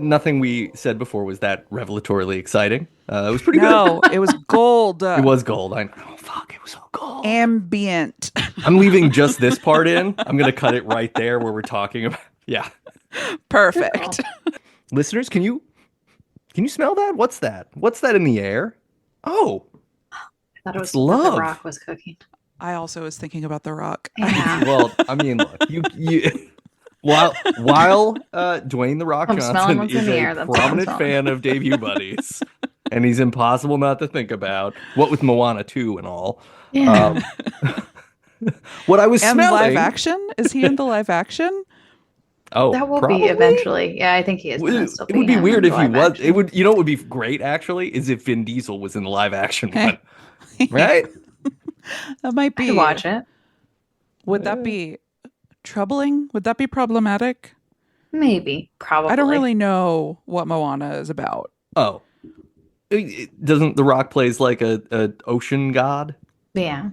nothing we said before was that revelatorily exciting. It was pretty good. No, it was gold. It was gold. Oh, fuck, it was so gold. Ambient. I'm leaving just this part in. I'm going to cut it right there where we're talking about. Yeah. Perfect. Listeners, can you smell that? What's that? What's that in the air? Oh, I thought it was it's love. what the Rock was cooking. I also was thinking about The Rock. Yeah. Well, I mean, look, you while Dwayne The Rock I'm smelling Johnson what's in is the a air, that's what I'm prominent smelling. fan of Debut Buddies, and he's impossible not to think about. What with Moana 2 and all. Yeah. What I was And smelling. live action? Is he in the live action? Oh, That will probably? be eventually. Yeah, I think he is. It would be weird if he was. It would. You know what would be great actually is if Vin Diesel was in the live action one, right? That might be. I'd watch it. Would that be troubling? Would that be problematic? Maybe. Probably. I don't really know what Moana is about. Oh, doesn't The Rock plays like a ocean god? Yeah.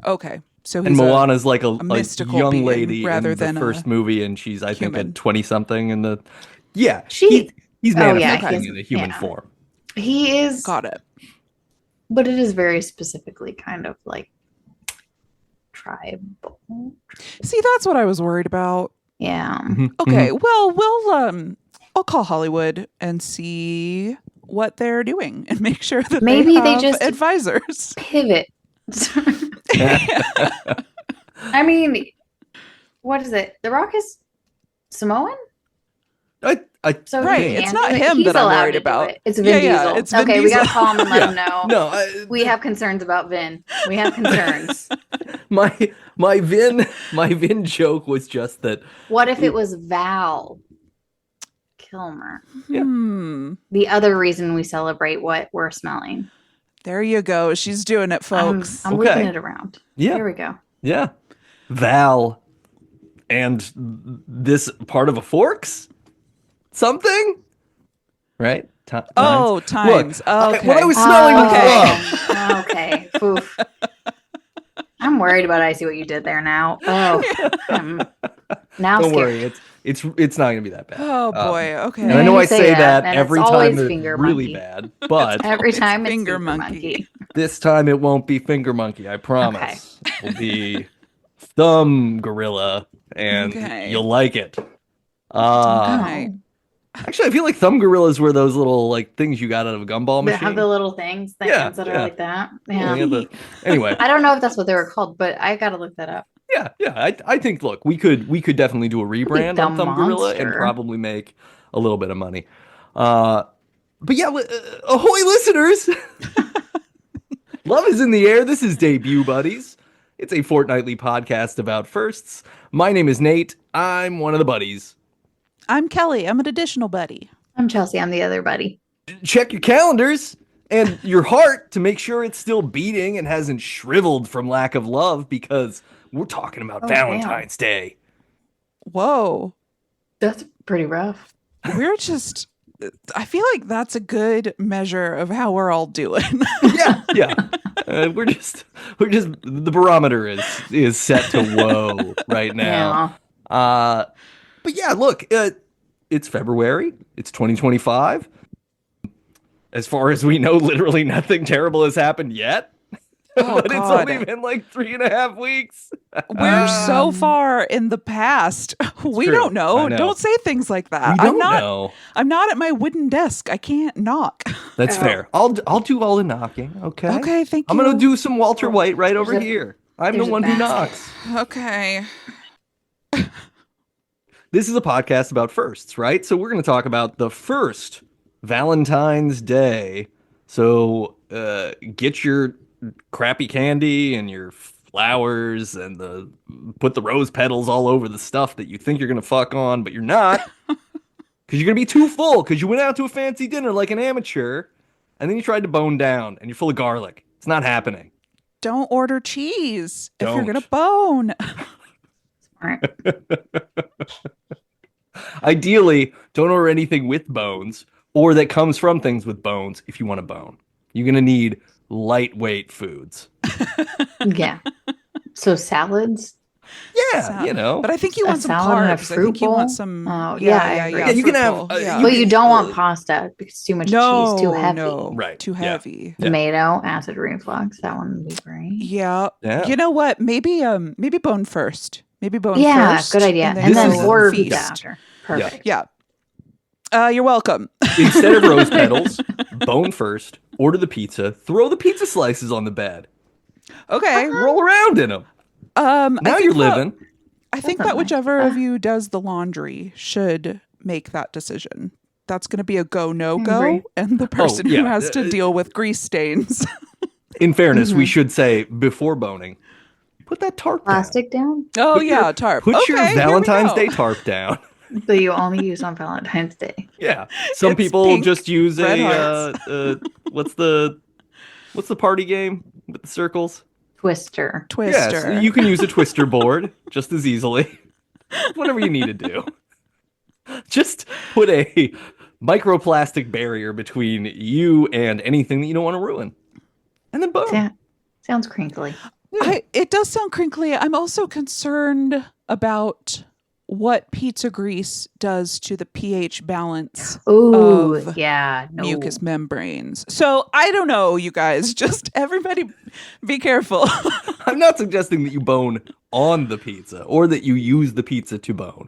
Okay. So And he's Moana's like a mystical young being lady rather in the than first movie, and she's I think a human. 20-something in the. Yeah, She- he's Oh, yeah, manifesting he's- in a human yeah. form. He is. got it. But it is very specifically kind of like tribal. See, that's what I was worried about. Yeah. Mhm, Okay, mhm. well, I'll call Hollywood and see what they're doing and make sure that Maybe they have just- advisors. Pivot. I mean, what is it? The Rock is Samoan? I So Right, he it's can not do it. him He's that I'm allowed worried to do about. it. It's Vin Yeah, Diesel. it's Vin Okay, we gotta Diesel. call him and let Yeah. him know. No, We have concerns about Vin. We have concerns. my Vin joke was just that. What if it was Val Kilmer? Yeah. The other reason we celebrate what we're smelling. There you go. She's doing it, folks. I'm Okay. looping it around. Yeah. Here we go. Yeah, Val, and this part of a forks, something, right? Oh, times. Okay. what I was smelling was Okay. love. Okay. Oof. I'm worried about. I see what you did there. Now. Oh. Now Don't scared. worry, it's not gonna be that bad. Oh boy. Okay. And I know You I say that and every it's time always it's finger really monkey. bad, but Every It's time it's finger finger monkey. monkey. this time it won't be finger monkey. I promise. It'll be thumb gorilla, and Okay. you'll like it. Okay. Actually, I feel like thumb gorillas were those little like things you got out of a gumball They machine. have the little things, the Yeah, hands that yeah. are like that. Yeah, Yeah. anyway, I don't know if that's what they were called, but I gotta look that up. yeah. I think look, we could definitely do a rebrand on dumb Thumb Gorilla and monster. probably make a little bit of money. But yeah, ahoy, listeners! Love is in the air. This is Debut Buddies. It's a fortnightly podcast about firsts. My name is Nate. I'm one of the buddies. I'm Kelly. I'm an additional buddy. I'm Chelsea. I'm the other buddy. Check your calendars and your heart to make sure it's still beating and hasn't shriveled from lack of love, because we're talking about Oh, Valentine's Day. Whoa. That's pretty rough. We're just I feel like that's a good measure of how we're all doing. Yeah. We're just the barometer is set to whoa right now. Yeah. But yeah, look, it's February. It's 2025. As far as we know, literally nothing terrible has happened yet. Oh, But it's God. only been like 3.5 weeks. We're so far in the past. We true. don't know. I know. Don't say things like that. We don't know. I'm not at my wooden desk. I can't knock. That's Oh. fair. I'll do all the knocking. Okay. Okay, thank I'm you. gonna do some Walter White right over There's a- here. I'm the there's a one who basket. knocks. Okay. This is a podcast about firsts, right? So we're going to talk about the first Valentine's Day. So get your crappy candy and your flowers and put the rose petals all over the stuff that you think you're going to fuck on, but you're not. Because you're going to be too full because you went out to a fancy dinner like an amateur and then you tried to bone down and you're full of garlic. It's not happening. Don't order cheese if you're Don't. gonna bone. Smart. Ideally, don't order anything with bones or that comes from things with bones if you want to bone. You're going to need lightweight foods. Yeah. So salads. Yeah, you know. But I think you A want some salad and a carbs. I fruit think you want bowl? some. Oh, yeah, I agree. Yeah, you fruit can have, bowl, you But you don't want uh, pasta because it's too much cheese, too heavy. No, Right. too Yeah. heavy. Yeah. Tomato, acid reflux, that one would be great. Yeah. Yeah. You know what? Maybe bone first. Maybe bone Yeah, first. good idea. And And then This is order feast. pizza after. Perfect. Yeah. You're welcome. Instead of rose petals, bone first, order the pizza, throw the pizza slices on the bed, Okay. roll around in them. I Now think you're that- living. I think That's that not whichever nice. of you does the laundry should make that decision. That's going to be a go, no I go. agree. And the person who yeah. has to deal with grease stains. In fairness, we Mhm. should say before boning, put that tarp down. Plastic down Oh, Put your- tarp. Put Okay, your here we Valentine's go. Day tarp down. that you only use on Valentine's Day. Yeah. Some It's people pink, just use red a hearts. what's the party game with the circles? Twister. Twister. Yes, you can use a twister board just as easily. Whatever you need to do. Just put a microplastic barrier between you and anything that you don't want to ruin. And then boom. Sounds crinkly. It does sound crinkly. I'm also concerned about what pizza grease does to the pH balance Ooh, of yeah. No. mucous membranes. So I don't know, you guys. Just everybody be careful. I'm not suggesting that you bone on the pizza or that you use the pizza to bone.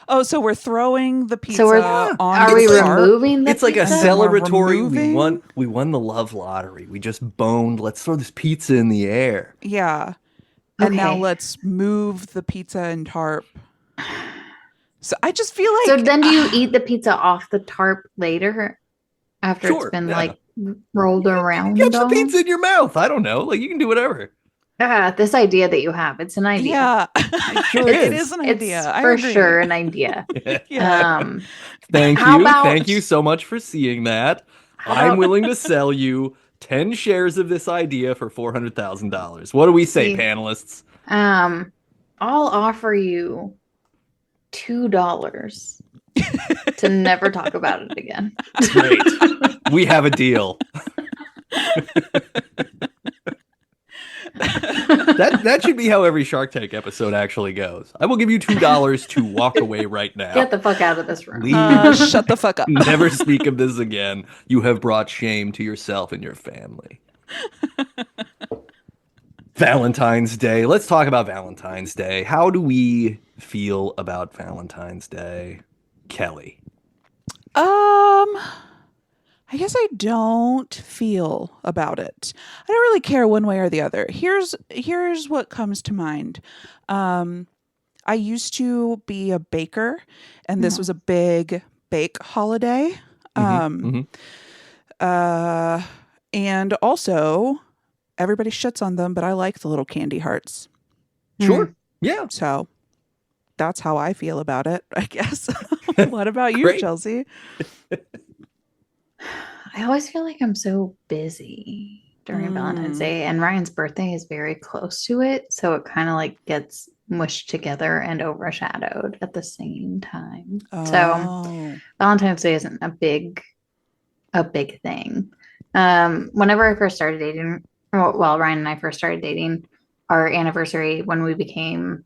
Oh, so we're throwing the pizza So on are the we tarp? removing the It's like a pizza? cell- celebratory. removing? We won the love lottery. We just boned. Let's throw this pizza in the air. Yeah. And now Okay. let's move the pizza and tarp. So I just feel like So then do you eat the pizza off the tarp later after Sure, it's been yeah. like rolled around? Catch the all? pizza in your mouth. I don't know. Like you can do whatever. This idea that you have, it's an idea. Yeah. Sure it is. is an It's idea. I for agree. sure an idea. Yeah. Thank How you. about- Thank you so much for seeing that. I'm about- willing to sell you 10 shares of this idea for $400,000. What do we say, See- panelists? I'll offer you $2 to never talk about it again. Great. We have a deal. That should be how every Shark Tank episode actually goes. I will give you $2 to walk away right now. Get the fuck out of this room. Leave. Shut the fuck up. Never speak of this again. You have brought shame to yourself and your family. Valentine's Day. Let's talk about Valentine's Day. How do we feel about Valentine's Day? Kelly. I guess I don't feel about it. I don't really care one way or the other. Here's what comes to mind. I used to be a baker, and this was a big bake holiday. Mhm. And also everybody shits on them, but I like the little candy hearts. Sure. Yeah. So that's how I feel about it, I guess. What about you, Great. Chelsea? I always feel like I'm so busy during Valentine's Day, and Ryan's birthday is very close to it, so it kind of like gets mushed together and overshadowed at the same time. So Oh. Valentine's Day isn't a big thing. Whenever I first started dating, well, Ryan and I first started dating, our anniversary when we became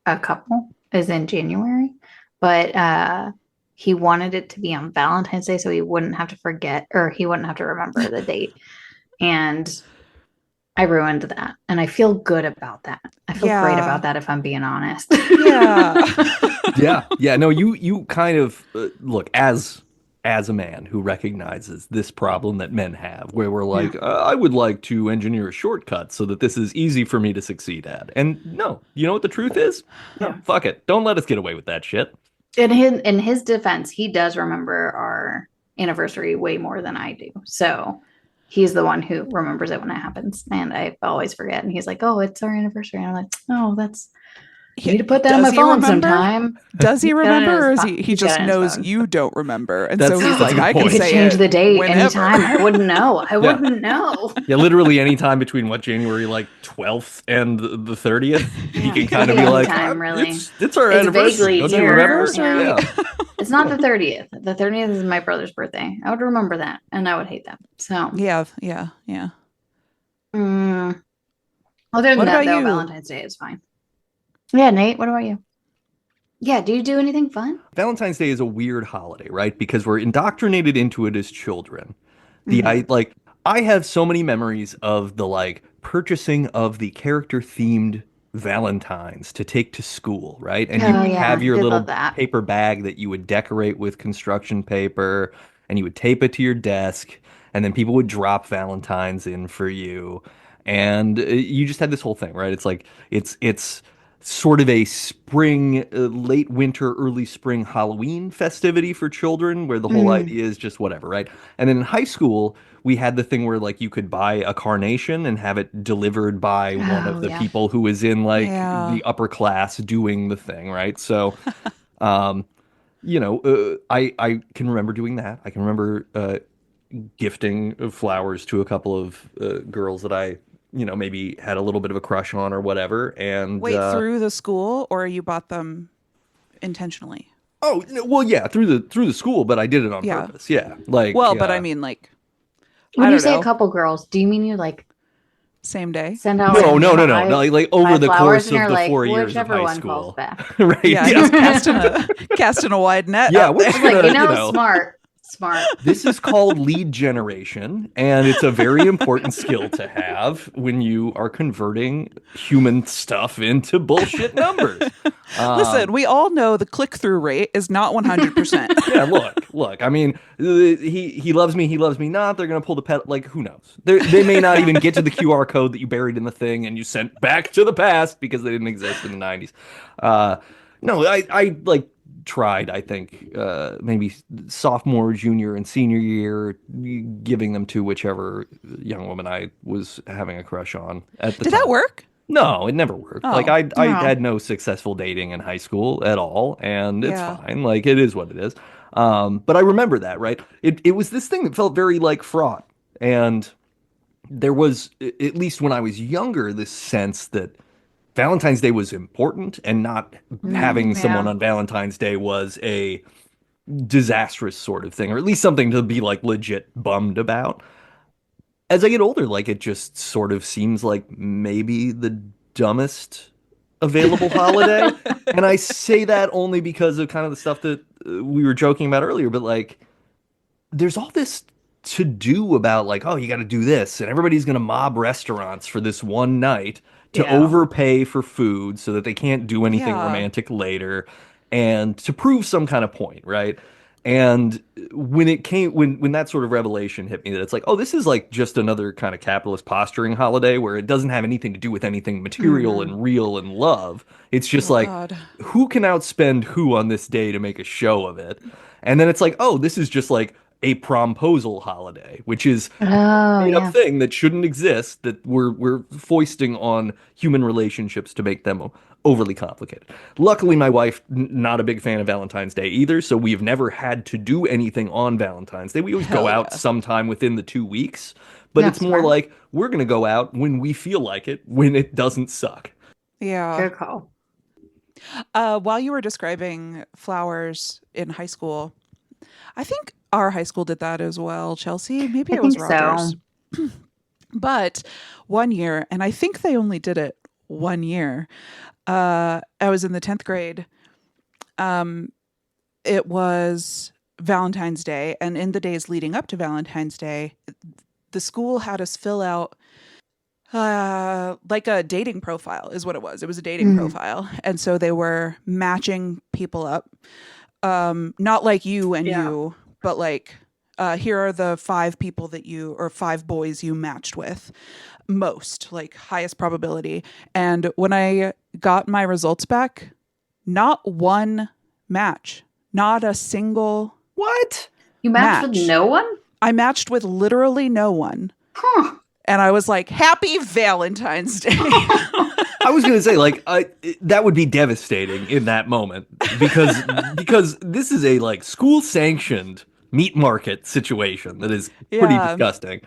a couple is in January, but he wanted it to be on Valentine's Day so he wouldn't have to forget or he wouldn't have to remember the date. And I ruined that. And I feel good about that. I feel great Yeah. about that if I'm being honest. Yeah. Yeah. No, you kind of look as a man who recognizes this problem that men have, where we're like, I would like to engineer a shortcut so that this is easy for me to succeed at. And no, you know what the truth is? No, Yeah. fuck it. Don't let us get away with that shit. In his defense, he does remember our anniversary way more than I do. So he's the one who remembers it when it happens. And I always forget. And he's like, oh, it's our anniversary. And I'm like, oh, that's you need to put that on my Does he phone remember? sometime. Does he He's got it in remember, or his is phone. he He's just got it in his knows phone. you don't remember? And That's so he's like, a good I can point. You could say change it the date whenever. anytime. I wouldn't know. I wouldn't know. Yeah, literally any time between January like 12th and the 30th, he Yeah, can kind of could be be like, anytime, really. it's our It's anniversary. vaguely Don't you here. remember? Yeah. Yeah. It's not the 30th. The 30th is my brother's birthday. I would remember that, and I would hate that. So, Yeah. other than What that, about though, you? Valentine's Day is fine. Yeah, Nate, what about you? Yeah, do you do anything fun? Valentine's Day is a weird holiday, right? Because we're indoctrinated into it as children. The Hmm. I like I have so many memories of the like purchasing of the character themed Valentines to take to school, right? And you Oh would yeah, have Mm. your did love little that. paper bag that you would decorate with construction paper and you would tape it to your desk and then people would drop Valentines in for you. And you just had this whole thing, right? It's like it's sort of a spring, late winter, early spring Halloween festivity for children where the whole Mm. idea is just whatever, right? And then in high school, we had the thing where like you could buy a carnation and have it delivered by one of Oh the yeah. people who was in like Yeah. the upper class doing the thing, right? So, um, I can remember doing that. I can remember gifting flowers to a couple of girls that I maybe had a little bit of a crush on or whatever. And Wait, through the school, or you bought them intentionally? oh, well, yeah, through the school, but I did it on Yeah. purpose. Yeah, like Well, but I mean, like, I When you don't say a know, couple girls, do you mean you like same day. send out no, like no, no, no, no, five like over five the flowers course and of you're the like 4 years of whichever high one calls school, back? right? Yeah, Yeah, he's casting a wide net yeah, out we're there. I just was like, gonna, smart, smart. this is called lead generation, and it's a very important skill to have when you are converting human stuff into bullshit numbers. Listen, Um, we all know the click-through rate is not 100%. Yeah, look. I mean, he loves me. He loves me not. They're gonna pull the pet. Like, who knows? They may not Yeah. even get to the QR code that you buried in the thing and you sent back to the past because they didn't exist in the '90s. Uh, no, I like tried. I think maybe sophomore, junior, and senior year, giving them to whichever young woman I was having a crush on at the Did that time. work? No, it never worked. Like Oh, I Oh. had no successful dating in high school at all, and it's yeah. fine. Like it is what it is. But I remember that, right? It was this thing that felt very like fraught. And there was, at least when I was younger, this sense that Valentine's Day was important and not having someone Yeah. on Valentine's Day was a disastrous sort of thing, or at least something to be like legit bummed about. As I get older, like it just sort of seems like maybe the dumbest available holiday. And I say that only because of kind of the stuff that we were joking about earlier, but like there's all this to do about like, oh, you got to do this, and everybody's going to mob restaurants for this one night to Yeah. overpay for food so that they can't do anything Yeah. romantic later and to prove some kind of point, right? And when that sort of revelation hit me that it's like, oh, this is like just another kind of capitalist posturing holiday where it doesn't have anything to do with anything material Hmm. and real and love. It's just Oh like God. who can outspend who on this day to make a show of it. And then it's like, oh, this is just like a promposal holiday, which is Oh made up yeah. thing that shouldn't exist that we're foisting on human relationships to make them overly complicated. Luckily, my wife not a big fan of Valentine's Day either, so we've never had to do anything on Valentine's Day. We always go Hell out yeah. sometime within the 2 weeks, but Yeah, it's more smart. like we're gonna go out when we feel like it, when it doesn't suck. Yeah. Good call. While you were describing flowers in high school, I think our high school did that as well, Chelsea. Maybe I it was think so. Rogers. But one year, and I think they only did it one year. I was in the 10th grade. Um, it was Valentine's Day, and in the days leading up to Valentine's Day, the school had us fill out like a dating profile is what it was. It was a dating Mm. profile. And so they were matching people up. Not like you and Yeah. you, but like here are the 5 people that you or 5 boys you matched with most, like highest probability. And when I got my results back, not one match, not a single What? You matched with match. no one? I matched with literally no one. Huh. And I was like, happy Valentine's Day. I was gonna say like that would be devastating in that moment because this is a like school sanctioned meat market situation that is pretty Yeah. disgusting,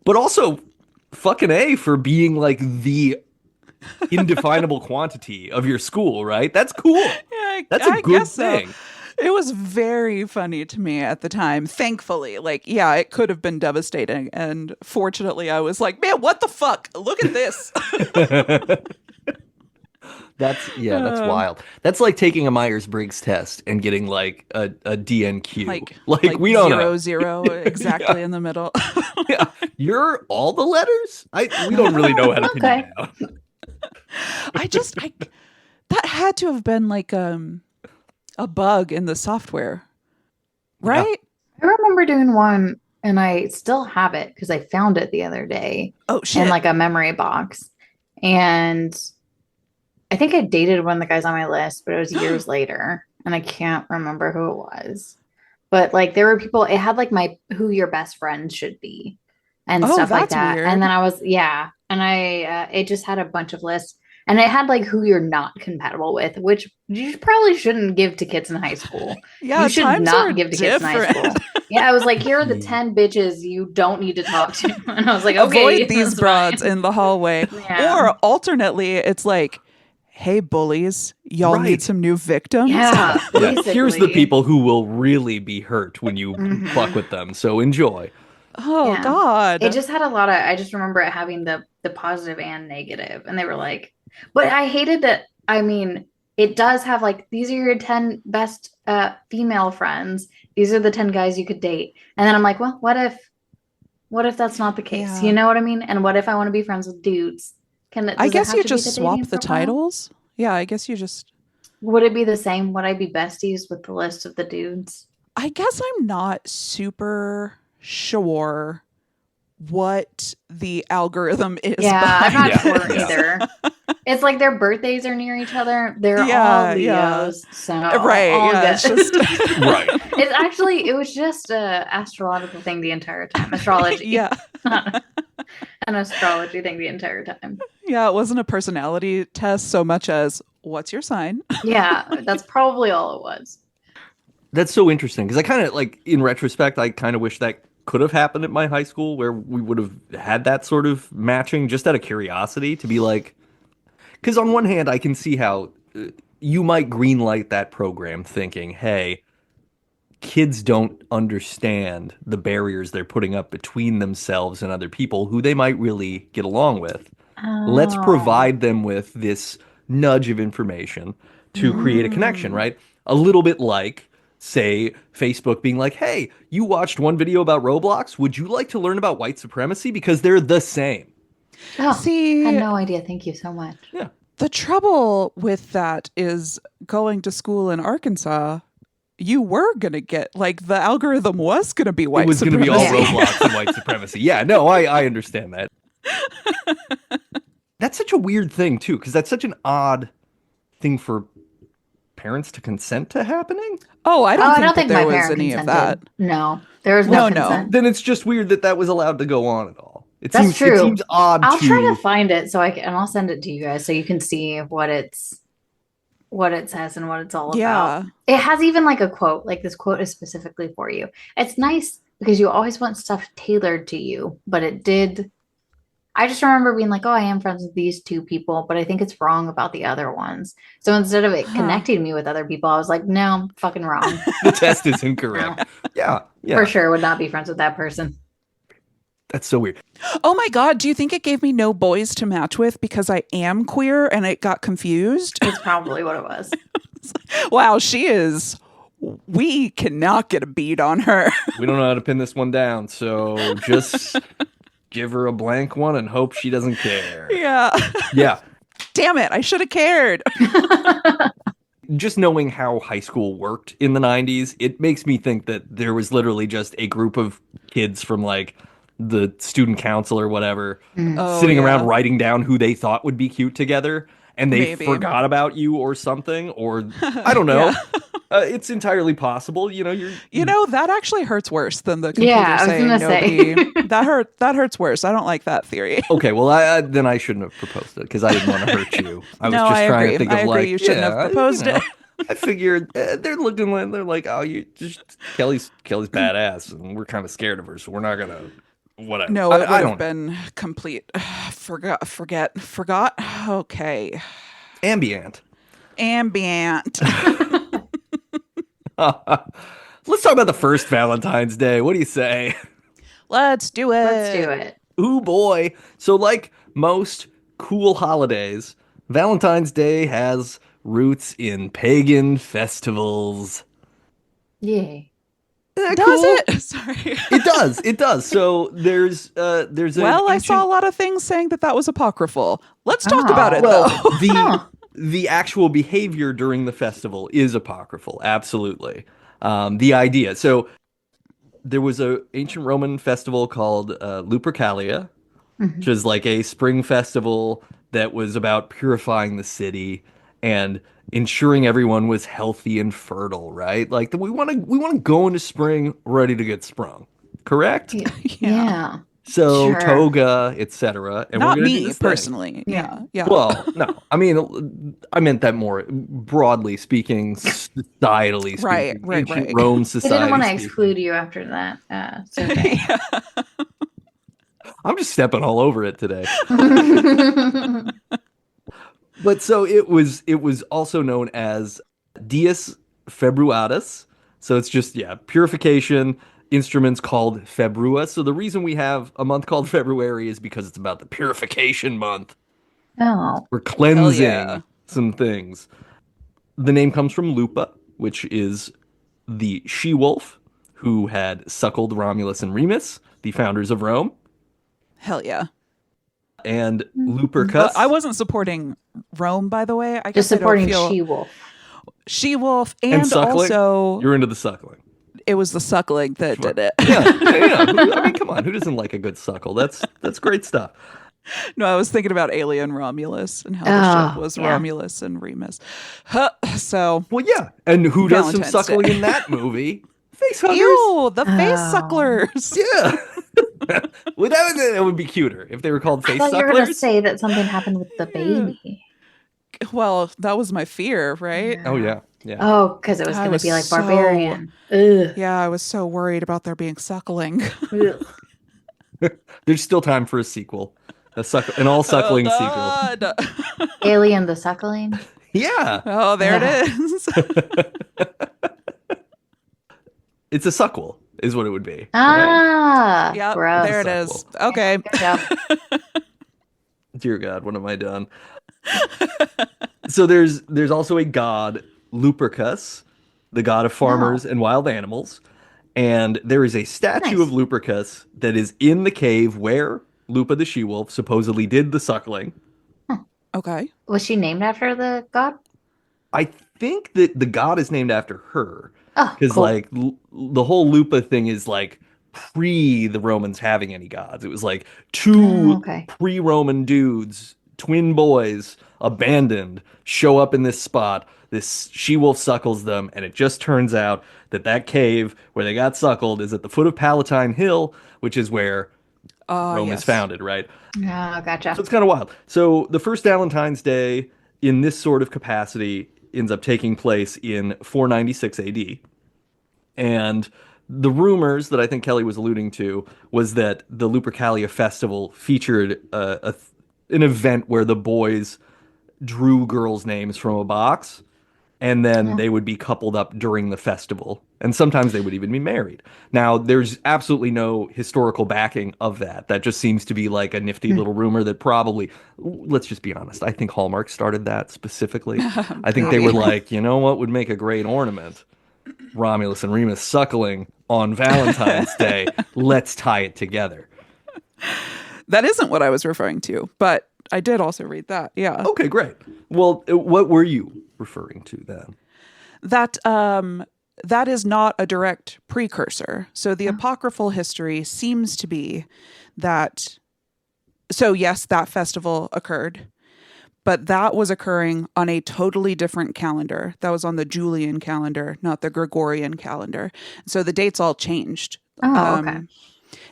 but also fucking A for being like the indefinable quantity of your school, right? That's cool. Yeah, That's a I good guess so. thing. It was very funny to me at the time. Thankfully, like, yeah, it could have been devastating. And fortunately, I was like, man, what the fuck? Look at this. That's Um, wild. That's like taking a Myers-Briggs test and getting like a DNQ. Like like we don't know. 0 0 Yeah, exactly in the middle. yeah. You're all the letters? We don't really know how to pin you Okay. down. I that had to have been like a bug in the software, Yeah. right? I remember doing one and I still have it because I found it the other day Oh in shit. like a memory box. And I think I dated one of the guys on my list, but it was years later and I can't remember who it was. But like there were people, it had like my who your best friends should be and Oh, stuff like that's that. And weird. then I was, yeah. And it just had a bunch of lists and it had like who you're not compatible with, which you probably shouldn't give to kids in high school. Yeah, You should times are not give to kids in high different. school. Yeah, I was like, here are the 10 bitches you don't need to talk to. And I was like, okay, Avoid these that's broads fine. in the hallway. Yeah. Or alternately, it's like, hey, bullies, y'all need Right. some new victims. Yeah, Yeah. Here's the basically. people who will really be hurt when you fuck Mhm. with them. So enjoy. Oh, Yeah. God. It just had a lot of, I just remember it having the positive and negative. And they were like, but I hated that. I mean, it does have like, these are your 10 best female friends. These are the 10 guys you could date. And then I'm like, well, what if that's not the case? Yeah. You know what I mean? And what if I want to be friends with dudes? I Does it guess have you to be just the swap dating the profile? titles. Yeah, I guess you just. Would it be the same? Would I be besties with the list of the dudes? I guess I'm not super sure what the algorithm is Yeah, I'm behind not Yeah, sure this. yeah. either. It's like their birthdays are near each other. They're all Yeah, yeah. Leos, so Right, all yeah, good. it's just Right. It was just a astrological thing the entire time. Astrology, yeah. not an astrology thing the entire time. Yeah, it wasn't a personality test so much as what's your sign? Yeah, that's probably all it was. That's so interesting because I kind of like in retrospect, I kind of wish that could have happened at my high school where we would have had that sort of matching just out of curiosity to be like, because on one hand, I can see how you might greenlight that program thinking, hey, kids don't understand the barriers they're putting up between themselves and other people who they might really get along with. Let's Oh. provide them with this nudge of information to create a connection, Mm. right? A little bit like, say, Facebook being like, hey, you watched one video about Roblox. Would you like to learn about white supremacy? Because they're the same. Oh, had See, no idea. Thank you so much. Yeah. the trouble with that is going to school in Arkansas, you were going to get, like, the algorithm was going to be It white was going to be all supremacy. Yeah. Roblox and white supremacy. Yeah, no, I understand that. That's such a weird thing, too, because that's such an odd thing for parents to consent to happening. Oh, I don't I think don't that think there my was parent any of that. consented. No, there was No, no no. consent. Then it's just weird that that was allowed to go on at all. That's true. It seems odd I'll to. try to find it so and I'll send it to you guys so you can see what it says and what it's all about. Yeah. It has even like a quote, like this quote is specifically for you. It's nice because you always want stuff tailored to you, but it did. I just remember being like, oh, I am friends with these two people, but I think it's wrong about the other ones. So instead of it Huh. connecting me with other people, I was like, no, fucking wrong. The test is No, incorrect. Yeah, yeah. for sure would not be friends with that person. That's so weird. Oh my God, do you think it gave me no boys to match with because I am queer and it got confused? It's probably what it was. Wow, she is. We cannot get a beat on her. We don't know how to pin this one down, so just give her a blank one and hope she doesn't care. Yeah. Yeah. Damn it, I should have cared. Just knowing how high school worked in the 90s, it makes me think that there was literally just a group of kids from like the student council or whatever Oh, sitting yeah. around writing down who they thought would be cute together and they Maybe. forgot about you or something, or I don't know. Yeah. It's entirely possible. You know, that actually hurts worse than the computer Yeah, I was saying gonna say. nobody. That hurts worse. I don't like that theory. Okay, well, then I shouldn't have proposed it because I didn't want to hurt you. I was No, just I trying agree. to think I of agree. like, You shouldn't have yeah, proposed it. I figured they're looking like they're like, oh, you just Kelly's badass, and we're kind of scared of her, so we're not gonna whatever. No, it would I have don't been complete. Forgot. Okay. ambient. Ambient. Let's talk about the first Valentine's Day. What do you say? Let's do it. Let's do it. Ooh boy. So like most cool holidays, Valentine's Day has roots in pagan festivals. Yay. Isn't that Does cool? it? Sorry. It does. It does. So there's an Well, I saw a ancient. lot of things saying that was apocryphal. Let's talk about it, Oh. Well, though. the Huh. the actual behavior during the festival is apocryphal. Absolutely. The idea. So there was a ancient Roman festival called Lupercalia, which Mhm. is like a spring festival that was about purifying the city and ensuring everyone was healthy and fertile, right? Like we want to go into spring ready to get sprung. Correct? Yeah. Yeah. Yeah. So Sure. toga, etc. And we're Not gonna do me this thing. personally. Yeah. Yeah. Yeah. Well, no, I mean, I meant that more broadly speaking, societally Right. speaking, Right. ancient Right. Rome We didn't want society to speaking. exclude you after that. It's okay. Yeah. I'm just stepping all over it today. But so it was also known as Dies Februatus. So it's just purification instruments called Februa. So the reason we have a month called February is because it's about the purification month. Oh. We're Hell yeah. cleansing some things. The name comes from Lupa, which is the she-wolf who had suckled Romulus and Remus, the founders of Rome, Hell yeah. and Mhm. I Lupercus wasn't supporting Rome, by the way. I Just guess I don't supporting feel She-Wolf. she-wolf, and and suckling. also You're into the suckling. it was the suckling that Sure. did it. Yeah. Yeah. I mean, come on. Who doesn't like a good suckle? That's great stuff. No, I was thinking about Alien Romulus and how the ship Oh, was yeah. Romulus and Remus. Huh. So Well, yeah. And who does some Valentine's Day. suckling in that movie? Face huggers. Ew, the face Oh. sucklers. Yeah. Well, that would be cuter if they were called I face thought you were gonna sucklers. say that something happened with the Yeah. baby. Well, that was my fear, right? Oh Yeah. yeah. Yeah. Oh, because it was I gonna was be like so barbarian. Ugh. yeah, I was so worried about there being suckling. Ugh. There's still time for a sequel. An all Oh suckling sequel. God. Alien the Suckling. Yeah. Oh, there it Ugh. is. It's a suckle, is what it would be. Right? Ah, Yep, there gross. it is. Suckle. Okay. Good job. Dear God, what have I done? So there's also a god, Lupercus, the god of farmers Oh, and wild animals. And there is a statue of nice. Lupercus that is in the cave where Lupa the she-wolf supposedly did the suckling. Huh. Okay. Was she named after the god? I think that the god is named after her Oh, because cool. like the whole Lupa thing is like pre the Romans having any gods. It was like Oh, two okay. pre-Roman dudes, twin boys, abandoned, show up in this spot. This she-wolf suckles them, and it just turns out that that cave where they got suckled is at the foot of Palatine Hill, which is where Rome is Yes. founded, right? Oh, So gotcha. it's kind of wild. So the first Valentine's Day in this sort of capacity ends up taking place in 496 AD. And the rumors that I think Kelly was alluding to was that the Lupercalia festival featured an event where the boys drew girls' names from a box and then Oh. they would be coupled up during the festival. And sometimes they would even be married. Now, there's absolutely no historical backing of that. That just seems to be like a nifty Hmm. little rumor that probably, let's just be honest, I think Hallmark started that specifically. I think they were Maybe. like, you know what would make a great ornament? Romulus and Remus suckling on Valentine's Day. Let's tie it together. That isn't what I was referring to, but I did also read that. Yeah. Okay, great. Well, what were you referring to then? That is not a direct precursor. So the Oh. apocryphal history seems to be that so yes, that festival occurred, but that was occurring on a totally different calendar. That was on the Julian calendar, not the Gregorian calendar. So the dates all changed. Oh, okay. Um,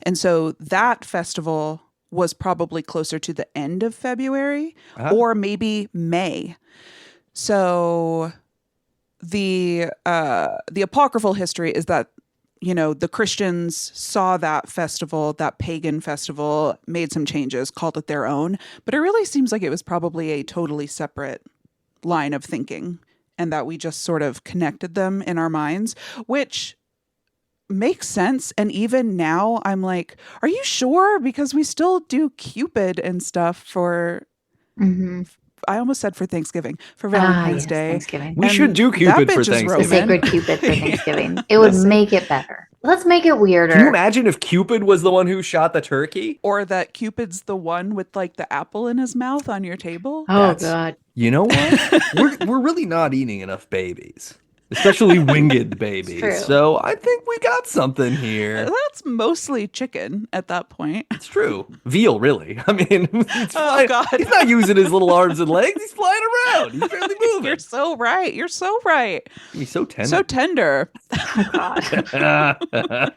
and so that festival was probably closer to the end of February Ah, or maybe May. So the apocryphal history is that the Christians saw that festival, that pagan festival, made some changes, called it their own, but it really seems like it was probably a totally separate line of thinking and that we just sort of connected them in our minds, which makes sense. And even now I'm like, are you sure? Because we still do Cupid and stuff for Hmm. I almost said for Thanksgiving, for Ah, Valentine's yes, Day. Thanksgiving. We should And do that Cupid for bitch is The Thanksgiving. Roman. sacred Cupid for Thanksgiving. It would The sa- make it better. Let's make it Can you weirder. imagine if Cupid was the one who shot the turkey? Or that Cupid's the one with like the apple in his mouth on your table. Oh That's, God. you know what? We're really not eating enough babies, especially winged babies. true. So I think we got something here. That's mostly chicken at that point. It's true. Veal, really. I mean, it's Oh, flying. God. He's not using his little arms and legs. He's flying around. He's barely moving. You're so right. You're so right. He's so tender. So tender. Oh God.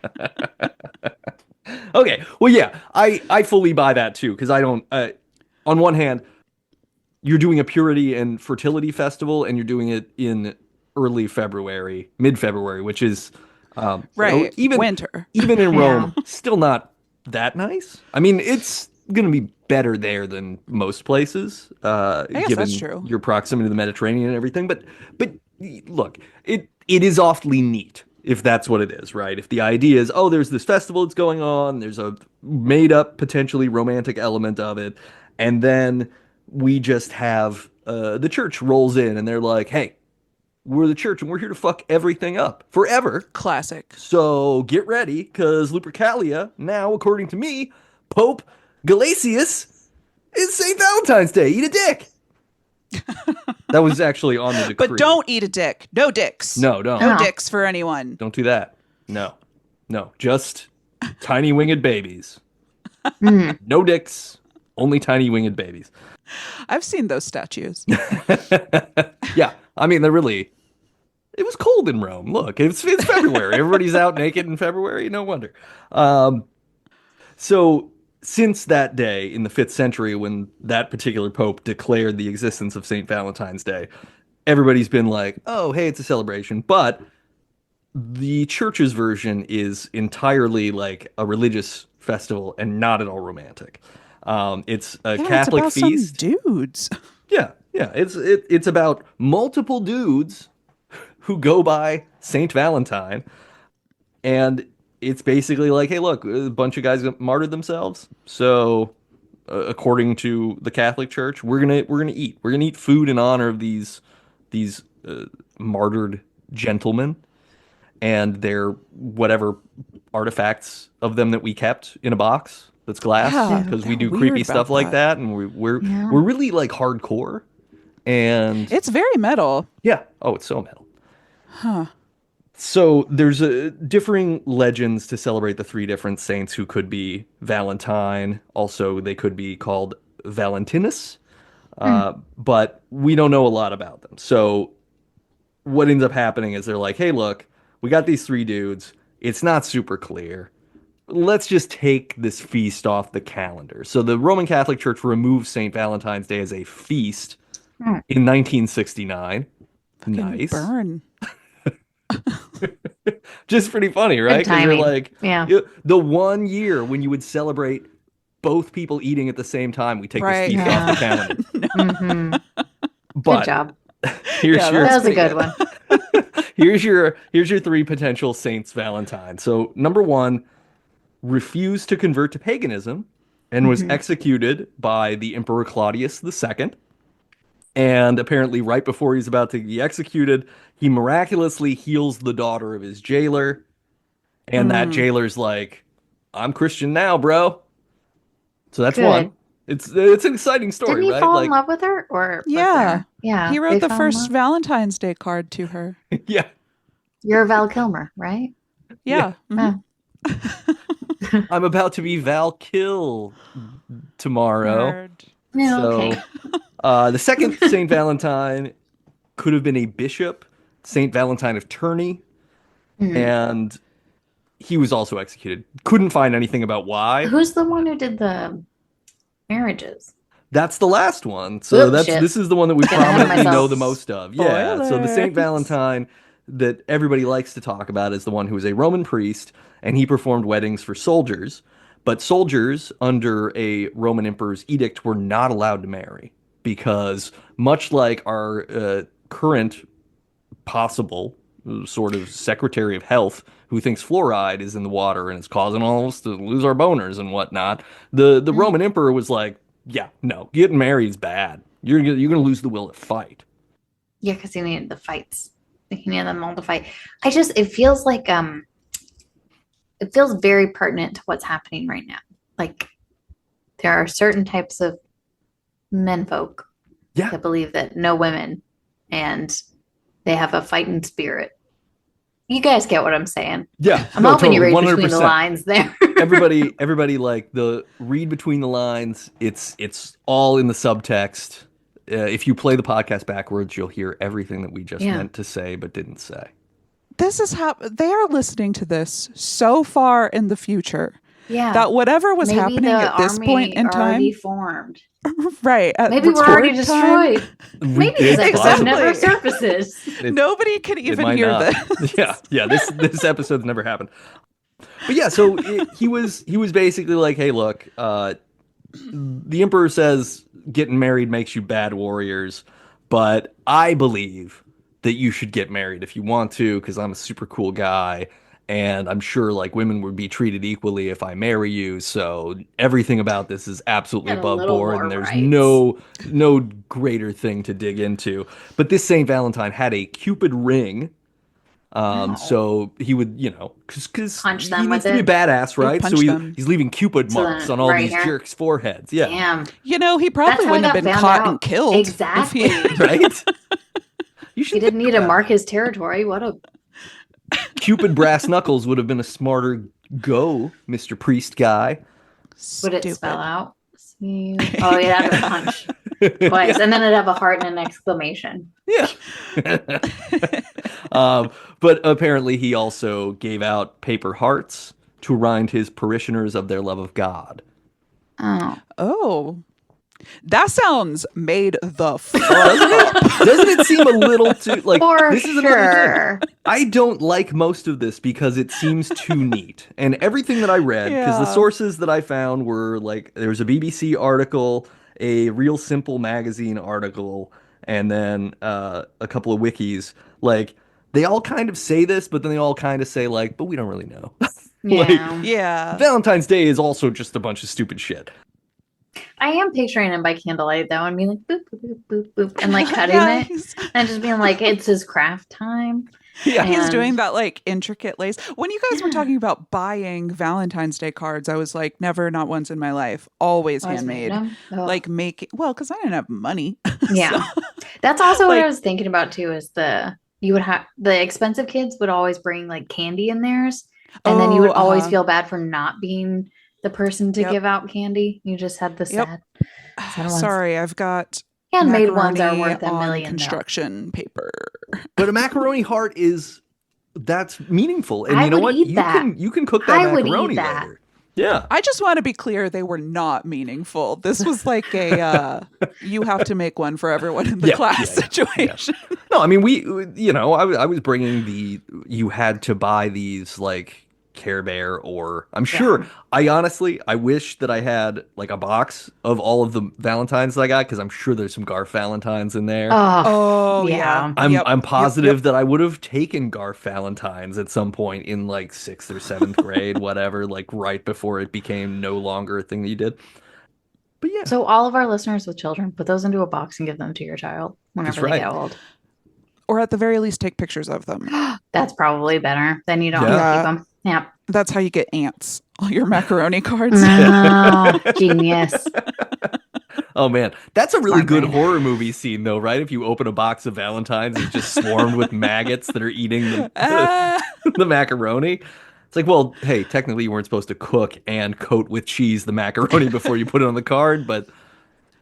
Okay. Well, yeah, I fully buy that too because I don't. On one hand, you're doing a purity and fertility festival, and you're doing it in early February, mid-February, which is Right. even Winter. even in Yeah. Rome, still not that nice. I mean, it's gonna be better there than most places, guess given that's true. your proximity to the Mediterranean and everything. But look, it is awfully neat if that's what it is, right? If the idea is, oh, there's this festival that's going on, there's a made up potentially romantic element of it, and then we just have the church rolls in and they're like, hey, we're the church and we're here to fuck everything up forever. Classic. So get ready, because Lupercalia, now, according to me, Pope Galasius, is St. Valentine's Day. Eat a dick. That was actually on the decree. But don't eat a dick. No dicks. No, don't. No Oh. dicks for anyone. Don't do that. No. No. Just tiny winged babies. Mm. No dicks. Only tiny winged babies. I've seen those statues. Yeah. I mean, they're really. It was cold in Rome. Look, it's February. Everybody's out naked in February. No wonder. So, since that day in the 5th century, when that particular pope declared the existence of St. Valentine's Day, everybody's been like, oh, hey, it's a celebration. But the church's version is entirely like a religious festival and not at all romantic. It's a Yeah, Catholic it's about feast. some dudes. Yeah, yeah. It's about multiple dudes who go by Saint Valentine, and it's basically like, hey, look, a bunch of guys martyred themselves. So, according to the Catholic Church, we're gonna eat. We're gonna eat food in honor of these martyred gentlemen and their whatever artifacts of them that we kept in a box that's glass, Yeah, because we they're do weird creepy about stuff like that. that, and we're Yeah. we're really like hardcore. And It's very metal. yeah, oh, it's so metal. Huh. So there's differing legends to celebrate the 3 different saints who could be Valentine. Also, they could be called Valentinus, but we don't know a lot about them. So what ends up happening is they're like, hey, look, we got these 3 dudes. It's not super clear. Let's just take this feast off the calendar. So the Roman Catholic Church removed St. Valentine's Day as a feast Hmm. in 1969. Fucking Nice. burn. Just pretty funny, right? 'Cause you're timing. like, Yeah. the one year when you would celebrate both people eating at the same time, we take Right. this feast Yeah. off the calendar. Mhm. Good But job. here's Yeah, your That was a pretty good good. one. here's your 3 potential saints Valentine. So number 1, refused to convert to paganism and was executed by the Emperor Claudius II. And apparently, right before he's about to be executed, he miraculously heals the daughter of his jailer. And that jailer's like, I'm Christian now, bro. So that's Good. one. It's an exciting story, Didn't he right? fall Like, in love with her? Or was Yeah. there- yeah. He they wrote the fell in first love? Valentine's Day card to her. yeah. You're Val Kilmer, right? Yeah. Mhm. I'm about to be Val Kill tomorrow. Nerd. No, So, okay. the second Saint Valentine could have been a bishop, Saint Valentine of Tournai, and he was also executed. Couldn't find anything about why. Who's the one who did the marriages? That's the last one. So Oop, shit. this is the one that we Getting ahead of prominently know myself. the most of. Yeah. So the Saint Spoilers. Valentine that everybody likes to talk about is the one who was a Roman priest, and he performed weddings for soldiers. But soldiers under a Roman emperor's edict were not allowed to marry because, much like our current possible sort of Secretary of Health who thinks fluoride is in the water and it's causing all of us to lose our boners and whatnot, the Roman emperor was like, yeah, no, getting married is bad. You're gonna lose the will to fight. Yeah, because he needed the fights. He needed them all to fight. It feels like it feels very pertinent to what's happening right now. Like there are certain types of menfolk Yeah. that believe that no women and they have a fighting spirit. You guys get what I'm saying. Yeah. I'm no, hoping you totally, read between the 100%. lines there. Everybody like the read between the lines. It's all in the subtext. If you play the podcast backwards, you'll hear everything that we just Yeah. meant to say but didn't say. This is how they are listening to this so far in the future Yeah. that whatever was Maybe happening the at this army point in already time, formed. right? At Maybe we're already record time, destroyed. Maybe this It's episode possible. never Exactly. surfaces. nobody can It even might hear not. this. Yeah. This episode's never happened. But yeah, so he was basically like, hey, look, the emperor says getting married makes you bad warriors, but I believe that you should get married if you want to, because I'm a super cool guy, and I'm sure like women would be treated equally if I marry you. So everything about this is absolutely Had a above little board, more and there's rights. no greater thing to dig into. But this Saint Valentine had a Cupid ring. Oh. So he would, because Punch he them needs with to be it? badass, He'd right? So punch them. he's leaving Cupid So marks then on all right these here. jerks' foreheads. Yeah, Damn. He That's probably how he wouldn't have got been found caught out. and killed. Exactly. right. You He should didn't think need to about mark that. his territory. What a Cupid brass knuckles would have been a smarter go, Mr. Priest guy. would it Stupid. spell out? Oh, you'd have to punch twice, and then it'd have a heart and an exclamation. Yeah. But apparently he also gave out paper hearts to remind his parishioners of their love of God. Oh, Oh, that sounds made the fuck Doesn't up. it? Doesn't it seem a little too like for this is another sure. thing. I don't like most of this because it seems too neat. And everything that I read, because the Yeah. sources that I found were like there was a BBC article, a Real Simple magazine article, and then a couple of wikis. Like they all kind of say this, but then they all kind of say like, but we don't really know. Like Yeah. Yeah. Valentine's Day is also just a bunch of stupid shit. I am picturing him by candlelight though, and being like boop boop boop boop boop, and like cutting Yeah, it, and just being like, it's his craft time. Yeah. He's And- doing that like intricate lace. When you guys were talking about buying Valentine's Day cards, I was like, never, not once in my life, always Always handmade. made him. Ugh. Like make well, because I didn't have money. Yeah. That's also what like- I was thinking about too, is the expensive kids would always bring like candy in theirs. And then you would always feel bad for not being the person to Yep. give out candy. You just had the Yep. sad ones. Sorry, I've got Handmade ones are macaroni worth a on million. construction paper. But a macaroni heart that's meaningful. And I you know would what? eat You that. can cook that I would eat macaroni that. later. Yeah. I just want to be clear, they were not meaningful. This was like a you have to make one for everyone in the Yeah, class yeah, situation. No, I mean I was bringing you had to buy these like Care Bear or I'm sure I wish that I had like a box of all of the Valentines that I got because I'm sure there's some Garf Valentines in there. Oh yeah. yeah. I'm positive that I would have taken Garf Valentines at some point in like 6th or 7th grade, whatever, like right before it became no longer a thing that you did. But yeah. So all of our listeners with children, put those into a box and give them to your child whenever That's they right. get old. Or at the very least, take pictures of them. That's probably better. Then you don't Yeah. have to keep them. Yeah. That's how you get ants. All your macaroni cards. No, genius. Oh man, that's a really Smart good brain. horror movie scene though, right? If you open a box of Valentines, it's just swarmed with maggots that are eating the macaroni. It's like, well, hey, technically you weren't supposed to cook and coat with cheese the macaroni before you put it on the card, but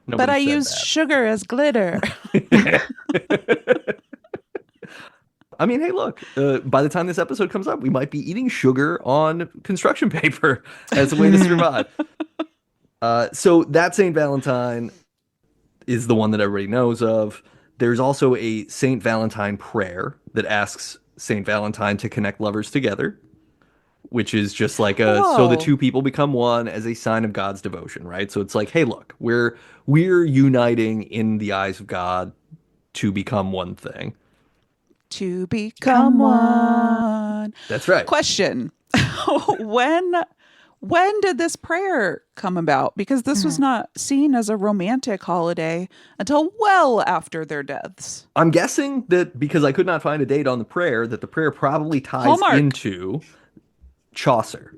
But I said used that. sugar as glitter. I mean, hey, look, by the time this episode comes up, we might be eating sugar on construction paper as a way to survive. So that Saint Valentine is the one that everybody knows of. There's also a Saint Valentine prayer that asks Saint Valentine to connect lovers together, which is just like so the Whoa. two people become one as a sign of God's devotion, right? So it's like, hey, look, we're uniting in the eyes of God to become one thing. To become one. That's right. Question. when when did this prayer come about? Because this was not seen as a romantic holiday until well after their deaths. I'm guessing that because I could not find a date on the prayer, that the prayer probably ties Hallmark. into Chaucer.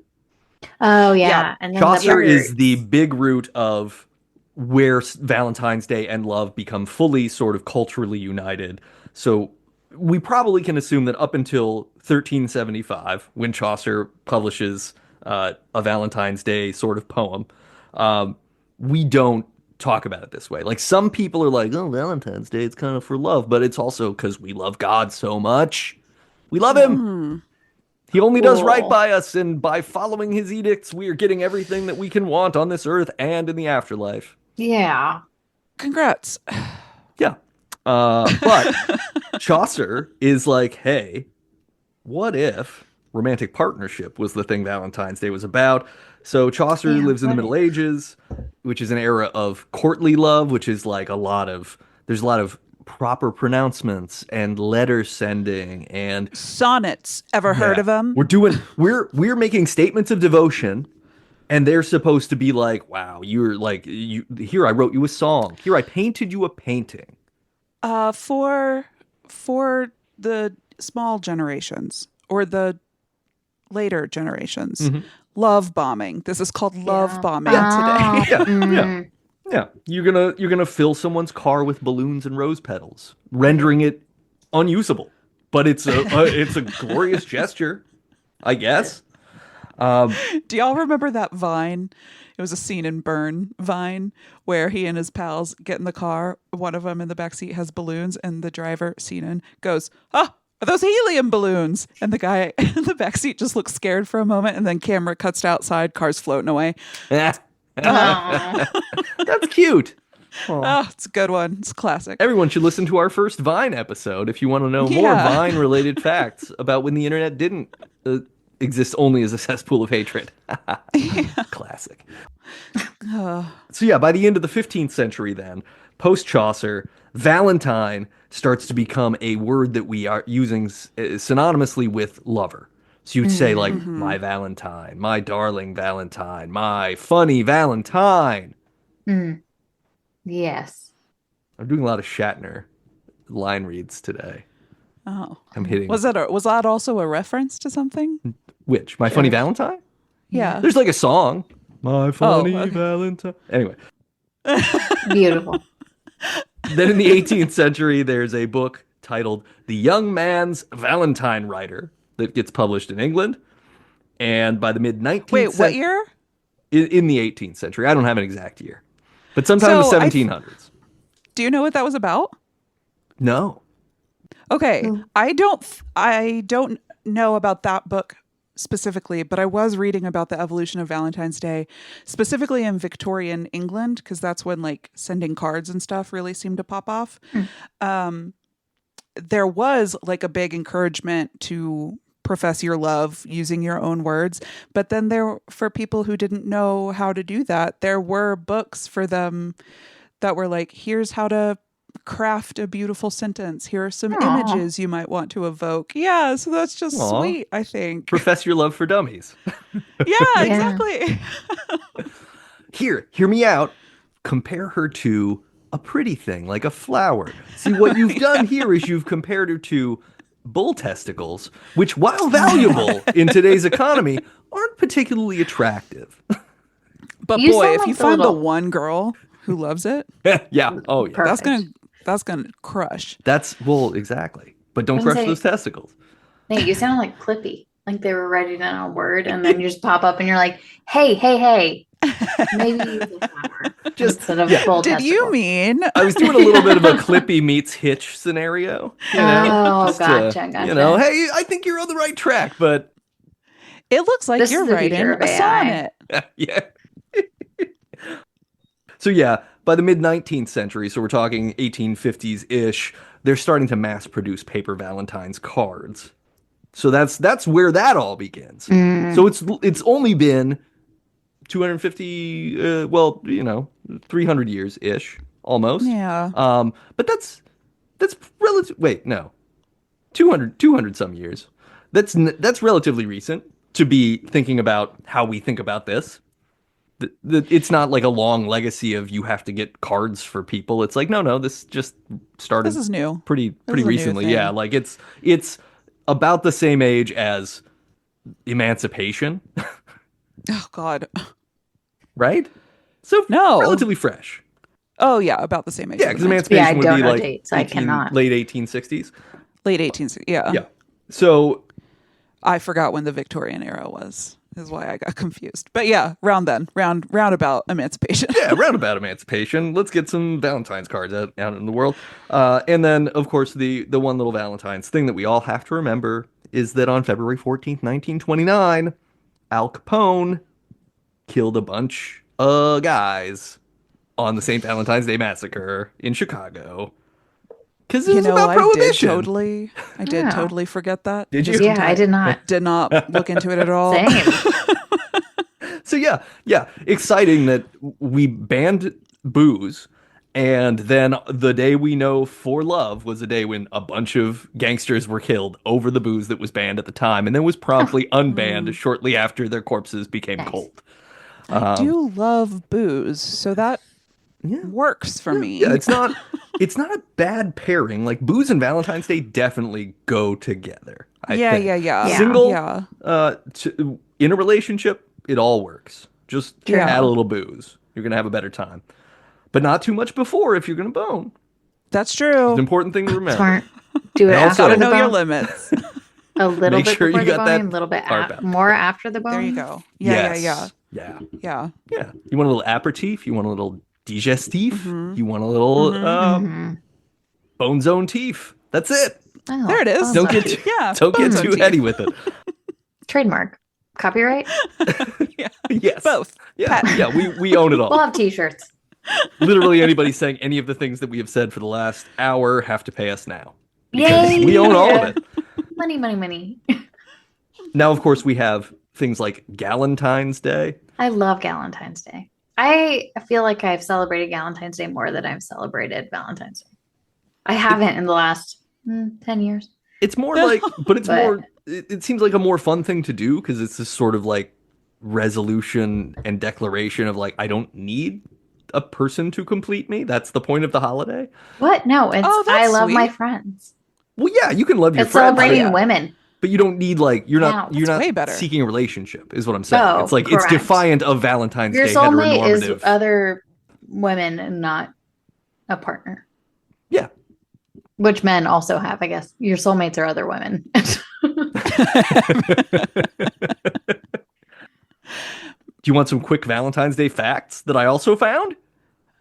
Oh Yeah. yeah, and then Chaucer the is the birds. big root of where Valentine's Day and love become fully sort of culturally united. So we probably can assume that up until 1375, when Chaucer publishes a Valentine's Day sort of poem, we don't talk about it this way. Like some people are like, oh, Valentine's Day, it's kind of for love, but it's also because we love God so much. We love him. He only does right Cool. by us, and by following his edicts, we are getting everything that we can want on this earth and in the afterlife. Yeah. Congrats. Yeah. But Chaucer is like, hey, what if romantic partnership was the thing Valentine's Day was about? So Chaucer Yeah, lives in the what Middle Ages, which is an era of courtly love, which is like there's a lot of proper pronouncements and letter sending and Sonnets. Ever heard of them? we're making statements of devotion, and they're supposed to be like, wow, you're like here I wrote you a song. Here I painted you a painting. For the small generations or the later generations, love bombing. This is called love bombing today. Yeah, yeah. Yeah, you're gonna fill someone's car with balloons and rose petals, rendering it unusable. But it's a glorious gesture, I guess. Do y'all remember that Vine? It was a Scene and Burn Vine where he and his pals get in the car. One of them in the back seat has balloons, and the driver, Sinan, goes, "Oh, are those helium balloons?" And the guy in the back seat just looks scared for a moment, and then camera cuts to outside, cars floating away. Aw. That's cute. Oh, it's a good one. It's classic. Everyone should listen to our first Vine episode if you want to know more Yeah. Vine-related facts about when the internet didn't exist only as a cesspool of hatred. Classic. So yeah, by the end of the 15th century then, post-Chaucer, Valentine starts to become a word that we are using synonymously with lover. So you'd say like, my Valentine, my darling Valentine, my funny Valentine. Yes. I'm doing a lot of Shatner line reads today. Oh, I'm hitting. was that also a reference to something? Which? My Funny Valentine? Yeah. There's like a song. My Funny okay. Valentine. Anyway. Beautiful. Then in the 18th century, there's a book titled The Young Man's Valentine Writer that gets published in England. And by the mid-19th Wait, what year? In the 18th century. I don't have an exact year. But sometime in So, the 1700s. Do you know what that was about? No. Okay, I don't know about that book specifically, but I was reading about the evolution of Valentine's Day, specifically in Victorian England, because that's when like sending cards and stuff really seemed to pop off. There was like a big encouragement to profess your love using your own words, but then for people who didn't know how to do that, there were books for them that were like, here's how to craft a beautiful sentence. Here are some images you might want to evoke. Yeah, so that's just sweet, I think. Profess your love for dummies. Yeah, exactly. Hear me out. Compare her to a pretty thing, like a flower. See, what you've done here is you've compared her to bull testicles, which, while valuable in today's economy, aren't particularly attractive. But You boy, sound if like you the find the little- one girl who loves it, Yeah. Oh, yeah. Perfect. that's gonna crush. Well, exactly. But don't I was crush gonna those say- testicles. Hey, you sound like Clippy. Like they were writing down a word and then you just pop up and you're like, hey, hey, hey. Maybe use a flower Just- instead of yeah. full Did you testicle. mean? I was doing a little bit of a Clippy meets Hitch scenario. You know? Oh, Just, gotcha. You know, hey, I think you're on the right track, but It looks like This you're is the writing future of a AI. sonnet. yeah. So yeah, by the mid 19th century, so we're talking 1850s ish, they're starting to mass produce paper Valentine's cards. So that's where that all begins. So it's only been 250 300 years ish almost. Yeah. But that's relative. Wait, no. 200 some years. That's relatively recent. to be thinking about how we think about this. It's not like a long legacy of you have to get cards for people. It's like, no, this just started This is new. pretty This is a new recently. Yeah, thing. like it's about the same age as emancipation, Oh God. right? So No. relatively fresh. Oh yeah, about the same age. Yeah, as because Emancipation. Yeah, I emancipation would don't be know like dates. I cannot. late 1860s. Late 18th. Yeah. Yeah. So I forgot when the Victorian era was. Is why I got confused. But yeah, roundabout emancipation. yeah, roundabout emancipation. Let's get some Valentine's cards out in the world. And then, of course, the one little Valentine's thing that we all have to remember is that on February 14th, 1929, Al Capone killed a bunch of guys on the St. Valentine's Day Massacre in Chicago. Because it was about prohibition. I did Yeah. totally forget that. Did you? Just Yeah, I did not. did not look into it at all. Same. So yeah, exciting that we banned booze, and then the day we know for love was a day when a bunch of gangsters were killed over the booze that was banned at the time, and then was promptly unbanned shortly after their corpses became Nice. cold. I do love booze, so that Yeah. works for me. Yeah, it's not a bad pairing. Like booze and Valentine's Day definitely go together. I yeah, think. yeah, yeah. Yeah. Single, Yeah. in a relationship, it all works. Just Yeah. add a little booze. You're gonna have a better time, but not too much before if you're gonna bone. That's It's true. an important thing to remember. Smart. Do it And after also- Gotta the know your bone. limits. A little Make bit sure you before the got that bone, a little bit tarp out. more after the bone. There you go. Yeah, Yes. yeah, Yeah. yeah. Yeah. You want a little aperitif? You want a little digestif? Mhm. You want a little Mhm. bone zone teeth? That's it. Oh, There it is. bone Don't zone. get too, Yeah. don't get bones on too teeth. heady with it. Trademark. Copyright. Yeah. Yes. Both. Yeah. Patent. Yeah. We own it all. We'll have t-shirts. Literally anybody saying any of the things that we have said for the last hour have to pay us now. Because Yay! we own all of it. Money, money, money. Now, of course, we have things like Galentine's Day. I love Valentine's Day. I feel like I've celebrated Valentine's Day more than I've celebrated Valentine's Day. I haven't in the last 10 years. It's more like, but it's But- more, it seems like a more fun thing to do because it's this sort of like resolution and declaration of like, I don't need a person to complete me. That's the point of the holiday. What? No, it's Oh, I that's love my sweet. friends. Well, yeah, you can love your It's friends, celebrating yeah. women. but you don't need like, you're Wow, not, you're that's not way better. seeking a relationship is what I'm saying. Oh, It's like, correct. it's defiant of Valentine's Your Day soulmate is heteronormative. other women and not a partner. Yeah. Which men also have, I guess. Your soulmates are other women. Do you want some quick Valentine's Day facts that I also found?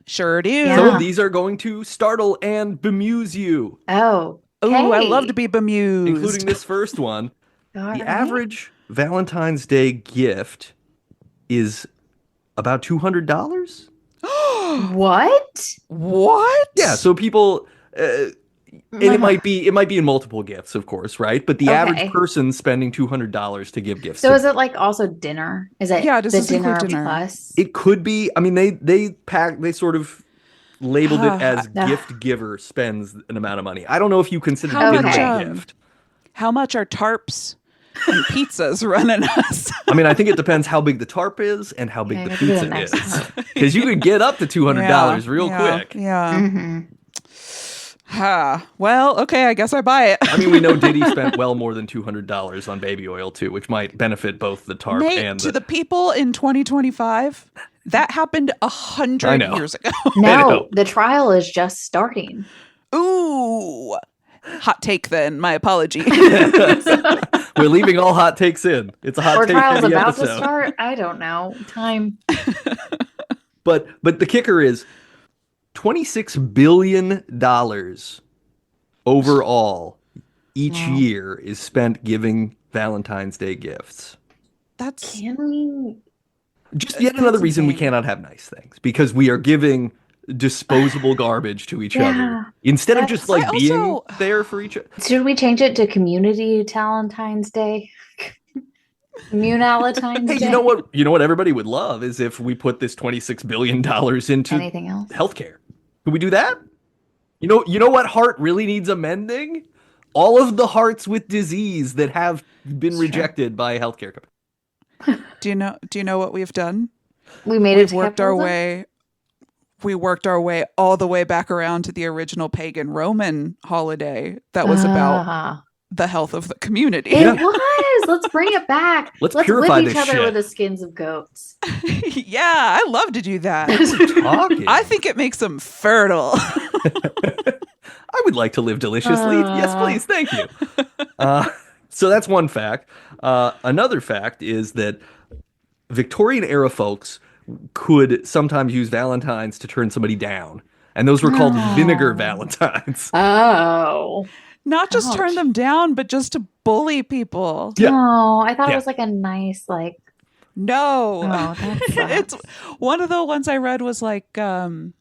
Sure do. Yeah. Some of these are going to startle and bemuse you, Oh. Oh, I okay. love to be bemused. including this first one. All The right. average Valentine's Day gift is about $200. What? What? Yeah, so people, and it might be in multiple gifts, of course, right? But the Okay. average person spending $200 to give gifts. So to- is it like also dinner? Is it Yeah, does the this include dinner dinner? plus? it could be. I mean, they sort of labeled it as Ah. gift giver spends an amount of money. I don't know if you consider How dinner much, a gift. How much are tarps and pizzas running us? I mean, I think it depends how big the tarp is and how big Yeah, the maybe the pizza next is. tarp. Because you could get up to $200 real Yeah, quick. Yeah. Mm-hmm. Well, okay, I guess I buy it. I mean, we know Diddy spent well more than $200 on baby oil too, which might benefit both the tarp Nate, and to the people in 2025, that happened I 100 know. years ago. No, know. the trial is just starting. Ooh. Hot take then. My apology. We're leaving all hot takes in. It's a hot Or take trial's heavy about to episode. start. I don't know. Time. But the kicker is $26 billion overall each Wow. year is spent giving Valentine's Day gifts. That's Can we? Just yet That's another reason we insane. cannot have nice things because we are giving disposable garbage to each Yeah, other instead of just that's- like I being also- there for each other. Should we change it to Community Valentine's Day? Communalentine's Hey, Day. you know what? You know what everybody would love is if we put this $26 billion into Anything else? healthcare. Could we do that? You know what heart really needs amending? All of the hearts with disease that have been Sure. rejected by healthcare companies. Do you know what we've done? We made it We've to worked our capitalism? way we worked our way all the way back around to the original pagan Roman holiday that was about Ah, the health of the community. it Yeah. was. Let's bring it back. Let's Let's whip purify each this other with shit. the skins of goats. Yeah, I love to do that. Talking. I think it makes them fertile. I would like to live deliciously. Yes, please. Thank you. So that's one fact. Another fact is that Victorian era folks could sometimes use Valentine's to turn somebody down. And those were called vinegar Oh. Valentines. Oh. Not just turn Ouch. them down, but just to bully people. Yeah. No, I thought it Yeah. was like a nice, like, No. oh, that It's sucks. one of the ones I read was like you're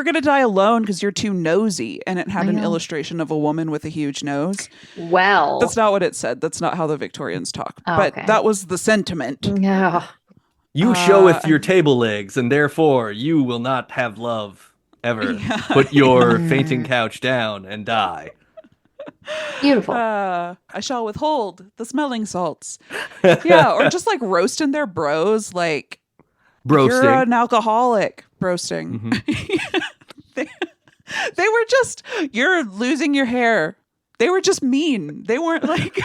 gonna die alone because you're too nosy, and it had I an know. illustration of a woman with a huge nose. Well, That's not what it said. That's not how the Victorians talk. Oh, But okay. that was the sentiment. yeah. You showeth your and- table legs, and therefore you will not have love ever. Yeah. Put your fainting couch down and die. Beautiful. I shall withhold the smelling salts. Yeah, or just like roasting their bros, like you're Broasting. an alcoholic. Broasting. Mhm. they were just, you're losing your hair. They were just mean. They weren't like,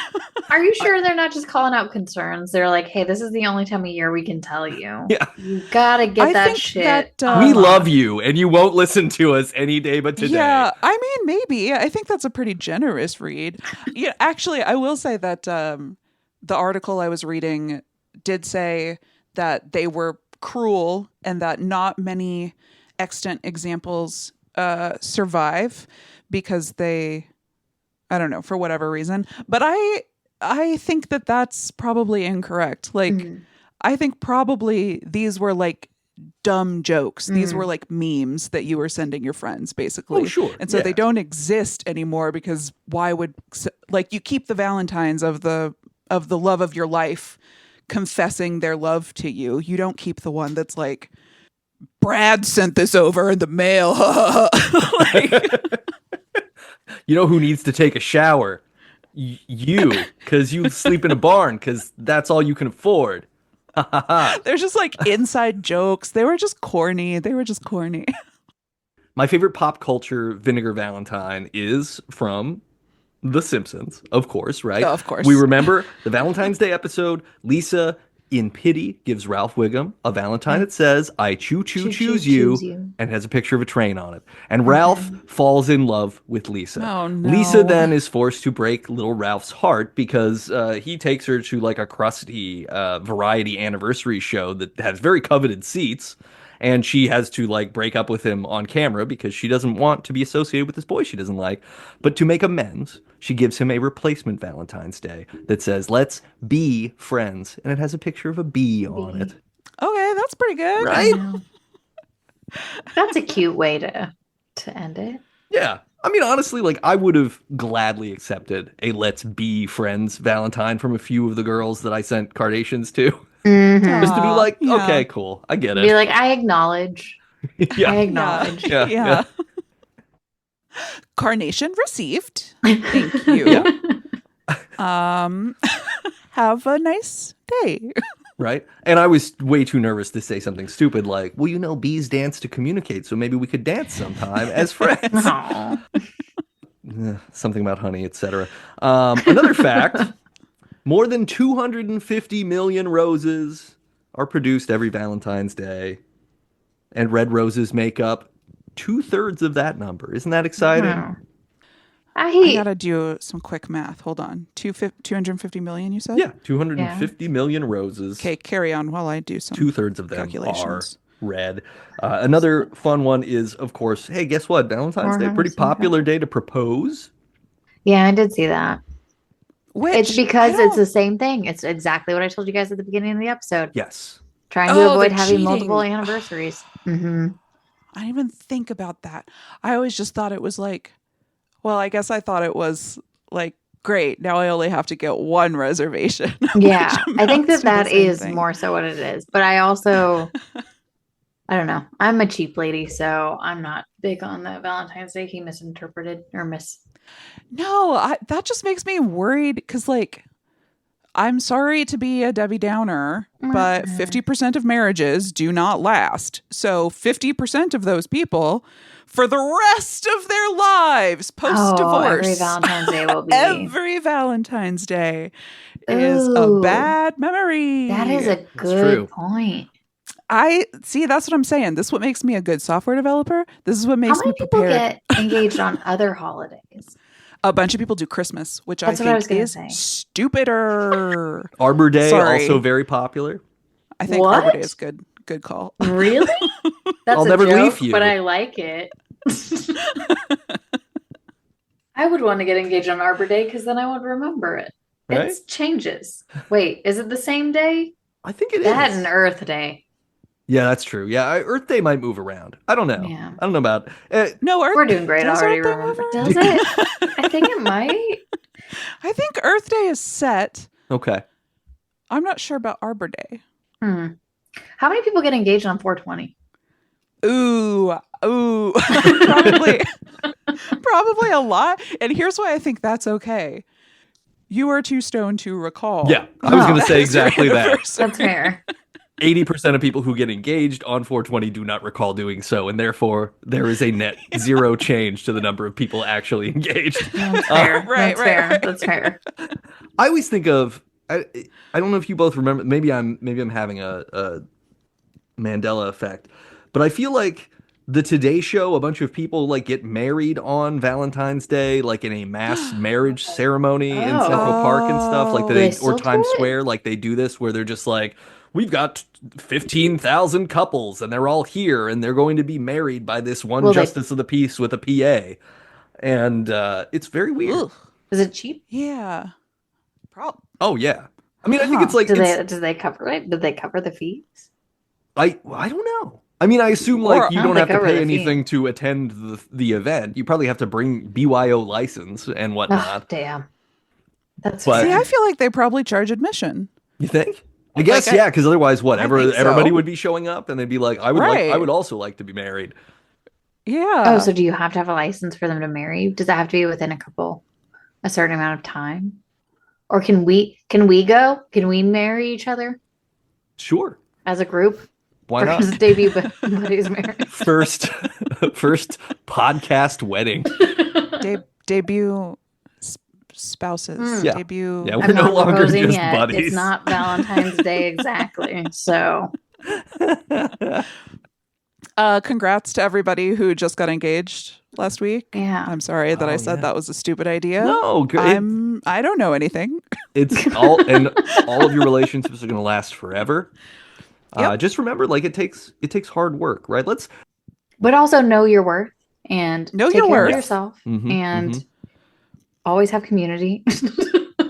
Are you sure they're not just calling out concerns? They're like, hey, this is the only time of year we can tell you. Yeah. You gotta get I that think shit. that, We Uh, love you, and you won't listen to us any day but today. yeah, I mean, maybe. I think that's a pretty generous read. Yeah, actually, I will say that the article I was reading did say that they were cruel and that not many extant examples survive because they, I don't know, for whatever reason. But I think that that's probably incorrect. Like, Mhm. I think probably these were like dumb jokes. These Mm. were like memes that you were sending your friends, basically. Oh, sure. And so Yeah. they don't exist anymore because why would, like, you keep the Valentines of the love of your life confessing their love to you. You don't keep the one that's like, Brad sent this over in the mail. Like, You know who needs to take a shower? You, because you sleep in a barn, because that's all you can afford. Ha ha ha. there's just like inside jokes. They were just corny. They were just corny. My favorite pop culture vinegar Valentine is from The Simpsons, of course, right? Oh, of course. We remember the Valentine's Day episode. Lisa, in pity, gives Ralph Wiggum a Valentine that says, I choose you, and has a picture of a train on it. And Ralph falls in love with Lisa. Oh, no. Lisa then is forced to break little Ralph's heart because he takes her to like a crusty variety anniversary show that has very coveted seats. And she has to like break up with him on camera because she doesn't want to be associated with this boy she doesn't like. But to make amends, she gives him a replacement Valentine's Day that says, let's be friends. And it has a picture of a bee on it. Okay, that's pretty good. Right? That's a cute way to end it. Yeah. I mean, honestly, like I would have gladly accepted a let's be friends Valentine from a few of the girls that I sent carnations to. Mhm. Just to be Aw, like, yeah. okay, cool. I get Be it. like, I acknowledge. I Yeah. acknowledge. Yeah. Yeah. Carnation received. Thank you. Have a nice day. Right. And I was way too nervous to say something stupid like, well, you know, bees dance to communicate, so maybe we could dance sometime as friends. Aw. Something about honey, etc. Another fact, more than 250 million roses are produced every Valentine's Day. And red roses make up 2/3 of that number. Isn't that exciting? Wow. I gotta do some quick math. Hold on. 250 million, you said? Yeah, 250 million roses. Okay, carry on while I do some 2/3 of them are calculations. red. Another fun one is, of course, hey, guess what? Valentine's Day, pretty popular day to propose. Yeah, I did see that. Which It's because I it's the don't- same thing. It's exactly what I told you guys at the beginning of the episode. Yes. Trying to Oh, avoid the having multiple cheating. anniversaries. Mm-hmm. I didn't even think about that. I always just thought it was like, well, I guess I thought it was like, great, now I only have to get one reservation. Yeah, which I think amounts that to the same is thing. more so what it is. But I also, I don't know. I'm a cheap lady, so I'm not big on the Valentine's Day. He misinterpreted or No, that just makes me worried because, like, I'm sorry to be a Debbie Downer, but 50% of marriages do not last. So 50% of those people, for the rest of their lives post-divorce, every Valentine's Day will be. every Valentine's Day is a Ooh, bad memory. That is a true. good point. I see. That's what I'm saying. This is what makes me a good software developer. This is what How makes many me people prepared. get engaged on other holidays? A bunch of people do Christmas, which That's I what I think was gonna is say. stupider. Arbor Day Sorry. also very popular. I think What? Arbor Day is good. Good call. Really? That's I'll a never joke, leave you. but I like it. I would want to get engaged on Arbor Day because then I would remember it. Right? It changes. Wait, is it the same day? I think it is. That and Earth Day. Yeah, that's true. Yeah, Earth Day might move around. I don't know. Yeah. I don't know about. No, Earth. We're doing great does already. Earth Day Remember? move Does around? it? I think it might. I think Earth Day is set. Okay. I'm not sure about Arbor Day. How many people get engaged on 420? Ooh, probably, probably a lot. And here's why I think that's okay. You are too stoned to recall. Yeah, I was going to say Your exactly that. anniversary. That's fair. 80% of people who get engaged on 420 do not recall doing so, and therefore there is a net zero change to the number of people actually engaged. That's fair. Right, That's right, fair. right. That's fair. I always think of I don't know if you both remember. Maybe I'm having a Mandela effect, but I feel like the Today Show, a bunch of people like get married on Valentine's Day, like in a mass marriage ceremony in Central Park and stuff, like Oh. they They or still do Times it? Square, like they do this where they're just like, we've got 15,000 couples and they're all here and they're going to be married by this one Will they- justice of the peace with a PA, and it's very weird. Ugh. Is it cheap? Yeah. Oh yeah, I mean I think it's like Do it's, they cover it? Did they cover the fees? I don't know. I mean, I assume like Or- you I don't don't have to think I pay really anything to attend the event. You probably have to bring BYO license and Oh, whatnot. damn. That's But- See, fair. I feel like they probably charge admission. You think? I guess Like, yeah, because otherwise, what? I think so. Everybody would be showing up, and they'd be like, I Right. would also like to be married. Yeah. Oh, so do you have to have a license for them to marry you? Does that have to be within a certain amount of time? Or can we go? Can we marry each other Sure, as a group? why Or is not? debut buddies married? First podcast wedding. Debut spouses. Yeah. Debut. Yeah, we're I'm no not longer proposing just yet. buddies. It's not Valentine's Day exactly. So Congrats to everybody who just got engaged last week. yeah. I'm sorry that I Oh, said yeah. that was a stupid idea. No, I don't know anything. it's all of your relationships are going to last forever. Yep. Just remember, like it takes hard work, right? But also know your worth and Know take your care of worth. yourself Mhm, and always have community.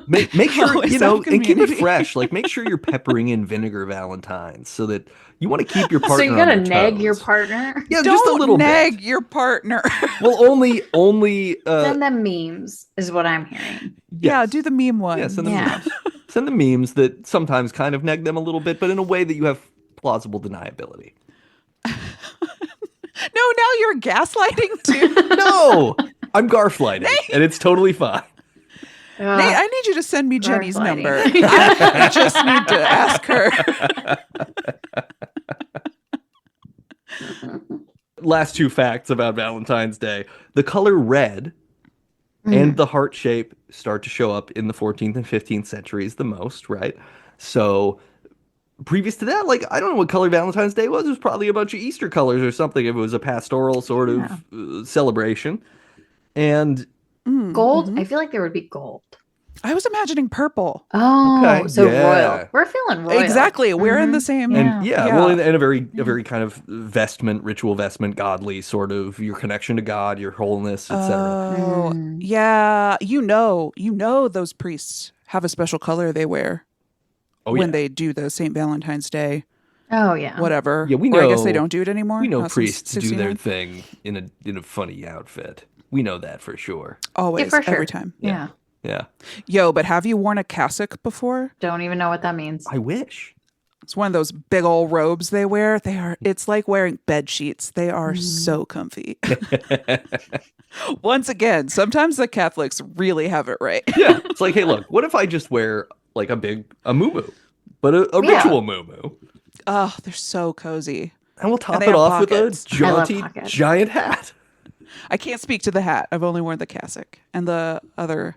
Make sure Always you know have and keep it community. fresh. Like make sure you're peppering in vinegar Valentines so that you want to keep your So partner. you gotta on their nag your toes. partner. Yeah, Don't just a little nag bit. your partner. Well, only. Send them memes is what I'm hearing. Yeah, Yes. do the meme one. Yeah, send them Yeah. memes. Send them memes that sometimes kind of nag them a little bit, but in a way that you have plausible deniability. No, now you're gaslighting too. No, I'm garflighting, and it's totally fine. Nate, I need you to send me Jenny's Gaslighting. number. I just need to ask her. Last two facts about Valentine's Day: the color red and the heart shape start to show up in the 14th and 15th centuries the most, right? So previous to that, like I don't know what color Valentine's Day was. It was probably a bunch of Easter colors or something. If it was a pastoral sort of celebration, and Gold? Mhm. I feel like there would be gold. I was imagining purple. Oh, Okay, so yeah. royal. We're feeling royal. Exactly. We're in the same. and Yeah. well, and a very kind of ritual vestment, godly sort of your connection to God, your wholeness, etc. Oh, yeah. You know those priests have a special color they wear Oh when yeah, they do the St. Valentine's Day, Oh yeah. whatever. Yeah, we Or I guess they know- don't do it anymore. we know not since priests do their 69. thing in a funny outfit. We know that for sure. Always, for sure. every time. Yeah. Yeah, Yo, but have you worn a cassock before? Don't even know what that means. I wish. It's one of those big old robes they wear. It's like wearing bed sheets. They are so comfy. Once again, sometimes the Catholics really have it right. Yeah, it's like, hey, look, what if I just wear like a moo but a Yeah. ritual moo. Oh, they're so cozy. And we'll And top they it have off with a pockets. I love jaunty pockets. giant hat. I can't speak to the hat. I've only worn the cassock and the other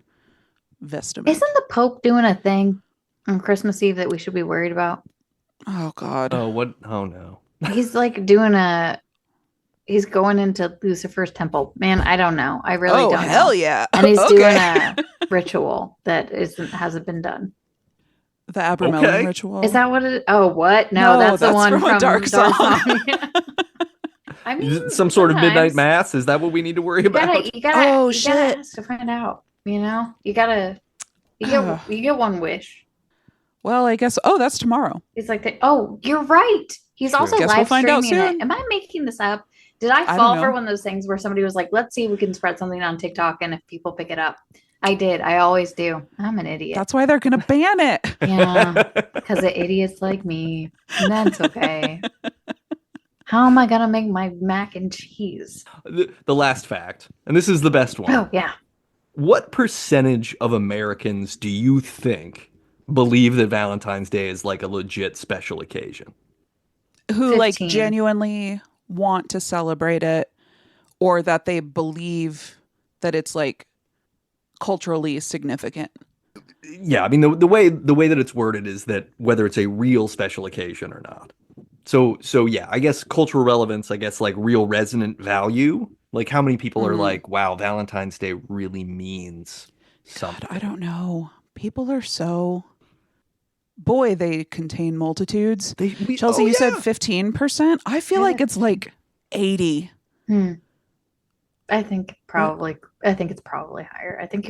vestment. Isn't the Pope doing a thing on Christmas Eve that we should be worried about? Oh God. Oh, what? Oh, no. He's like he's going into Lucifer's temple. Man, I don't know. I really Oh don't hell know. yeah. And he's Okay. doing a ritual that hasn't been done. The Abramelin Okay. ritual. Is that what it? Oh, what? No, No, that's the that's one from a from Dark Song. I mean, Some sort of midnight sometimes mass? Is that what we need to worry about? you gotta Oh, you gotta shit. ask to find out. You know, you get one wish. Well, I guess. Oh, that's tomorrow. He's like, oh, you're right. He's True. also Guess we'll live find out streaming it. soon. Am I making this up? Did I don't fall for know. one of those things where somebody was like, let's see if we can spread something on TikTok and if people pick it up? I did. I always do. I'm an idiot. That's why they're gonna ban it. Yeah, because of idiots like me. And that's okay. How am I going to make my mac and cheese? The last fact, and this is the best one. Oh, yeah. What percentage of Americans do you think believe that Valentine's Day is like a legit special occasion? Who like 15. genuinely want to celebrate it, or that they believe that it's like culturally significant. Yeah, I mean the way that it's worded is that whether it's a real special occasion or not. So yeah, I guess cultural relevance, I guess like real resonant value. Like how many people are like, wow, Valentine's Day really means something. God, I don't know. People are so. Boy, they contain multitudes. Chelsea, you said 15%. I feel like it's like 80. I think it's probably higher. I think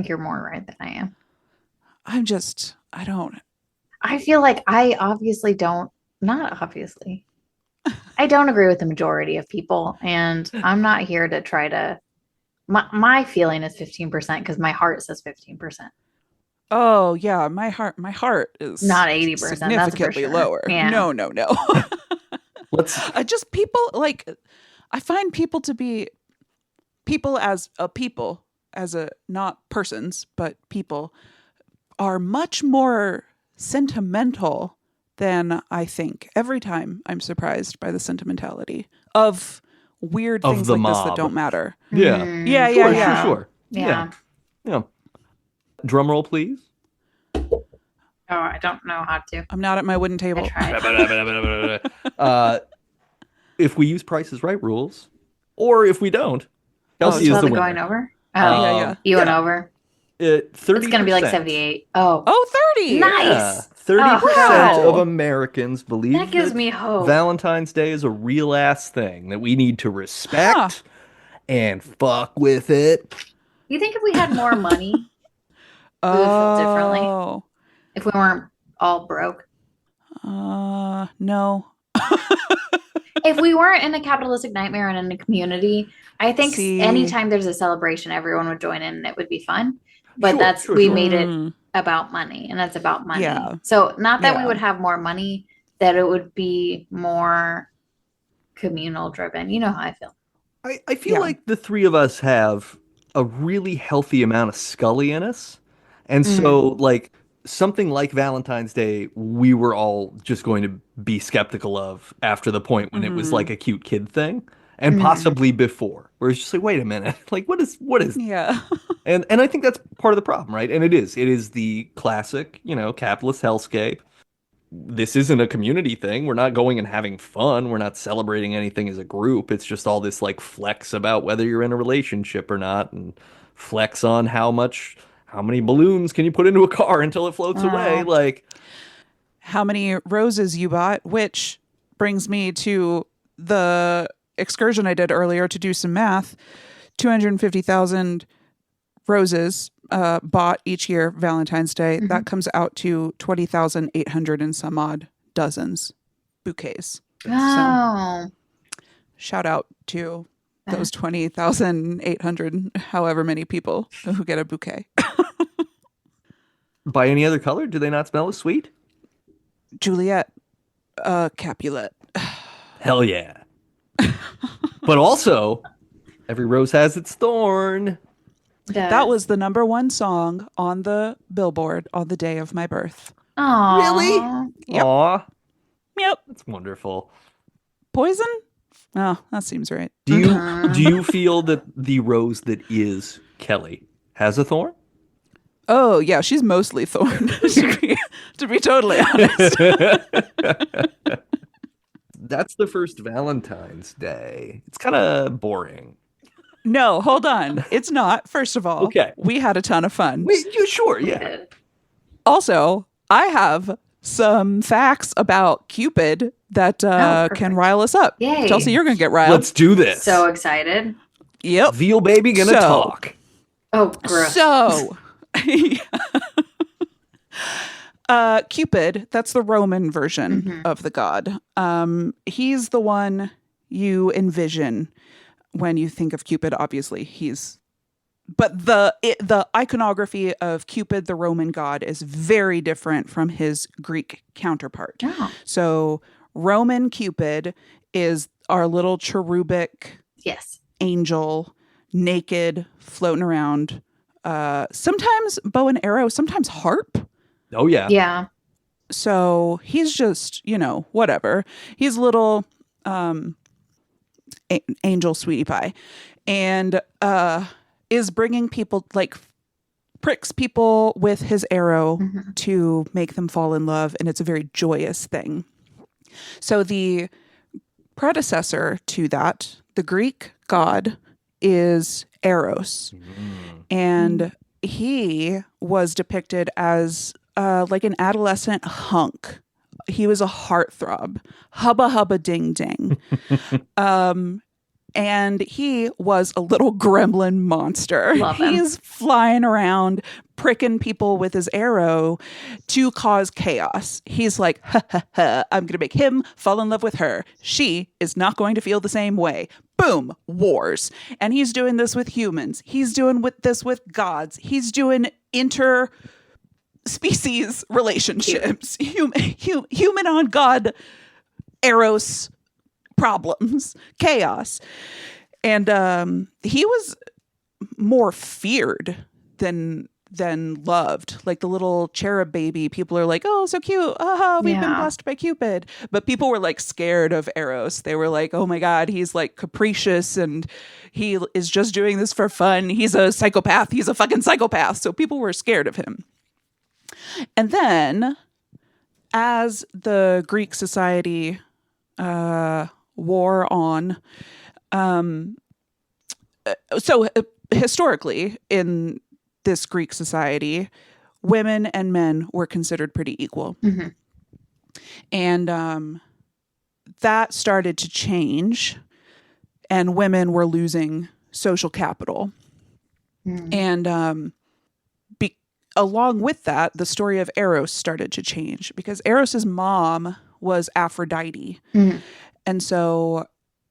you're more right than I am. I I feel like I obviously don't, not obviously. I don't agree with the majority of people, and I'm not here to try to. My feeling is 15% because my heart says 15%. Oh yeah, my heart is Not 80%. significantly that's for sure. lower. Yeah. No. Let's Just people like I find people to be people as a not persons, but people are much more sentimental than I think. Every time I'm surprised by the sentimentality of weird Of things the like this that mob. don't matter. Yeah. Yeah. Sure. Yeah. Yeah. Drum roll, please. Oh, I don't know how to. I'm not at my wooden table. I tried. If we use Price is Right rules, or if we don't, Kelsey is the winner. Going over? Oh, yeah. You went over? 30%. It's going to be like 78. Oh. Oh, 30. Nice. 30% wow. of Americans believe That gives me hope. Valentine's Day is a real ass thing that we need to respect and fuck with it. You think if we had more money, we would feel differently? If we weren't all broke? No. If we weren't in a capitalistic nightmare and in a community, I think anytime there's a celebration, everyone would join in and it would be fun. But we made it about money, and that's about money. Yeah. So not that we would have more money, that it would be more communal driven. You know how I feel. I feel like the three of us have a really healthy amount of Scully in us. And so like something like Valentine's Day, we were all just going to be skeptical of after the point when it was like a cute kid thing. And possibly before, where it's just like, wait a minute, like what is Yeah. and I think that's part of the problem, right? And it is the classic, capitalist hellscape. This isn't a community thing. We're not going and having fun. We're not celebrating anything as a group. It's just all this like flex about whether you're in a relationship or not, and flex on how many balloons can you put into a car until it floats away. Like how many roses you bought, which brings me to the excursion I did earlier to do some math. 250,000 roses bought each year Valentine's Day. That comes out to 20,800 and some odd dozens bouquets. Oh. So, shout out to those 20,800 however many people who get a bouquet. by any other color, do they not smell as sweet? Juliet, Capulet. Hell yeah. But also, every rose has its thorn. That was the #1 song on the Billboard on the day of my birth. Aww. Yep. Aw, Yep. that's wonderful. Poison? Oh, that seems right. Do you feel that the rose that is Kelly has a thorn? Oh, yeah, she's mostly thorn, to be totally honest. That's the first Valentine's Day. It's kind of boring. No, hold on. It's not. First of all, Okay. we had a ton of fun. Wait, sure, yeah. Also, I have some facts about Cupid that can rile us up. Yay. Chelsea, you're going to get riled. Let's do this. So excited. Yep. Veal baby gonna talk. Oh, gross. So, Cupid, that's the Roman version of the god. He's the one you envision when you think of Cupid. Obviously, but the iconography of Cupid, the Roman god, is very different from his Greek counterpart. Oh. So, Roman Cupid is our little cherubic Yes. angel, naked, floating around. Sometimes bow and arrow, sometimes harp. Oh yeah. Yeah. So he's just, whatever. He's a little angel sweetie pie, and is bringing people, like, pricks people with his arrow to make them fall in love, and it's a very joyous thing. So the predecessor to that, the Greek god, is Eros. And he was depicted as like an adolescent hunk. He was a heartthrob. Hubba hubba ding ding. And he was a little gremlin monster. Love him. He's flying around, pricking people with his arrow to cause chaos. He's like, ha ha ha, I'm going to make him fall in love with her. She is not going to feel the same way. Boom, wars. And he's doing this with humans. He's doing this with gods. He's doing interspecies relationships. Human on god, Eros problems, chaos. And he was more feared than loved. Like the little cherub baby, people are like, oh, so cute, we've been blessed by Cupid. But people were like scared of Eros. They were like, oh my god, he's like capricious and he is just doing this for fun. He's a psychopath. He's a fucking psychopath. So people were scared of him. And then as the Greek society wore on, so historically in this Greek society, women and men were considered pretty equal. And that started to change, and women were losing social capital. And along with that, the story of Eros started to change, because Eros's mom was Aphrodite. And so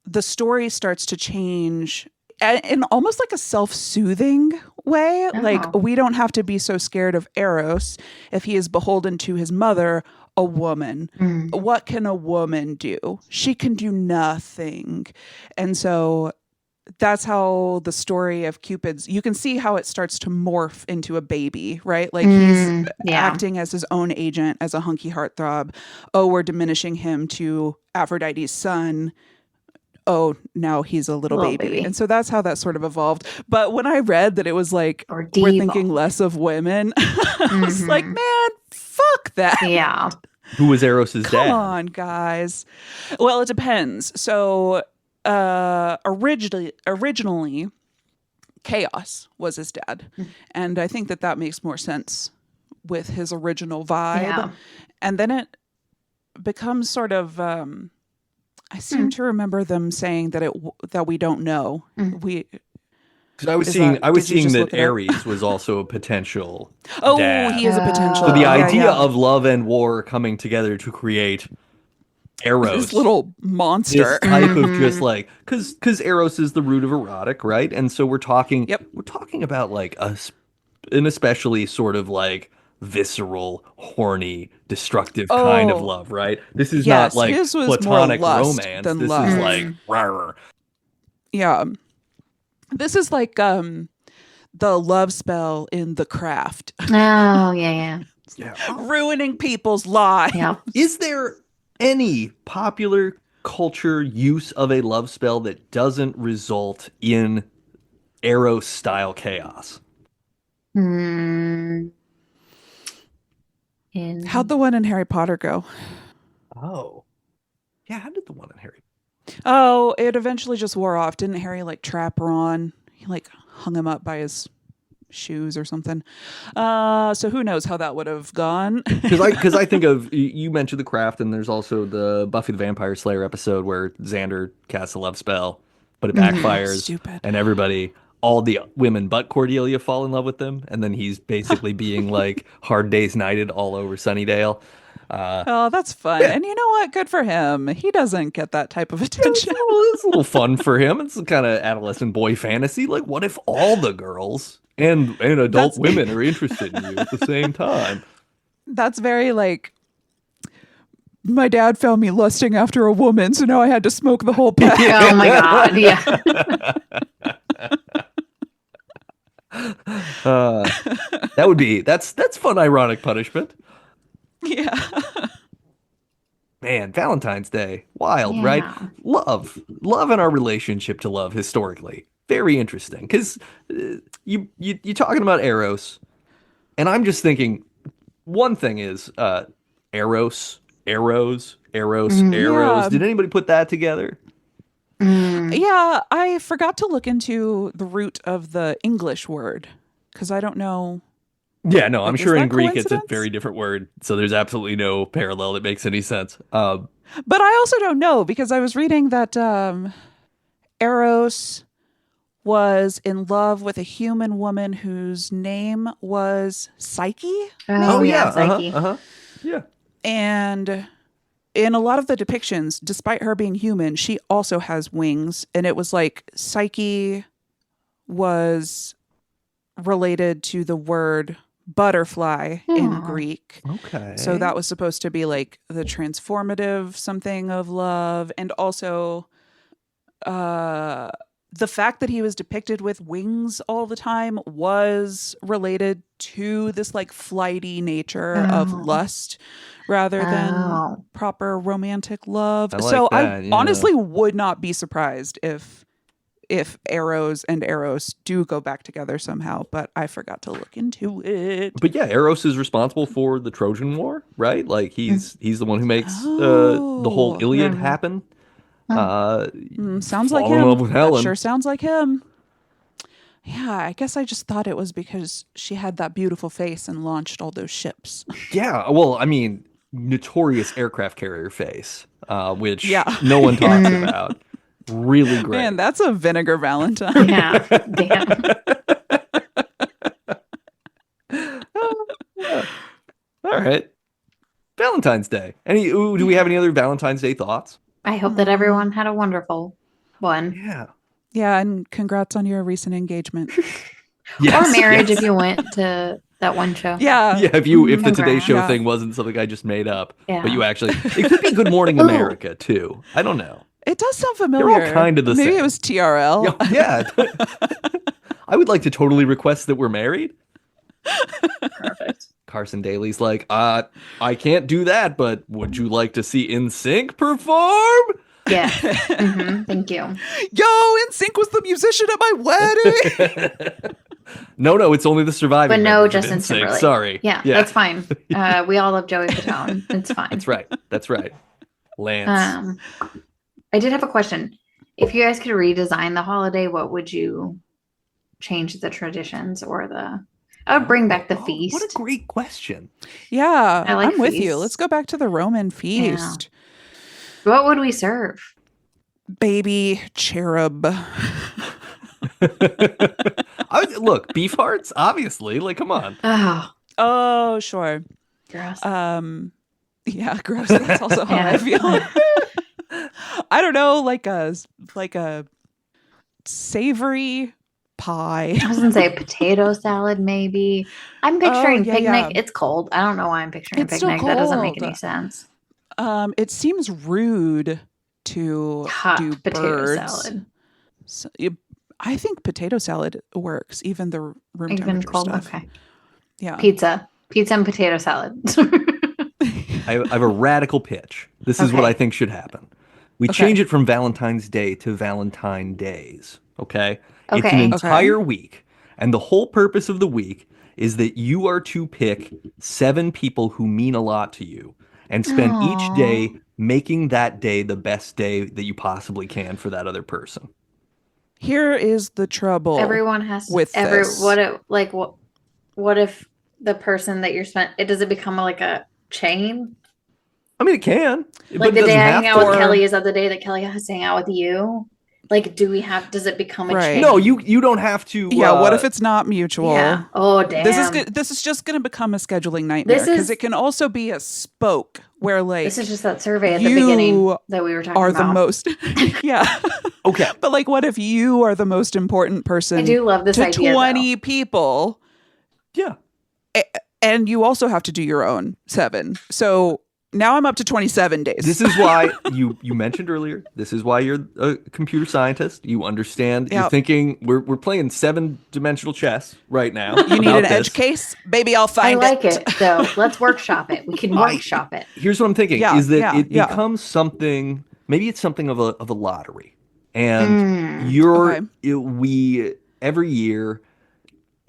the story starts to change in almost like a self-soothing way. Like, we don't have to be so scared of Eros if he is beholden to his mother, a woman. What can a woman do? She can do nothing. And so that's how the story of Cupid's, you can see how it starts to morph into a baby, right? Like he's acting as his own agent, as a hunky heartthrob. Oh, we're diminishing him to Aphrodite's son. Oh, now he's a little baby. And so that's how that sort of evolved. But when I read that it was like, we're thinking less of women, I was like, man, fuck that. Yeah. Who was Eros's dad? Come on, guys. Well, it depends. So originally Chaos was his dad. And I think that makes more sense with his original vibe. Yeah. And then it becomes sort of I seem to remember them saying that we don't know. Because I was seeing that Ares was also a potential dad. He is a potential. So the idea of love and war coming together to create Eros, this little monster, this type of just like, because Eros is the root of erotic, right? And so we're talking about like an especially sort of like visceral, horny, destructive kind of love, right? This is not like platonic romance. This is like rawr. Yeah. This is like the love spell in The Craft, Oh, yeah. Yeah. ruining people's lives. Yeah. Is there any popular culture use of a love spell that doesn't result in Eros style chaos? Hmm. How'd the one in Harry Potter go? Oh. Yeah, how did the one in Harry? Oh, it eventually just wore off. Didn't Harry like trap Ron? He like hung him up by his shoes or something. So who knows how that would have gone. Because I think of you mentioned The Craft, and there's also the Buffy the Vampire Slayer episode where Xander casts a love spell, but it backfires, Stupid. and everybody, all the women but Cordelia, fall in love with him, and then he's basically being like Hard Day's Nighted all over Sunnydale. Oh, that's fun. Yeah. And you know what? Good for him. He doesn't get that type of attention. It's a little fun for him. It's a kind of adolescent boy fantasy. Like, what if all the girls and adult That's- women are interested in you at the same time? That's very like, my dad found me lusting after a woman, so now I had to smoke the whole pack. Oh my God. Yeah. That's fun, ironic punishment. Yeah. Man, Valentine's Day, wild, Yeah. right? Love and our relationship to love historically, very interesting. Because you're talking about Eros, and I'm just thinking, one thing is Eros, arrows. Yeah. Did anybody put that together? Yeah, I forgot to look into the root of the English word because I don't know. Yeah, no, I'm Is sure in that Greek it's a coincidence? very different word, so there's absolutely no parallel that makes any sense. But I also don't know because I was reading that Eros was in love with a human woman whose name was Psyche. Oh, yeah. Psyche. Yeah. And in a lot of the depictions, despite her being human, she also has wings. And it was like Psyche was related to the word butterfly in Aw. Greek. Okay. So that was supposed to be like the transformative something of love. And also the fact that he was depicted with wings all the time was related to this like flighty nature of Oh. lust rather than Oh. proper romantic love. I like So that, I yeah. honestly would not be surprised if Eros and Eros do go back together somehow, but I forgot to look into it. But yeah, Eros is responsible for the Trojan War, right? Like he's the one who makes the whole Oh. Iliad Mhm. happen. Sounds like fall in him. love with That Helen. sure sounds like him. Yeah, I guess I just thought it was because she had that beautiful face and launched all those ships. Yeah, well, I mean, notorious aircraft carrier face, which Yeah. no one talks about. Really great. Man, that's a vinegar Valentine. Yeah. Damn. All right. Valentine's Day. Do we have any other Valentine's Day thoughts? I hope that everyone had a wonderful one. Yeah. Yeah, and congrats on your recent engagement. Or marriage yes. if you went to that one show. Yeah. Yeah, if the Today Congrats. Show Yeah. thing wasn't something I just made up, Yeah. but you actually, it could be Good Morning Ooh. America too. I don't know. It does sound They're familiar. all kind of the Maybe same. it was TRL. Yeah. I would like to totally request that we're married. Perfect. Carson Daly's like, I can't do that, but would you like to see NSYNC perform? Yeah. Thank you. Yo, NSYNC was the musician at my wedding. No, it's only the surviving. But no members of Justin NSYNC. Timberlake. Sorry. Yeah, that's fine. We all love Joey Fatone. It's fine. That's right. Lance. I did have a question. If you guys could redesign the holiday, what would you change the traditions or the? I would bring back the feast. What a great question. Yeah, I like I'm with you. feasts. Let's go back to the Roman feast. What would we serve? Baby cherub. Look, beef hearts, obviously. Like, come on. Oh, Oh, sure. gross. Yeah, gross. That's also how I feel. I don't know, like a savory pie. I was gonna say potato salad, maybe. I'm picturing yeah, picnic. yeah. It's cold. I don't know why I'm picturing It's still picnic. That doesn't make cold. any sense. It seems rude to Hot do potato birds. salad. So, I think potato salad works, even the room Even temperature cold. stuff. Okay. Yeah. Pizza and potato salad. I have a radical pitch. This is what I Okay. think should happen. We Okay. change it from Valentine's Day to Valentine Days. Okay? It's an Okay. Okay. entire week. And the whole purpose of the week is that you are to pick 7 people who mean a lot to you and spend each Aw. day making that day the best day that you possibly can for that other person. Here is the trouble Everyone has to with this. what if the person that you're spent it does it become like a chain? I mean, it can, Like but it the day doesn't I hang have out with to. Kelly, is that the day that Kelly has to hang out with you? Like, does it become a Right. No, chain? you don't have to. Yeah, what if it's not mutual? Yeah. Oh, damn. This is just going to become a scheduling nightmare This because is it can also be a spoke where like this is just that survey at the you beginning that we were talking are about. the most yeah. Okay. But like what if you are the most important I person do love this to idea 20 people Yeah. and you also have to do your own 7. So now I'm up to 27 days. This is why you mentioned earlier. This is why you're a computer scientist. You understand. You're Yep. thinking we're playing 7-dimensional chess right now. You need about an edge this. case? Baby, I'll I find like it though. Let's workshop it. We can workshop it. Here's what I'm thinking: Yeah, is that yeah, it yeah. becomes something. Maybe it's something of a lottery, and Okay. we every year.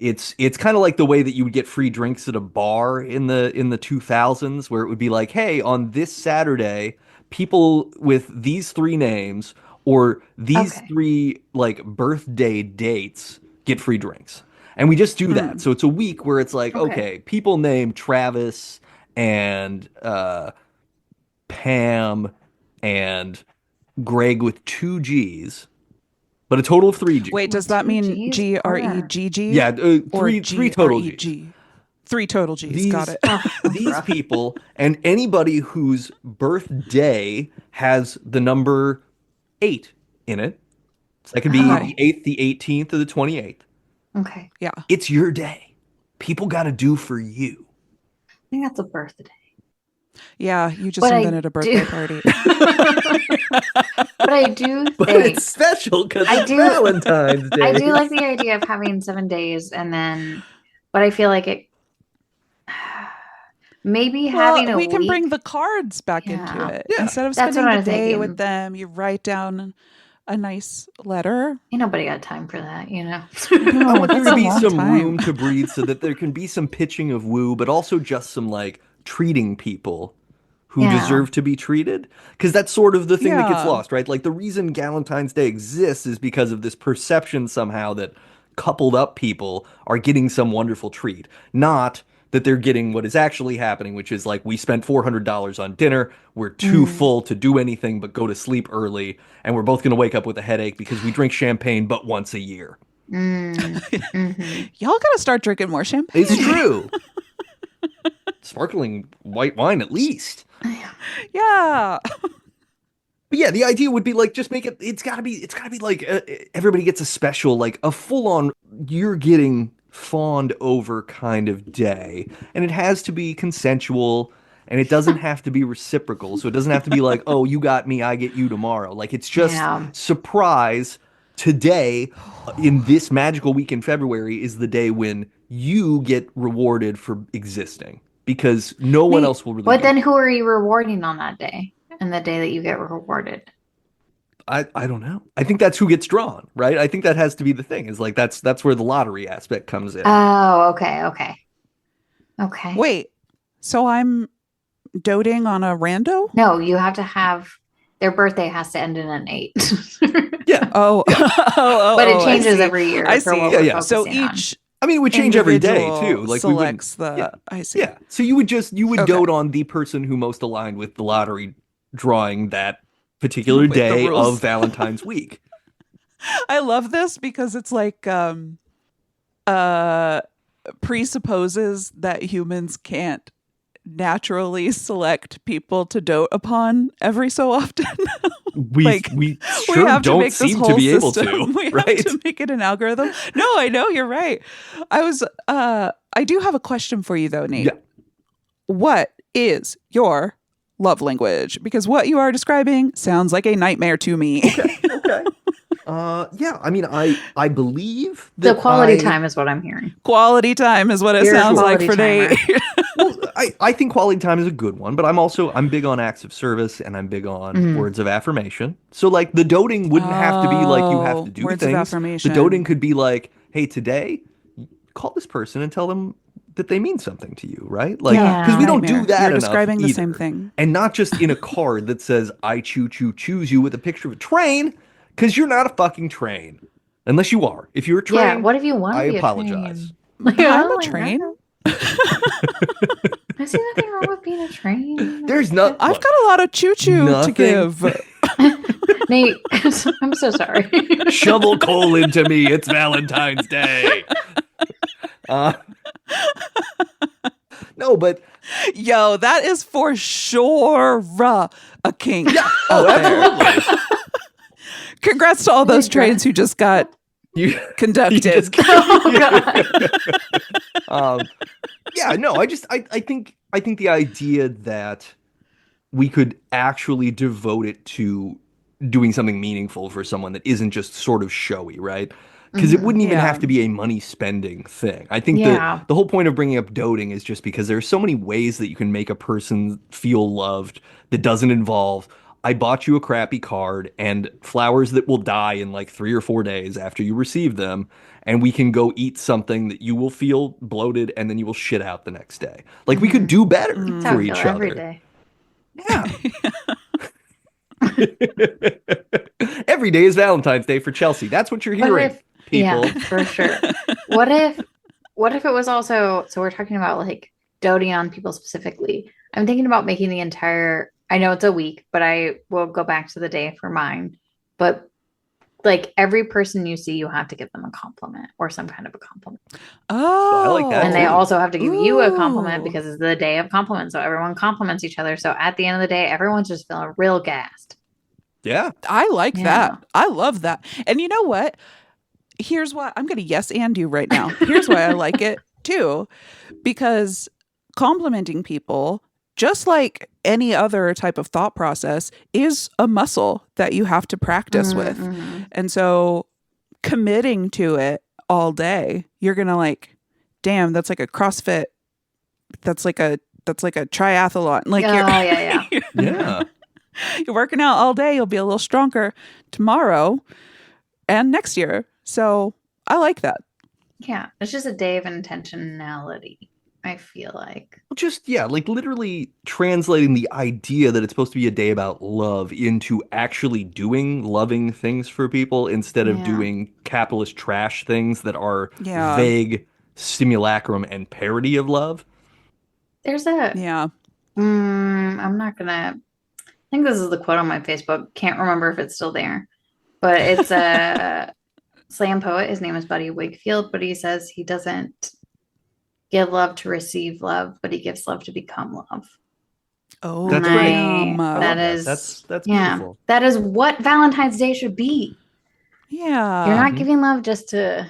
It's kind of like the way that you would get free drinks at a bar in the 2000s, where it would be like, hey, on this Saturday, people with these 3 names or these Okay. 3 like birthday dates get free drinks. And we just do that. So it's a week where it's like, Okay. okay, people named Travis and Pam and Greg with 2 G's, but a total of 3 G's. Wait, does that 2 mean Gs? GREGG? Yeah, Or three total G's. GREG? 3 total G's. These Got it. these people and anybody whose birthday has the number 8 in it. So that could be Oh. the 8th, the 18th, or the 28th. Okay. Yeah. It's your day. People got to do for you. I think that's a birthday. Yeah, you just But I invented a birthday do- party. But I do But think it's special because I it's do- Valentine's Day. I do like the idea of having 7 days and then but I feel like it maybe having a we can week. bring the cards back Yeah. into it. Yeah. Instead of That's spending what the I was day thinking. with them, you write down a nice letter. Ain't nobody got time for that, you know. I want there that's to a be long some time. room to breathe so that there can be some pitching of woo, but also just some like treating people who Yeah. deserve to be treated. Because that's sort of the thing that gets Yeah. lost, right? Like the reason Valentine's Day exists is because of this perception somehow that coupled up people are getting some wonderful treat, not that they're getting what is actually happening, which is like we spent $400 on dinner, we're too full to do anything but go to sleep early, and we're both going to wake up with a headache because we drink champagne but once a year. Mhm. Y'all gotta start drinking more champagne. It's true. Sparkling white wine, at least. Yeah. But yeah, the idea would be like, just make it. It's gotta be like everybody gets a special, like a full on. You're getting fawned over kind of day, and it has to be consensual, and it doesn't have to be reciprocal. So it doesn't have to be like, oh, you got me, I get you tomorrow. Like it's just Yeah. surprise. Today, in this magical week in February, is the day when you get rewarded for existing because no one else will really. But do then it. who are you rewarding on that day? And the day that you get rewarded? I don't know. I think that's who gets drawn, right? I think that has to be the thing. Is like that's where the lottery aspect comes in. Oh, okay. Wait. So I'm doting on a rando? No, you have to have their birthday has to end in an 8. Yeah. Oh. But it I changes see. every year. I for see. what Yeah, we're yeah. So focusing on. each I mean, it would change every day too. individual Like we wouldn't. selects the. Yeah. I see. Yeah. So you would Okay. dote on the person who most aligned with the lottery drawing that particular With the day rules. of Valentine's week. I love this because it's like presupposes that humans can't naturally select people to dote upon every so often. We Like, we we sure have to don't make this seem whole to be able system. to, We right? have to make it an algorithm. No, I know you're right. I do have a question for you though, Nate. Yeah. What is your love language? Because what you are describing sounds like a nightmare to me. Okay. Yeah, I mean, I believe So that quality time is what I'm hearing. Quality time is what it You're a sounds like quality for Nate. timer. well, I think quality time is a good one, but I'm big on acts of service and I'm big on Mhm. words of affirmation. So like the doting wouldn't have to be like you have to Oh, do words of things. The doting affirmation. could be like, hey, today, call this person and tell them that they mean something to you, right? Like, Yeah, because we Yeah. don't do nightmare. that You're enough describing the same either. thing. And not just in a card that says, I choose you with a picture of a train, because you're not a fucking train. Unless you are. If you're a Yeah. train, What if you want I to be a apologize. train? Like, I'm oh, a like, train. I see nothing wrong with being a train. I There's think not, that's I've look, got a lot of choo choo to nothing. give. Nate, I'm so sorry. Shovel coal into me. It's Valentine's Day. Uh, no, but Yo, that is for sure a kink yeah. Oh, out there. absolutely. Congrats to all those trains who just got You, you conducted. just. Oh God. um, yeah. No, I think the idea that we could actually devote it to doing something meaningful for someone that isn't just sort of showy, right? Because it Mhm. wouldn't even Yeah. have to be a money spending thing. I think Yeah. the whole point of bringing up doting is just because there are so many ways that you can make a person feel loved that doesn't involve, I bought you a crappy card and flowers that will die in like 3 or 4 days after you receive them, and we can go eat something that you will feel bloated and then you will shit out the next day. Like we could Mhm. do better That's how for I feel each every other. day. Yeah. Every day is Valentine's Day for Chelsea. That's what you're What hearing, if, people. yeah, for sure. What if, what if it was also, so we're talking about like doting on people specifically. I'm thinking about making the entire, I know it's a week, but I will go back to the day for mine. But like every person you see, you have to give them a compliment or some kind of a compliment. I like that And they too. also have to give you a compliment Ooh. because it's the day of compliments. So everyone compliments each other. So at the end of the day, everyone's just feeling real gassed. Yeah. I like Yeah. that. I love that. And you know what? Here's why I'm going to yes and you right now. Here's why I like it too. Because complimenting people, just like any other type of thought process, is a muscle that you have to practice with. Mm-hmm. And so committing to it all day, you're going to like, damn, that's like a CrossFit. That's like a triathlon. Like Oh, yeah. Yeah. you're working out all day, you'll be a little stronger tomorrow and next year. So I like that. Yeah. It's just a day of intentionality, I feel like. Well, just, yeah, like literally translating the idea that it's supposed to be a day about love into actually doing loving things for people instead of Yeah. doing capitalist trash things that are Yeah. vague simulacrum and parody of love. There's a, Yeah. I'm not gonna, I think this is the quote on my Facebook. Can't remember if it's still there, but it's a slam poet. His name is Buddy Wakefield, but he says he doesn't give love to receive love, but he gives love to become love. Oh, That's And great. damn. I that love that. is, That's yeah, beautiful. that is what Valentine's Day should be. Yeah. You're not Mhm. giving love just to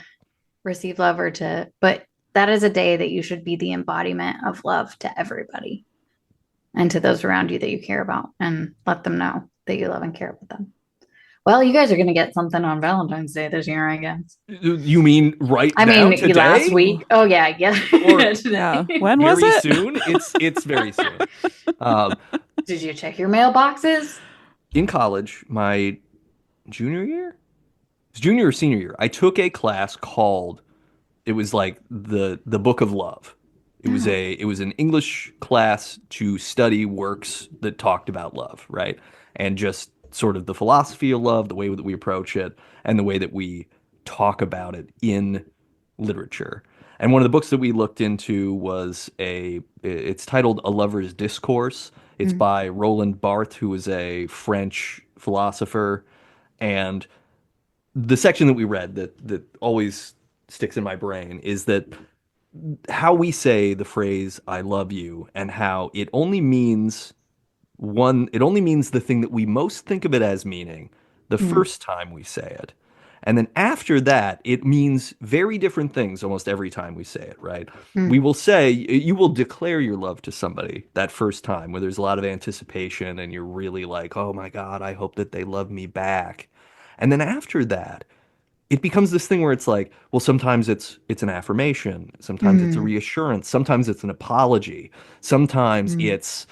receive love or to, but that is a day that you should be the embodiment of love to everybody and to those around you that you care about and let them know that you love and care about them. Well, you guys are going to get something on Valentine's Day this year, I guess. You mean right I now, mean, today? last week. Oh, yeah, yeah. Or- Yeah. Today. When was Very it? soon. It's very soon. Um, Did you check your mailboxes? in college, my junior year, it was junior or senior year, I took a class called, it was like the Book of Love. It was an English class to study works that talked about love, right? And just sort of the philosophy of love, the way that we approach it, and the way that we talk about it in literature. And one of the books that we looked into was it's titled A Lover's Discourse. It's Mm. by Roland Barthes, who is a French philosopher. And the section that we read that always sticks in my brain is that how we say the phrase "I love you" and how it only means the thing that we most think of it as meaning the Mm. first time we say it. And then after that, it means very different things almost every time we say it, right? Mm. We will say, you will declare your love to somebody that first time where there's a lot of anticipation and you're really like, oh my God, I hope that they love me back. And then after that, it becomes this thing where it's like, well, sometimes it's an affirmation, sometimes it's a Mm. reassurance, sometimes it's an apology, sometimes Mm. it's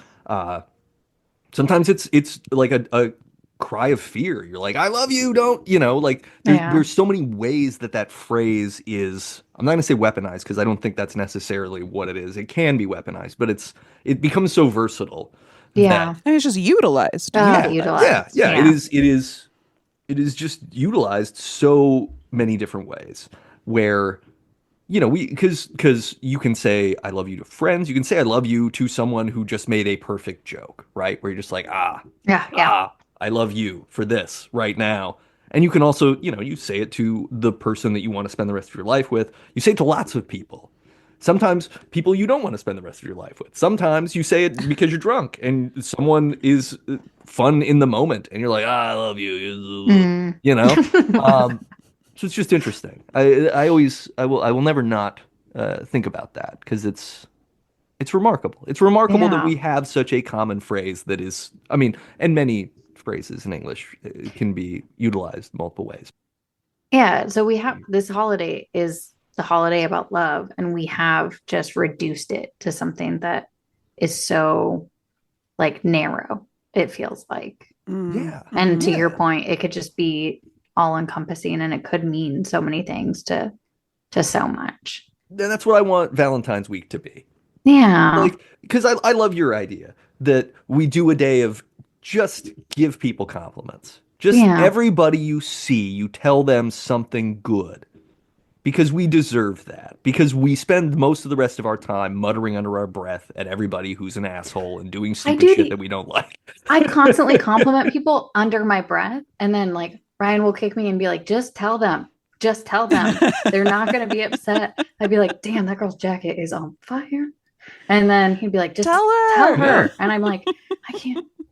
sometimes it's like a cry of fear. You're like, I love you, don't, like Yeah. there's so many ways that phrase is, I'm not gonna say weaponized because I don't think that's necessarily what it is. It can be weaponized, but it becomes so versatile that Yeah. I mean, it's just utilized. Oh, yeah, utilized. yeah, Yeah. it is just utilized so many different ways where we because you can say I love you to friends, you can say I love you to someone who just made a perfect joke, right? Where you're just like, Yeah. Yeah. I love you for this right now. And you can also, you say it to the person that you want to spend the rest of your life with. You say it to lots of people. Sometimes people you don't want to spend the rest of your life with. Sometimes you say it because you're drunk and someone is fun in the moment and you're like, I love you, Mm. you know? Um, so it's just interesting. I will never not think about that because it's remarkable. It's remarkable that Yeah. we have such a common phrase that is, I mean, and many phrases in English can be utilized multiple ways. Yeah. So we have this holiday is the holiday about love, and we have just reduced it to something that is so like narrow, it feels like. Yeah, And to Mhm. your yeah. point, it could just be all encompassing and it could mean so many things to so much. And that's what I want Valentine's week to be. Yeah. Like, because I love your idea that we do a day of just give people compliments. Just Yeah. everybody you see, you tell them something good. Because we deserve that. Because we spend most of the rest of our time muttering under our breath at everybody who's an asshole and doing I stupid do shit the that we don't like. I constantly compliment people under my breath, and then like Ryan will kick me and be like, just tell them. Just tell them. They're not gonna be upset. I'd be like, damn, that girl's jacket is on fire. And then he'd be like, just Tell tell her. Yeah. her. And I'm like, I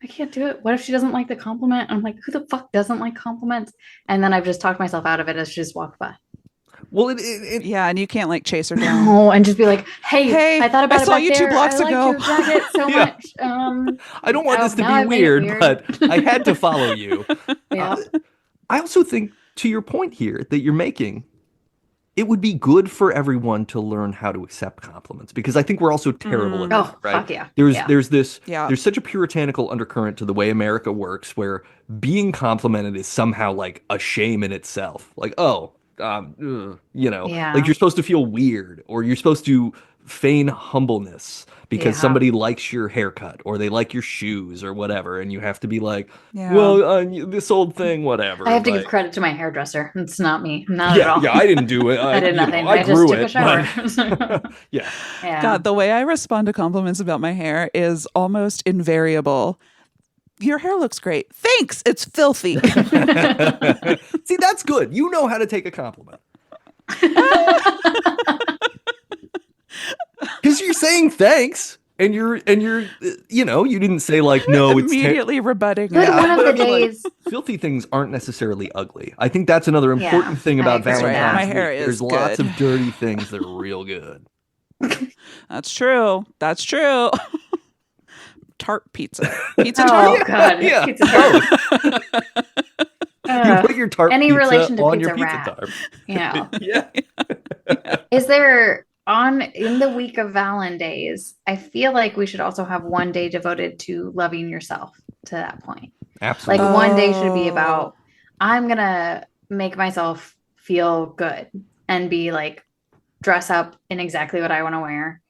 can't do it. What if she doesn't like the compliment? I'm like, who the fuck doesn't like compliments? And then I've just talked myself out of it as she just walked by. Well, Yeah, and you can't like chase her down. No, and just be like, hey, Hey, I thought about I it saw back you 2 there. I blocks liked ago. your jacket so yeah. much. I don't want Oh, this to now be I've made it weird, weird. but I had to follow you. Yeah. I also think, to your point here that you're making, it would be good for everyone to learn how to accept compliments because I think we're also terrible at Mm, that, Oh, right? fuck yeah. There's Yeah. there's this yeah. there's such a puritanical undercurrent to the way America works where being complimented is somehow like a shame in itself. Like, oh, like Yeah. you're supposed to feel weird or you're supposed to feign humbleness because Yeah. somebody likes your haircut or they like your shoes or whatever, and you have to be like, Yeah. well, this old thing, I whatever. have to give Like, credit to my hairdresser. It's not me. Not at yeah, all. yeah, I didn't do it. I did nothing. I I just grew took a it, shower. but yeah. Yeah. God, the way I respond to compliments about my hair is almost invariable. Your hair looks great. Thanks. It's filthy. See, that's good. You know how to take a compliment. Because you're saying thanks and you're you didn't say like, no, it's Immediately rebutting But it. one of but the I mean, like, days, filthy things aren't necessarily ugly. I think that's another yeah, important thing I about agree with That's right. that. My Valentine's hair week. is There's lots good. of dirty things that are real good. That's true. That's true. Tart pizza. Pizza Oh tart? God, Yeah, pizza tart. you put your tarp Any pizza relation to on your pizza pizza wrap? tarp. Yeah. Yeah. Is there on in the week of Valentine's? I feel like we should also have one day devoted to loving yourself to that point. Like Absolutely. one day should be Oh. about I'm gonna make myself feel good and be like dress up in exactly what I want to wear,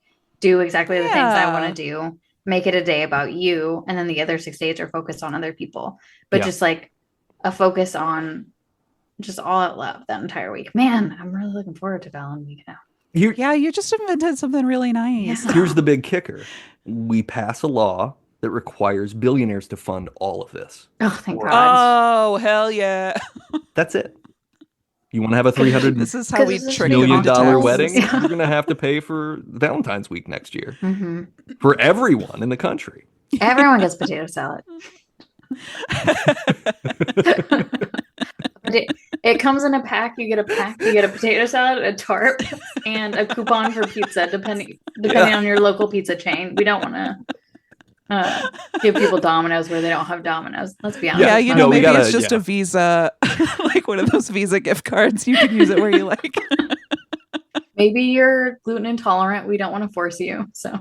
do exactly the things I want to do, make it a day about you, and then the other 6 days are focused on other people. But Yeah. just like a focus on just all out love that entire week. Man, I'm really looking forward to Valentine's week now. Yeah, you just invented something really nice. Yeah. Here's the big kicker. We pass a law that requires billionaires to fund all of this. Oh, thank God. Oh, hell yeah. That's it. You want to have a $300 This is how we Because it's trick just them million into dollar taxes. wedding? Yeah. You're going to have to pay for Valentine's week next year hmm for everyone in the country. Everyone gets potato salad. But it comes in a pack. You get a pack. You get a potato salad, a tarp, and a coupon for pizza, depending on your local pizza chain. We don't want to. give people Domino's where they don't have Domino's. Let's be honest. Yeah, It's you not know, we maybe gotta- it's just a Visa, like one of those Visa gift cards. You can use it where you like. maybe you're gluten intolerant. We don't want to force you. So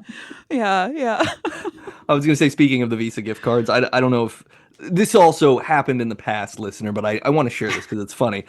Yeah. I was going to say, speaking of the Visa gift cards, I don't know if this also happened in the past, listener, but I want to share this because it's funny.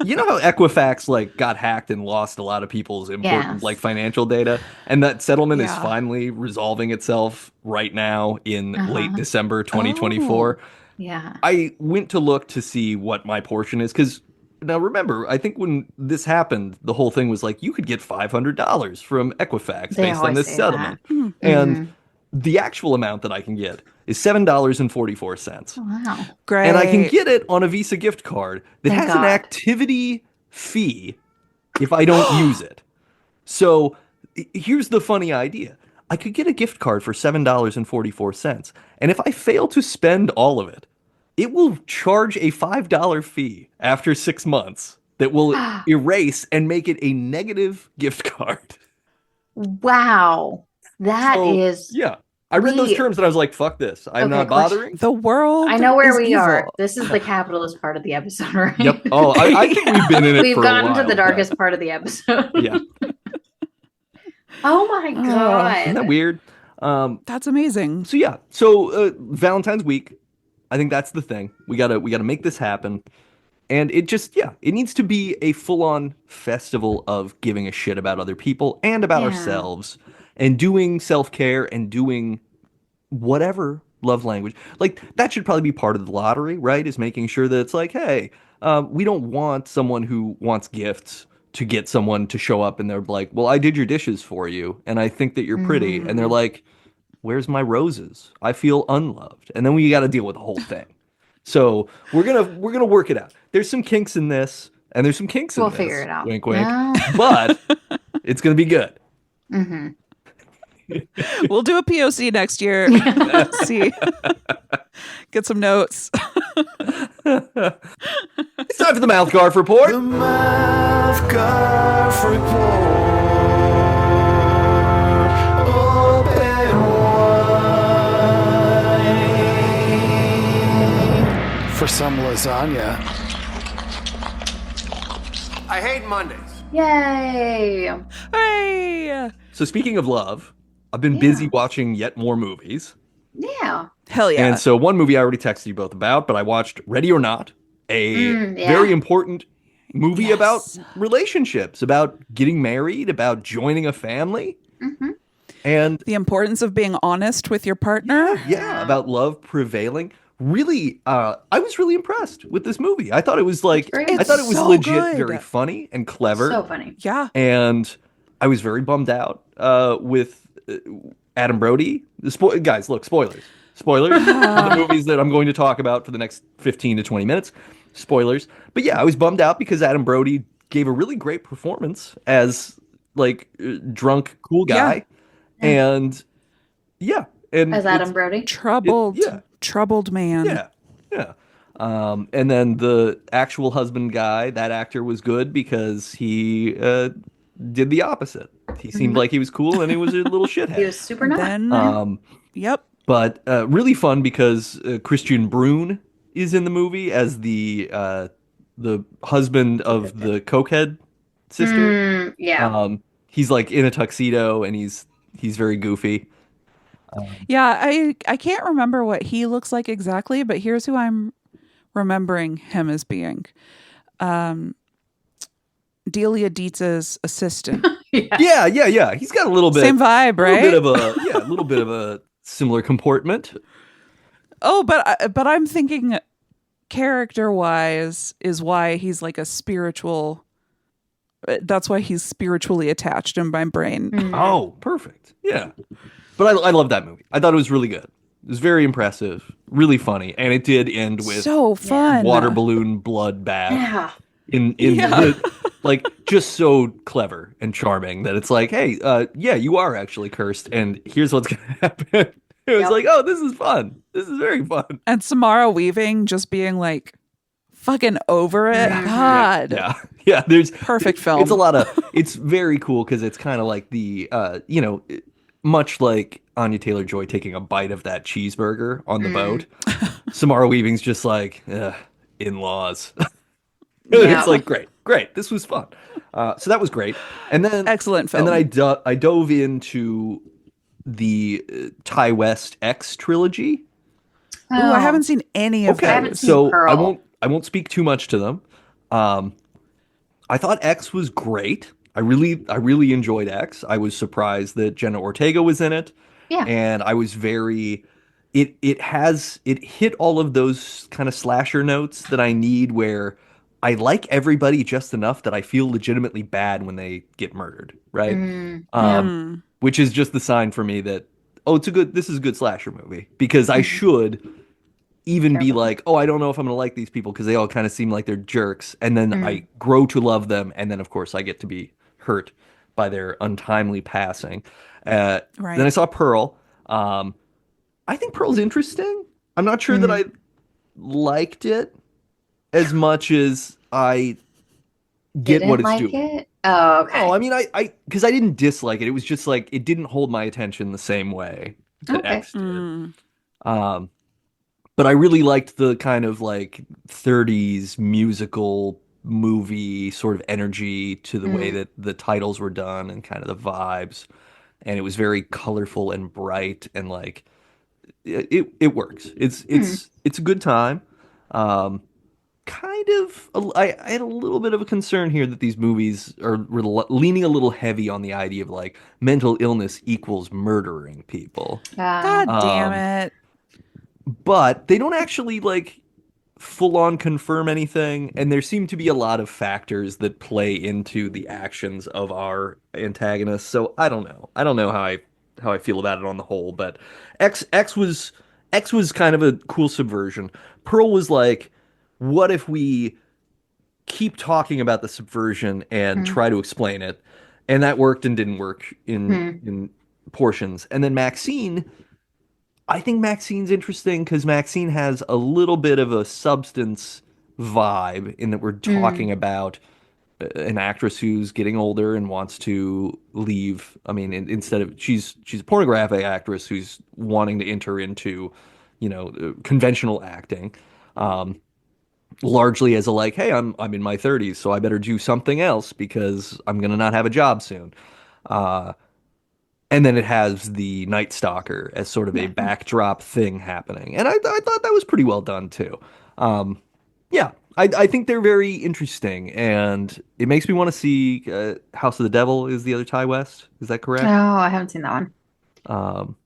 You know how Equifax like got hacked and lost a lot of people's important Yes. like financial data, and that settlement is Yeah. finally resolving itself right now in late Uh-huh. December 2024. yeah. I went to look to see what my portion is because now remember, I think when this happened, the whole thing was like you could get $500 from Equifax They based on always this say settlement, Hmm. and Mhm. the actual amount that I can get is $7.44. Wow. Great. And I can get it on a Visa gift card that Thank has an God. activity fee if I don't use it. So here's the funny idea. I could get a gift card for $7.44. And if I fail to spend all of it, it will charge a $5 fee after 6 months that will erase and make it a negative gift card. Wow. That So, is. yeah. I read those We- terms and I was like, fuck this. I'm Okay, not question. bothering. The world. I know where is we evil. are. This is the capitalist part of the episode, right? Yep. Oh, I think we've been in it We've for a gotten while. to the darkest part of the episode. Yeah. Oh my God. Isn't that weird? That's amazing. So yeah. So Valentine's week, I think that's the thing. We gotta make this happen. And it just, yeah, it needs to be a full-on festival of giving a shit about other people and about Yeah. ourselves and doing self-care and doing whatever love language. Like, that should probably be part of the lottery, right? Is making sure that it's like, hey, we don't want someone who wants gifts to get someone to show up and they're like, well, I did your dishes for you and I think that you're pretty. And they're like, where's my roses? I feel unloved. And then we got to deal with the whole thing. So we're gonna work it out. There's some kinks in this, and there's some kinks in We'll this. figure it out. Wink, wink. Yeah. But it's gonna be good. hmm We'll do a POC next year. See. Get some notes. It's time for the MouthGarf Report. The MouthGarf Report. Open wide for some lasagna. I hate Mondays. Yay. Hey. So speaking of love, I've been busy watching yet more movies. Yeah. Hell yeah. And so one movie I already texted you both about, but I watched Ready or Not, a yeah. very important movie Yes. about relationships, about getting married, about joining a family. hmm And The importance of being honest with your partner. yeah, about love prevailing. Really, I was really impressed with this movie. I thought it was like, great. I thought it was It's so legit, good. very funny and clever. So funny. Yeah. And I was very bummed out with Adam Brody. Guys, look, spoilers. Spoilers for the movies that I'm going to talk about for the next 15 to 20 minutes. Spoilers. But yeah, I was bummed out because Adam Brody gave a really great performance as like drunk cool guy. And yeah. And As Adam Brody. Troubled. yeah. Troubled man. yeah. And then the actual husband guy, that actor was good because he did the opposite. He seemed like he was cool and he was a little shithead. He was super nice. Then. Yep. But really fun because Christian Brune is in the movie as the husband of the cokehead sister. Yeah. He's like in a tuxedo and he's very goofy. Yeah, I can't remember what he looks like exactly, but here's who I'm remembering him as being. Delia Dietz's assistant. Yeah. He's got a little bit Same vibe, right? a little bit of a similar comportment. Oh, but I'm thinking character-wise is why he's like a spiritual. That's why he's spiritually attached in my brain. Oh, perfect. Yeah. But I love that movie. I thought it was really good. It was very impressive, really funny, and it did end with So fun. water balloon bloodbath. Yeah. In Yeah. like just so clever and charming that it's like, hey, yeah, you are actually cursed, and here's what's gonna happen. It was Yep. like, oh, this is fun. This is very fun. And Samara Weaving just being like fucking over it. God. Yeah. There's Perfect film. It's a lot of. It's very cool because it's kind of like the much like Anya Taylor-Joy taking a bite of that cheeseburger on the boat, Mm. Samara Weaving's just like, in-laws. It's Yeah. like great, great. This was fun. So that was great. And then Excellent and then film. I dove into the Ty West X trilogy. Ooh, I Oh, haven't seen any of I Okay, haven't seen those. so Pearl. I won't speak too much to them. Um, I thought X was great. I really enjoyed X. I was surprised that Jenna Ortega was in it, Yeah. and I was very it hit all of those kind of slasher notes that I need where I like everybody just enough that I feel legitimately bad when they get murdered, right? Yeah. Mm. Which is just the sign for me that oh, this is a good slasher movie because I Mhm. should even be Careful. like, oh, I don't know if I'm gonna like these people because they all kind of seem like they're jerks, and then I Mm. grow to love them, and then of course I get to be hurt by their untimely passing. Then I Right. saw Pearl. Um, I think Pearl's interesting. I'm not sure that Mm. I liked it as much as I get what Didn't it's like doing. it? Oh, Oh, okay. I mean, because I didn't dislike it. It was just like it didn't hold my attention the same way that Okay. X did. Mm. Um, but I really liked the kind of like 30s musical movie sort of energy to the way Mm. that the titles were done and kind of the vibes. And it was very colorful and bright and like it works. Mm. It's a good time. Um, kind of I had a little bit of a concern here that these movies are leaning a little heavy on the idea of like mental illness equals murdering people. God damn Um, it. but they don't actually like full on confirm anything, and there seem to be a lot of factors that play into the actions of our antagonists. So I don't know. I don't know how I feel about it on the whole, but X was kind of a cool subversion. Pearl was like, what if we keep talking about the subversion and Mm. try to explain it? And that worked and didn't work Mm. in portions. And then Maxine, I think Maxine's interesting because Maxine has a little bit of a substance vibe in that we're talking Mm. about an actress who's getting older and wants to leave. I mean, instead of she's a pornographic actress who's wanting to enter into, conventional acting, um, largely as a like, hey, I'm in my 30s, so I better do something else because I'm gonna not have a job soon. Uh, and then it has the Night Stalker as sort of a Yeah. backdrop thing happening, and I thought that was pretty well done too. Um, yeah, I think they're very interesting, and it makes me want to see House of the Devil is the other Ty West. Is that Oh, correct? I haven't seen that one. Um,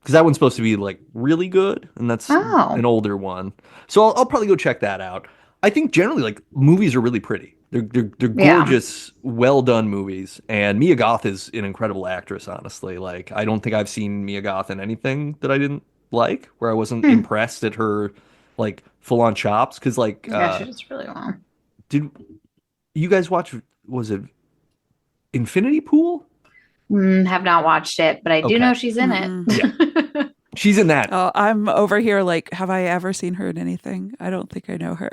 because that one's supposed to be like really good, and that's Oh, an older one. So I'll probably go check that out. I think generally like movies are really pretty. They're yeah. gorgeous, well done movies, and Mia Goth is an incredible actress. Honestly, like I don't think I've seen Mia Goth in anything that I didn't like, where I wasn't Hmm. impressed at her like full on chops. Because like, Yeah, she does really well. did you guys watch? Was it Infinity Pool? Have not watched it, but I do know Okay, she's in it. Mm-mm. yeah, she's in that. Oh, I'm over here like, have I ever seen her in anything? I don't think I know her.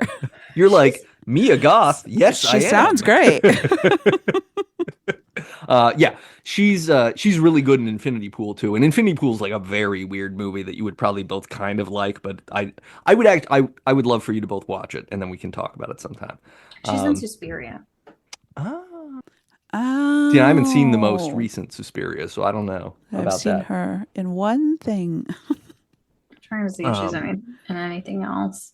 You're She's like Mia Goth. Yes, I She sounds am. great. Yeah, she's really good in Infinity Pool too. And Infinity Pool is like a very weird movie that you would probably both kind of like, but I would love for you to both watch it and then we can talk about it sometime. she's in Um, Suspiria. ah, see, I haven't seen the most Oh, recent Suspiria, so I don't know I've about seen that. her in one thing. I'm trying to see if she's Um, in anything else.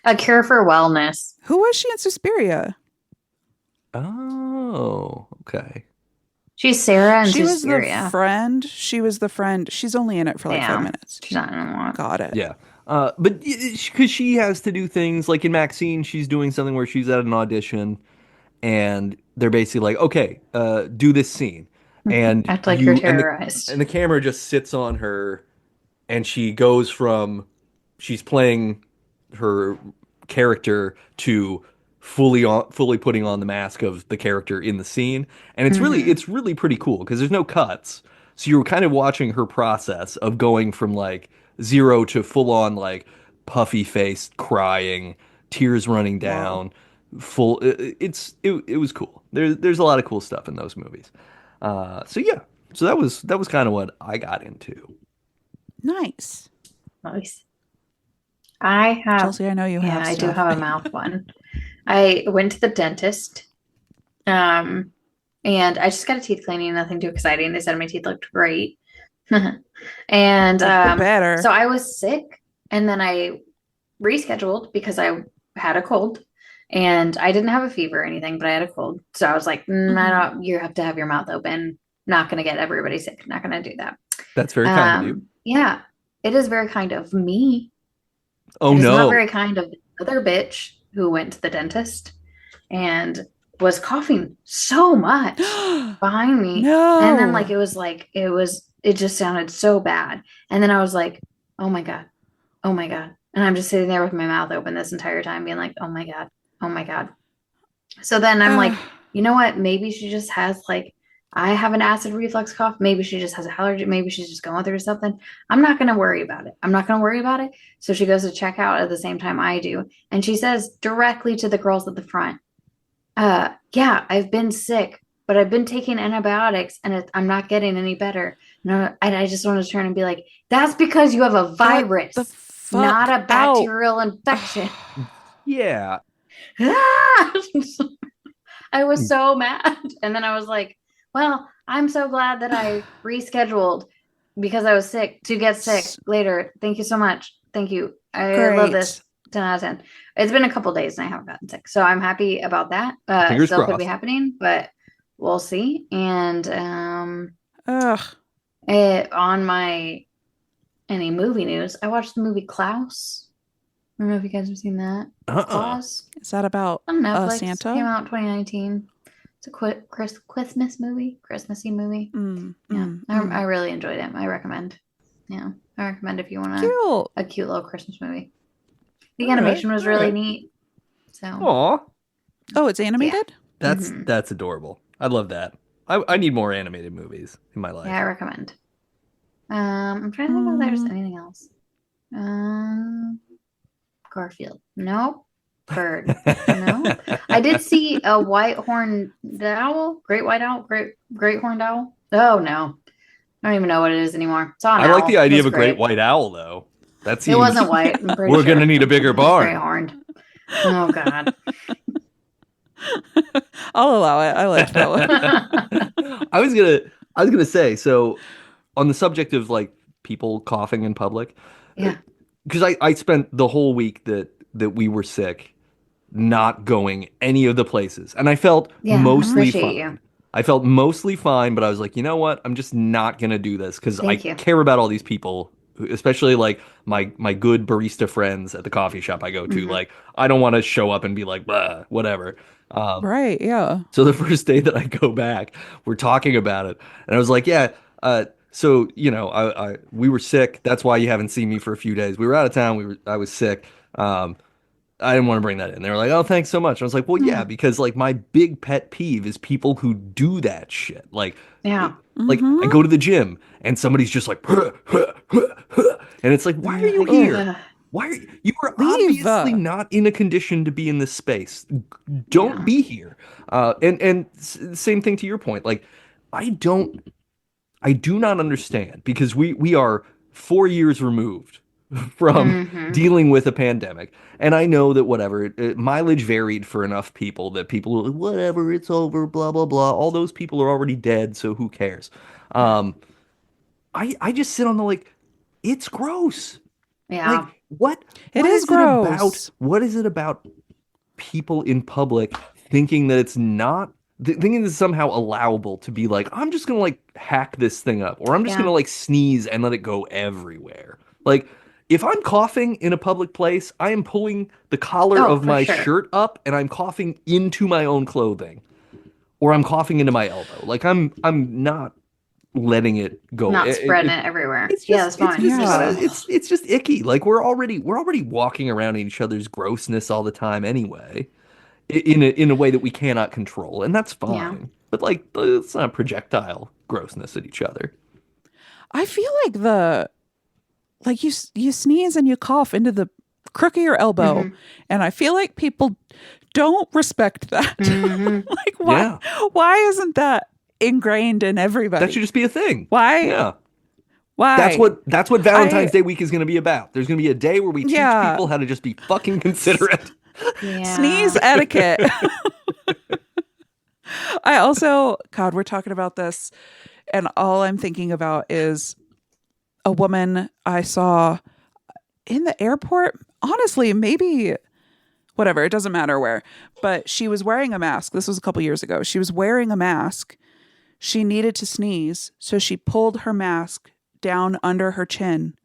A Cure for Wellness. Who was she in Suspiria? oh, okay. She's Sarah in She was the Suspiria. friend. She was the friend. She's only in it for like 5 minutes. She's not in a lot. Got it. Yeah. But because she has to do things like in Maxine, she's doing something where she's at an audition and they're basically like, okay, do this scene, and Act like you're and terrorized. the camera just sits on her, and she goes from she's playing her character to fully putting on the mask of the character in the scene, and Hmm. it's really pretty cool because there's no cuts, so you're kind of watching her process of going from like zero to full on like puffy faced crying, tears running Whoa. down it was cool. There's a lot of cool stuff in those movies. So yeah, So that was kind of what I got into. Nice. Nice. I have, Chelsea, I know you have I do stuff. have a mouth one. I went to the dentist, and I just got a teeth cleaning, nothing too exciting. They said my teeth looked great. And Better. so I was sick, and then I rescheduled because I had a cold, and I didn't have a fever or anything, but I had a cold. So I was like, I don't, you have to have your mouth open. Not going to get everybody sick. Not going to do that. That's very kind of you. Yeah, it is very kind of me. Oh It is not no. very kind of the other bitch who went to the dentist and was coughing so much behind me. No. And then it just sounded so bad. And then I was like, oh my God. Oh my God. And I'm just sitting there with my mouth open this entire time being like, oh my God. Oh my God. So then I'm like, you know what? Maybe she just has I have an acid reflux cough. Maybe she just has an allergy. Maybe she's just going through something. I'm not going to worry about it. So she goes to check out at the same time I do. And she says directly to the girls at the front, yeah, I've been sick, but I've been taking antibiotics and I'm not getting any better. No, and I just want to turn and be like, that's because you have a virus, not a bacterial infection. Yeah. I was so mad. And then I was like, well, I'm so glad that I rescheduled because I was sick to get sick later. Thank you so much. Thank you. I love this. 10 out of 10. It's been a couple days and I haven't gotten sick. So I'm happy about that. Fingers Still crossed. could be happening, but we'll see. And on any movie news, I watched the movie Klaus. I don't know if you guys have seen that. Klaus. Is that about On Netflix. Santa? Came out in 2019. It's a Christmas movie, Christmassy movie. I really enjoyed it. I recommend. Yeah, I recommend if you want a cute little Christmas movie. The animation was really neat. So. Aw. Oh, it's animated? Yeah. That's adorable. I love that. I need more animated movies in my life. Yeah, I recommend. I'm trying to think if there's anything else. Garfield. Nope. Bird. No. I did see a white horned owl. Great white owl. Great horned owl. Oh no. I don't even know what it is anymore. Saw an I like owl. the idea It of a was great white owl though. That seems It wasn't white. I'm pretty we're sure. gonna need a bigger It was barn. Great horned. Oh god. I'll allow it. I liked that one. I was gonna say, so on the subject of like people coughing in public, Yeah. because I spent the whole week that we were sick not going any of the places, and I felt Yeah, mostly appreciate fine. you. I felt mostly fine, but I was like, you know what? I'm just not gonna do this because I Thank you. care about all these people, especially like my good barista friends at the coffee shop I go to. Mhm. Like, I don't want to show up and be like, "Bah, whatever." Right, yeah. So the first day that I go back, we're talking about it, and I was like, "Yeah, so we were sick. That's why you haven't seen me for a few days. We were out of town. I was sick. I didn't want to bring that in." They were like, "Oh, thanks so much." I was like, "Well, yeah, because like my big pet peeve is people who do that shit. Like, Yeah. I go to the gym and somebody's just like, "Huh, huh, huh, huh," and it's like, why are you here? Ugh. Why are you are Leave. obviously not in a condition to be in this space. Don't be here. Same thing to your point. Like, I do not understand because we are 4 years removed from dealing with a pandemic. And I know that whatever, mileage varied for enough people that people were like, whatever, it's over, blah, blah, blah. All those people are already dead, so who cares? I just sit on the like, it's gross. Yeah. Like, what It is is it about? gross. What is it about people in public thinking that it's not thinking it's somehow allowable to be like, I'm just gonna like hack this thing up, or I'm just Yeah. gonna like sneeze and let it go everywhere. Like, if I'm coughing in a public place, I am pulling the collar Oh, of for my sure. shirt up and I'm coughing into my own clothing, or I'm coughing into my elbow. Like, I'm not letting it go. Not spreading it everywhere. Yeah, that's fine. It's just icky. Like, we're already walking around in each other's grossness all the time anyway, in a way that we cannot control, and that's fine. Yeah. But like, it's not projectile grossness at each other. I feel like you sneeze and you cough into the crook of your elbow, and I feel like people don't respect that. Mhm. Like, why? Yeah. Why isn't that ingrained in everybody. That should just be a thing. Why? Yeah. Why? That's what Valentine's Day week is going to be about. There's going to be a day where we teach Yeah. people how to just be fucking considerate. Yeah. Sneeze etiquette. I also, God, we're talking about this, and all I'm thinking about is a woman I saw in the airport. Honestly, maybe whatever, it doesn't matter where, but she was wearing a mask. This was a couple years ago. She was wearing a mask. She needed to sneeze, so she pulled her mask down under her chin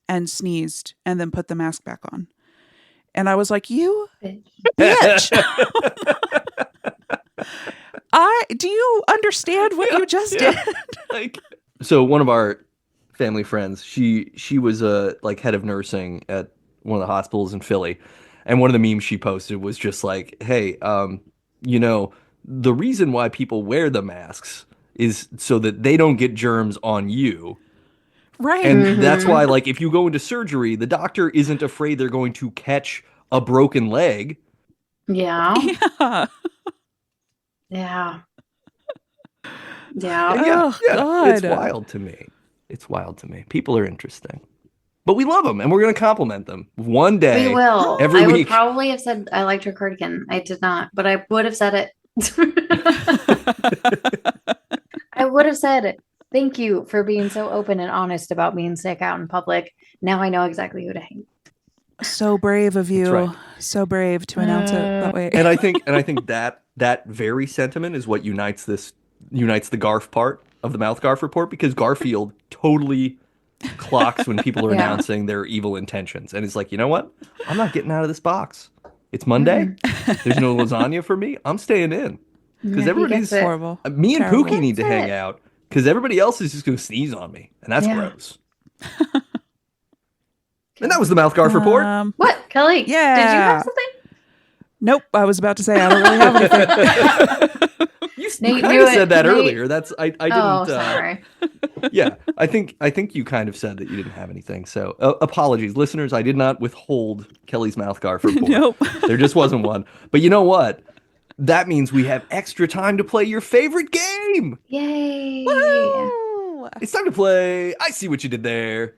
and sneezed and then put the mask back on. And I was like, you bitch. Do you understand what you just did? So one of our family friends, she was like head of nursing at one of the hospitals in Philly. And one of the memes she posted was just like, hey, the reason why people wear the masks is so that they don't get germs on you. Right. And that's why, like, if you go into surgery, the doctor isn't afraid they're going to catch a broken leg. Yeah. Yeah. Yeah. And Yeah. God. It's wild to me. It's wild to me. People are interesting. But we love them, and we're going to compliment them one day. We will. Every I would week. probably have said I liked her cardigan. I did not, but I would have said it. I would have said, thank you for being so open and honest about being sick out in public. Now I know exactly who to hate. So brave of you. That's right. So brave to announce it that way. And I think that very sentiment is what unites the Garf part of the MouthGarf report, because Garfield totally clocks when people are Yeah. announcing their evil intentions, and it's like, you know what? I'm not getting out of this box. It's Monday. There's no lasagna for me. I'm staying in because Yeah, he everybody's gets it. Horrible. me and Terrible. Pookie need to That's hang it. out because everybody else is just going to sneeze on me, and that's Yeah. gross. And that was the MouthGarf report. What, Kelly? Did you Yeah. have something? Nope. I was about to say I don't really have anything. You Nate kind knew of it. said that Nate- earlier. That's I didn't. Oh, sorry. Yeah, I think you kind of said that you didn't have anything. So apologies, listeners. I did not withhold Kelly's MouthGarf report. Nope. There just wasn't one. But you know what? That means we have extra time to play your favorite game. Yay. Woo! It's time to play I See What You Did There.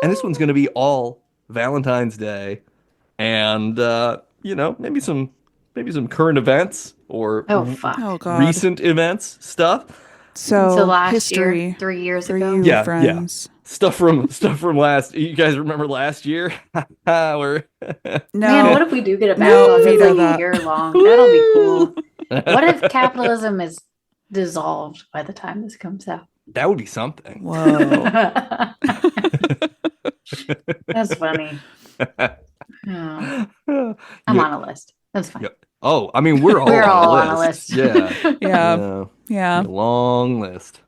And this one's going to be all Valentine's Day, and maybe some current events or Oh, fuck. Oh God. recent events stuff. So, last history year, 3 years for ago. you, Yeah, friends. Stuff from last. You guys remember last year? We're No. Man, what if we do get a No, backlog that's veto like that. a year long? That'll be cool. What if capitalism is dissolved by the time this comes out? that would be something. Whoa. That's funny. Oh, Yeah. I'm on a list. That's fine. Yeah. Oh, I mean, we're all, We're all on on a a list. list. Yeah. Yeah. Yeah. A long list.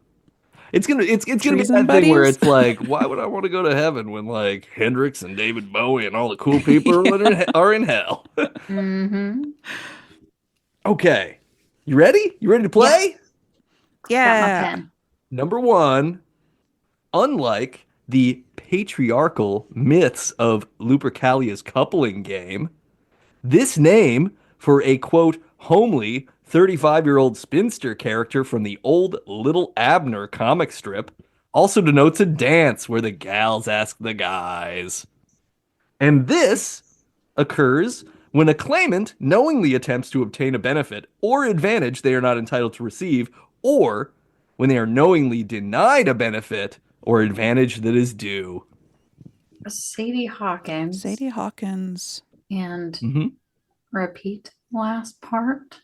It's gonna be that Treason thing where buddies? it's like, why would I want to go to heaven when like Hendrix and David Bowie and all the cool people are in hell? Mm-hmm. Okay, you ready? You ready to play? Got my Yeah. pen. Number one, unlike the patriarchal myths of Lupercalia's coupling game, this name for a quote homely 35-year-old spinster character from the old Little Abner comic strip also denotes a dance where the gals ask the guys. And this occurs when a claimant knowingly attempts to obtain a benefit or advantage they are not entitled to receive, or when they are knowingly denied a benefit or advantage that is due. Sadie Hawkins. Sadie Hawkins. And Mhm. repeat last part.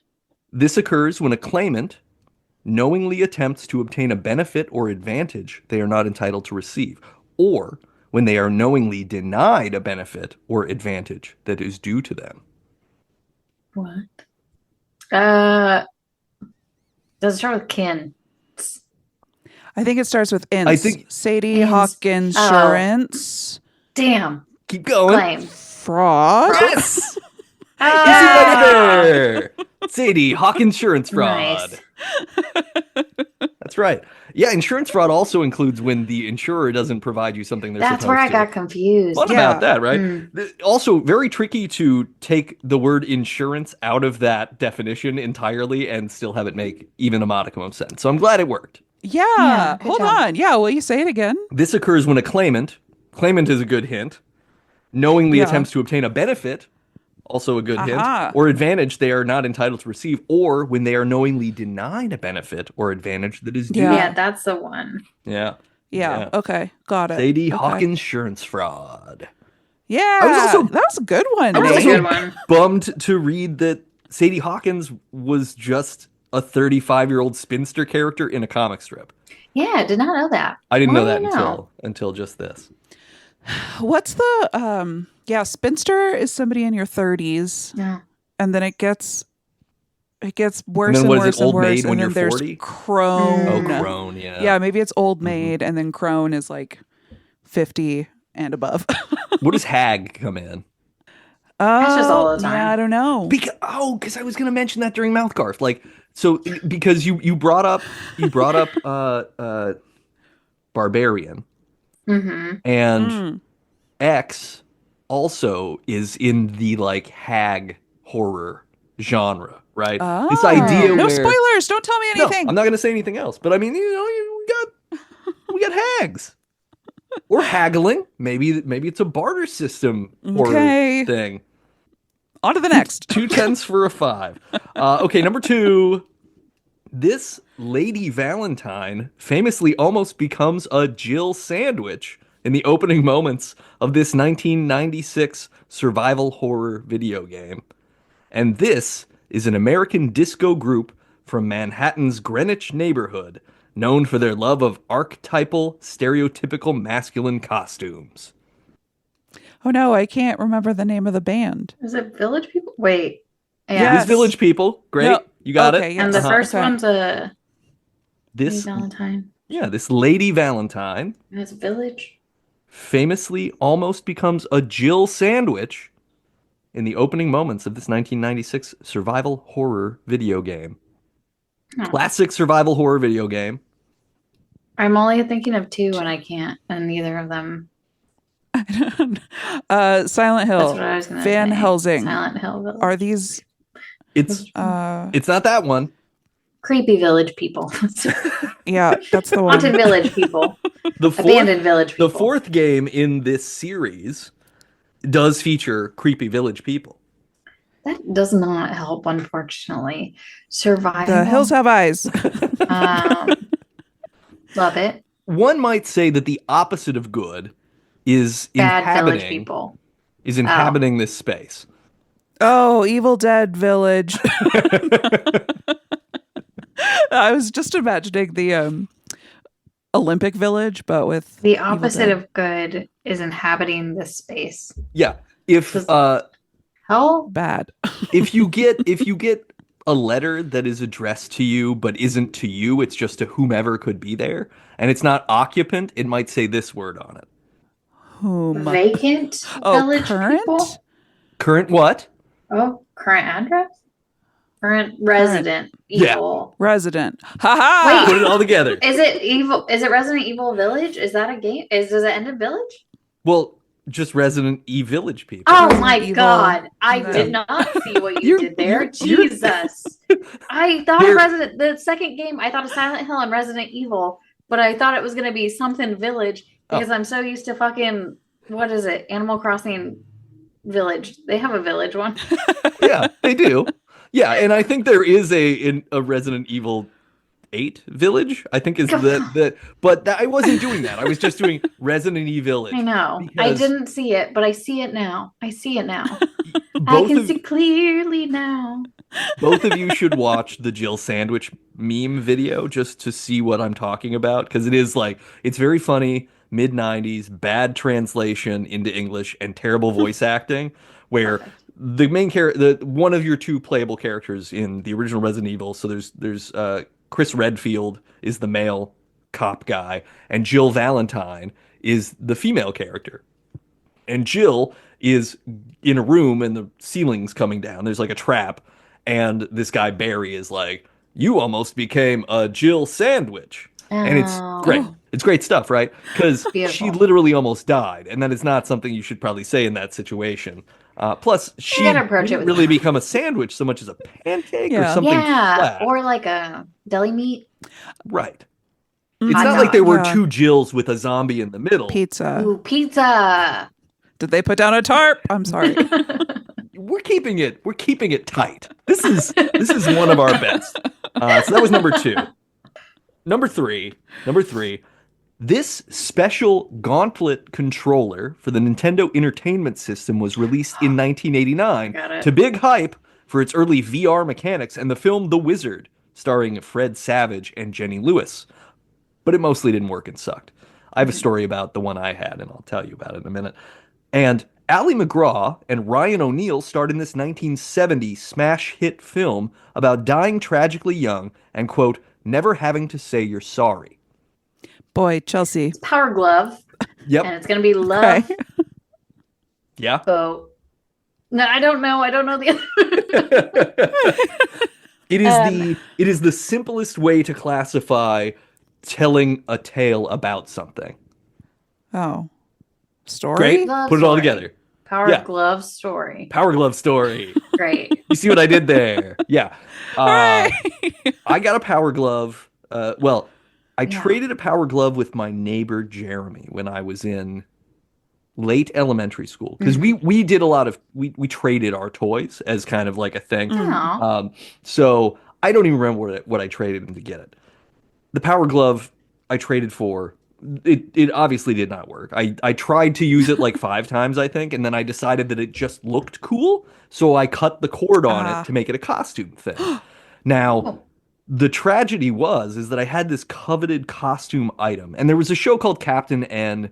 This occurs when a claimant knowingly attempts to obtain a benefit or advantage they are not entitled to receive, or when they are knowingly denied a benefit or advantage that is due to them. What? Does it start with kin? I think it starts with ins. I think- Sadie Ins. Hawkins Oh. insurance Damn. Keep going. Claim. fraud. Yes! Easy money Ah! there. Sadie, Hawk Insurance Fraud. Nice. That's right. Yeah, insurance fraud also includes when the insurer doesn't provide you something they're That's supposed where I to. got confused. Fun Yeah. about that, right? Mm. Also, very tricky to take the word insurance out of that definition entirely and still have it make even a modicum of sense. So I'm glad it worked. Yeah. Yeah, good Hold job. on. Yeah. Will you say it again? This occurs when a claimant is a good hint, knowingly Yeah. attempts to obtain a benefit, also a good hint, Aha. or advantage they are not entitled to receive, or when they are knowingly denied a benefit or advantage that is due. Yeah. Yeah, that's the one. Yeah. Yeah. Okay. Got it. Sadie Okay. Hawk Insurance Fraud. Yeah. I was also- that was a good one. I was That's a also good one. bummed to read that Sadie Hawkins was just a 35-year-old spinster character in a comic strip. Yeah, did not know that. I didn't know What that do you until just this. What's the spinster is somebody in your 30s, No. and then it gets worse And then and what is it, worse and old worse, maid and when then you're there's 40? crone. Oh, Mm. crone, yeah. Yeah, maybe it's old Mhm. maid, and then crone is like 50 and above. What does hag come in? That's just all the Yeah, time. I don't know. Because I was going to mention that during MouthGarf. Because you brought up barbarian, Mm-hmm. and Mm. X also is in the like hag horror genre, right? This Oh. idea No where spoilers. Don't tell me No, anything. I'm not going to say anything else. But I mean, we got hags or haggling. Maybe it's a barter system horror Okay. thing. On to the next. 2 tenths for a 5. Okay, number 2. This Lady Valentine famously almost becomes a Jill sandwich in the opening moments of this 1996 survival horror video game. And this is an American disco group from Manhattan's Greenwich neighborhood, known for their love of archetypal, stereotypical masculine costumes. Oh no, I can't remember the name of the band. Is it Village People? Wait. Yes. Yeah. This Village People, great. No, You got okay, it. yes. And the Uh-huh, first okay. one's a This, Valentine. yeah, this Lady Valentine And it's Village. famously almost becomes a Jill sandwich in the opening moments of this 1996 survival horror video game. Oh. Classic survival horror video game. I'm only thinking of two and I can't, and neither of them. Silent Hill. That's what I was going to say. Van Helsing. Silent Hill Village. Are these It's it's not that one. Creepy Village People. yeah, that's the one. Haunted Village People. The fourth, Abandoned Village People. the fourth game in this series does feature creepy village people. That does not help, unfortunately. Survival. The Hills Have Eyes. Love it. One might say that the opposite of good is Bad Village inhabiting People. is inhabiting this space. Oh, Evil Dead Village. I was just imagining the Olympic Village, but with The Evil opposite Dead. of good is inhabiting this space. Yeah. If Hell, Bad. if you get a letter that is addressed to you but isn't to you, it's just to whomever could be there, and it's not occupant, it might say this word on it. Whom? vacant Oh, Village current? People. Current what? Oh, current address? Current resident Yeah. evil. Resident. Ha Put ha! it all together. Is it evil? Is it Resident Evil Village? Is that a game? Does it end in Village? Well, just Resident E Village people. Oh Resident my Evil. God. I No. did not see what you You're- did there. you're- Jesus. I thought There- the second game, I thought of Silent Hill and Resident Evil, but I thought it was going to be something Village because I'm so used to fucking, what is it? Animal Crossing Village. They have a Village one. Yeah, they do. Yeah, and I think there is a Resident Evil 8 Village. I think is that, but I wasn't doing that. I was just doing Resident Evil Village. I know. I Because- didn't see it, but I see it now. I see it now. I Both can of, see clearly now. both of you should watch the Jill Sandwich meme video just to see what I'm talking about, because it is like, it's very funny, mid 90s, bad translation into English and terrible voice acting, where the main character, one of your two playable characters in the original Resident Evil, so there's Chris Redfield is the male cop guy, and Jill Valentine is the female character. And Jill is in a room and the ceiling's coming down. There's like a trap, and this guy Barry is like, "You almost became a Jill sandwich," and it's great. Oh. It's great stuff, right? Because she Beautiful. literally almost died, and that is not something you should probably say in that situation. Plus, she gotta approach it didn't with really become a sandwich so much as a pancake or Yeah. something Yeah, flat. or like a deli meat. Right. Mm, It's Hot not like there dog. were Yeah. two Jills with a zombie in the middle. Pizza. Ooh, pizza. Did they put down a tarp? I'm sorry. We're keeping it tight. This is one of our best. So that was number 2. Number three. This special gauntlet controller for the Nintendo Entertainment System was released in 1989 Got it. to big hype for its early VR mechanics and the film The Wizard, starring Fred Savage and Jenny Lewis. But it mostly didn't work and sucked. I have a story about the one I had, and I'll tell you about it in a minute. And Ally McGraw and Ryan O'Neal starred in this 1970 smash hit film about dying tragically young and, quote, never having to say you're sorry. Boy, Chelsea. Power glove, and Yep. it's gonna be love Okay. Yeah. boat. No, I don't know. I don't know the other. It is the simplest way to classify telling a tale about something. Oh. Story? Great. Love Put it all story. together. Power Yeah. glove story. Power Glove story. Great. You see what I did there? Yeah. Hooray! I got a Power Glove. I Yeah. traded a Power Glove with my neighbor Jeremy when I was in late elementary school because we did a lot of we traded our toys as kind of like a thing. Aw. So I don't even remember what I traded him to get it. The Power Glove I traded for it obviously did not work. I tried to use it like 5 times I think, and then I decided that it just looked cool, so I cut the cord on it to make it a costume thing. Now, the tragedy is that I had this coveted costume item, and there was a show called Captain N,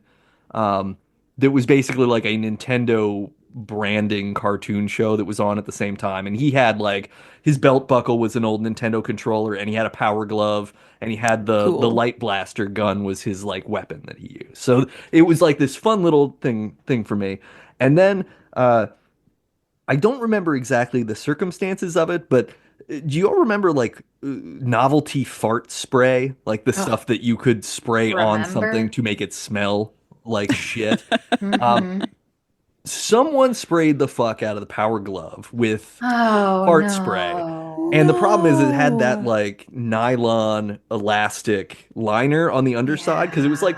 that was basically like a Nintendo branding cartoon show that was on at the same time, and he had like his belt buckle was an old Nintendo controller, and he had a Power Glove, and he had the Cool. light blaster gun was his like weapon that he used. So it was like this fun little thing for me. And then I don't remember exactly the circumstances of it, but do you all remember like novelty fart spray, like the stuff that you could spray on Remember? something to make it smell like shit? Mhm. Someone sprayed the fuck out of the Power Glove with Oh, fart no. spray. And the problem is it had that No. like nylon elastic liner on the underside because it was like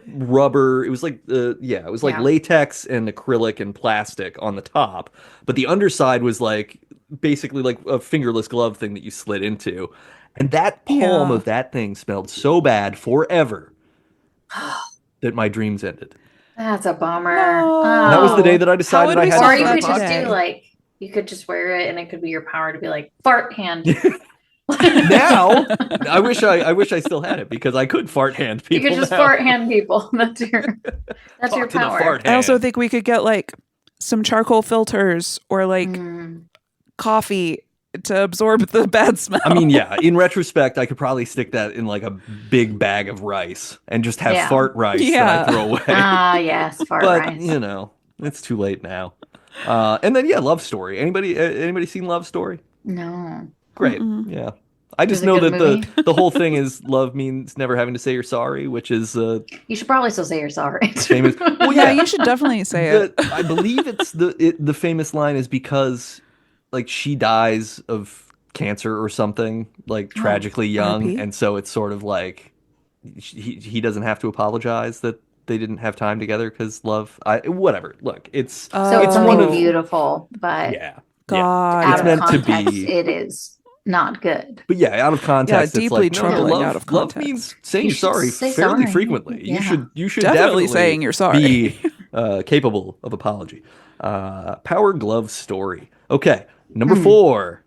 rubber. It was like it was like Yeah. latex and acrylic and plastic on the top, but the underside was like basically like a fingerless glove thing that you slid into. And that palm Yeah. of that thing smelled so bad forever that my dreams ended. That's a bummer. No. And that was the day that I decided would I we had solve Or to you that could just today? do like you could just wear it, and it could be your power to be like fart hand. Now, I wish I still had it because I could fart hand You people could just now. fart hand people. That's your Talk to the power. fart I also hand. think we could get like some charcoal filters or like Mm. coffee to absorb the bad smell. I mean, yeah, in retrospect, I could probably stick that in like a big bag of rice and just have Yeah. fart rice Yeah. that I throw away. Ah, yes, fart But, rice. you know, it's too late now. And then, yeah, Love Story. Anybody seen Love Story? No. Great. Mm-mm. Yeah. I just Is it a know good that movie? the whole thing is love means never having to say you're sorry, which is You should probably still say you're sorry. famous. Well, yeah, yeah, you should definitely say it. I believe it's the famous line is because like she dies of cancer or something like Oh, tragically young, R.I.P.. and so it's sort of like he doesn't have to apologize that they didn't have time together because love. Whatever. Look, it's So it's Oh. something beautiful, but yeah. God. out It's of meant to context, be- it is not good. But yeah, out of context, it's deeply like no, troubling love, out of love context. means saying You you're should sorry say fairly sorry. frequently. Yeah. You should Definitely saying you're sorry. Be capable of apology. Power Glove story. Okay, number four.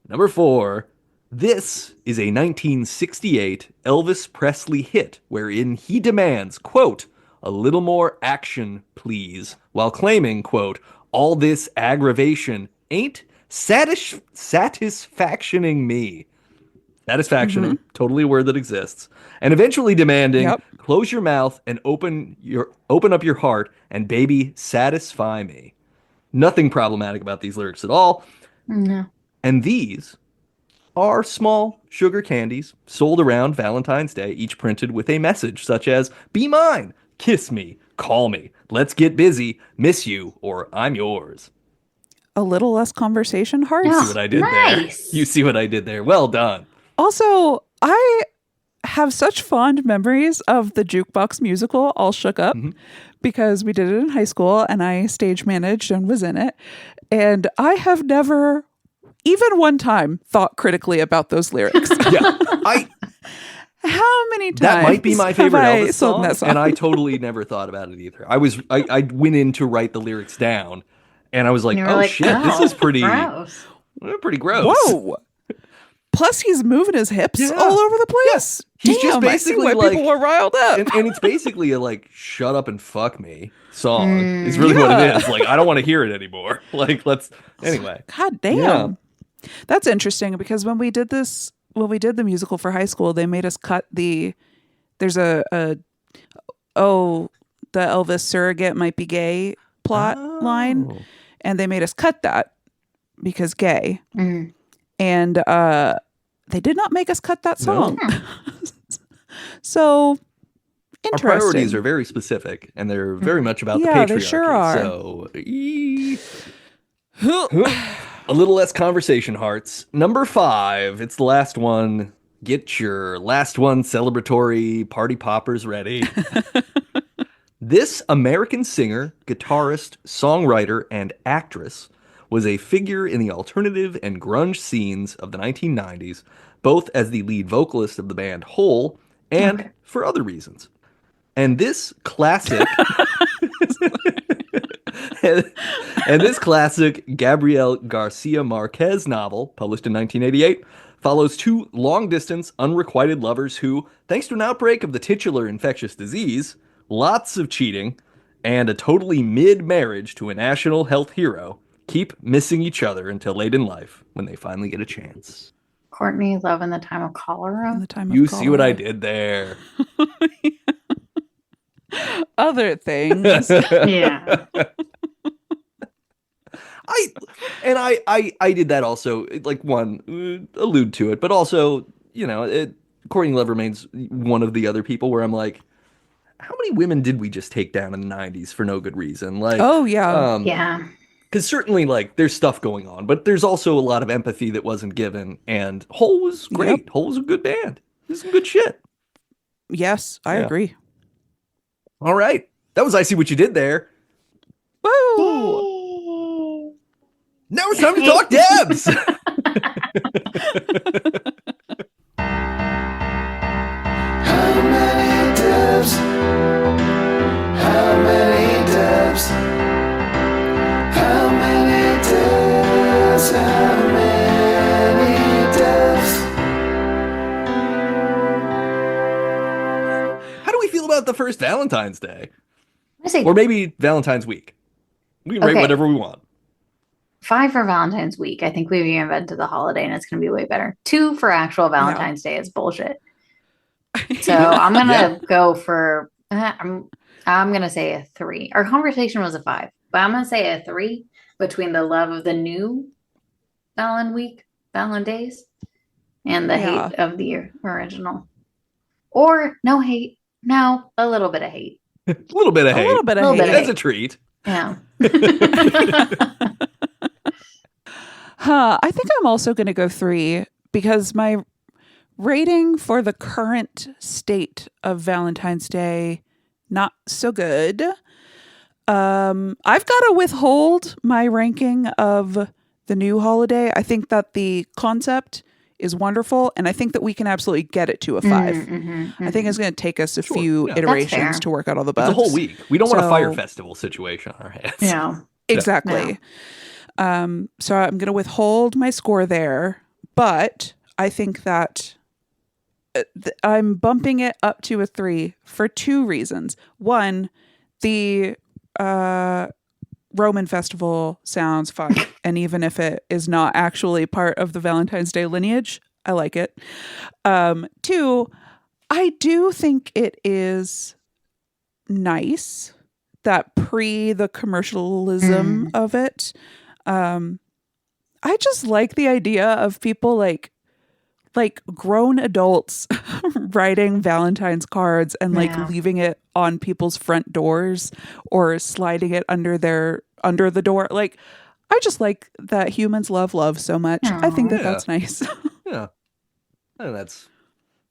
Number 4. This is a 1968 Elvis Presley hit wherein he demands, quote, a little more action, please, while claiming, quote, all this aggravation ain't satisfactioning me. Satisfaction, Mhm. totally a word that exists. And eventually demanding, Yep. close your mouth and open up your heart and baby, satisfy me. Nothing problematic about these lyrics at all. No. And these are small sugar candies sold around Valentine's Day, each printed with a message such as, be mine, kiss me, call me, let's get busy, miss you, or I'm yours. A little less conversation, hearts. See what I did there? Nice. You see what I did there? Well done. Also, I have such fond memories of the jukebox musical All Shook Up Mhm. because we did it in high school and I stage managed and was in it. And I have never, even one time, thought critically about those lyrics. Yeah, How many times that might be my favorite have I Elvis sung song, that song? and I totally never thought about it either. I went in to write the lyrics down, and I was like, And you were oh like, shit, this "Oh, is pretty gross. Whoa. Plus, he's moving his hips Yeah. all over the place. He's just Damn, I see basically why like- people were riled up. And it's basically a like shut up and fuck me song is really what Yeah. it is. Like I don't want to hear it anymore. Like let's anyway. God damn. Yeah. That's interesting because when we did the musical for high school, they made us cut there's the Elvis surrogate might be gay plot line, Oh. and they made us cut that because gay. Mm. And they did not make us cut that No. song. So Our interesting. priorities are very specific and they're very much about the Yeah, patriarchy. they sure are. So a little less conversation, hearts. Number 5, it's the last one. Get your last one celebratory party poppers ready. This American singer, guitarist, songwriter, and actress was a figure in the alternative and grunge scenes of the 1990s, both as the lead vocalist of the band Hole and Okay. for other reasons. And this classic and this classic Gabriel Garcia Marquez novel, published in 1988, follows two long-distance, unrequited lovers who, thanks to an outbreak of the titular infectious disease, lots of cheating, and a totally mid-marriage to a national health hero, keep missing each other until late in life when they finally get a chance. Courtney Love in the Time of Cholera. In the time of You see what I cholera. did there. Other things. Yeah. I did that also, like one, allude to it, but also, Courtney Love remains one of the other people where I'm like, how many women did we just take down in the 90s for no good reason? Like, Oh, yeah. Yeah. because certainly, like, there's stuff going on, but there's also a lot of empathy that wasn't given, and Hole was great. Yep. Hole was a good band. There's some good shit. Yes, I Yeah. agree. All right. That was I See What You Did There. Woo! Now it's time to talk Debs. How many dibs? How many dibs? How many dibs? How many dibs? How do we feel about the first Valentine's Day? I say Or maybe Valentine's week? We can rate Okay. whatever we want. 5 for Valentine's week. I think we've invented the holiday and it's going to be way better. 2 for actual Valentine's Day is bullshit. So I'm going to Yeah. go for, I'm going to say a 3. Our conversation was a 5, but I'm going to say a 3 between the love of the new Valentine's Days, and the Yeah. hate of the original. Or no hate. No, a little bit of hate. A little bit of A hate. little bit of Little bit hate. of That's a treat. Yeah. I think I'm also going to go 3 because my rating for the current state of Valentine's Day, not so good. I've got to withhold my ranking of the new holiday. I think that the concept is wonderful, and I think that we can absolutely get it to a 5. I think it's going to take us a Sure, few yeah. That's iterations fair. to work out all the It's bugs. a whole week. We don't want a fire So- festival situation on our hands. Yeah. Exactly. So I'm going to withhold my score there, but I think that I'm bumping it up to a 3 for 2 reasons. One, the Roman festival sounds fun, and even if it is not actually part of the Valentine's Day lineage, I like it. Two, I do think it is nice that the commercialism of it. I just like the idea of people like grown adults writing Valentine's cards and like Yeah. leaving it on people's front doors or sliding it under the door. Like, I just like that humans love love so much. I think that Yeah. that's nice. Yeah. And it's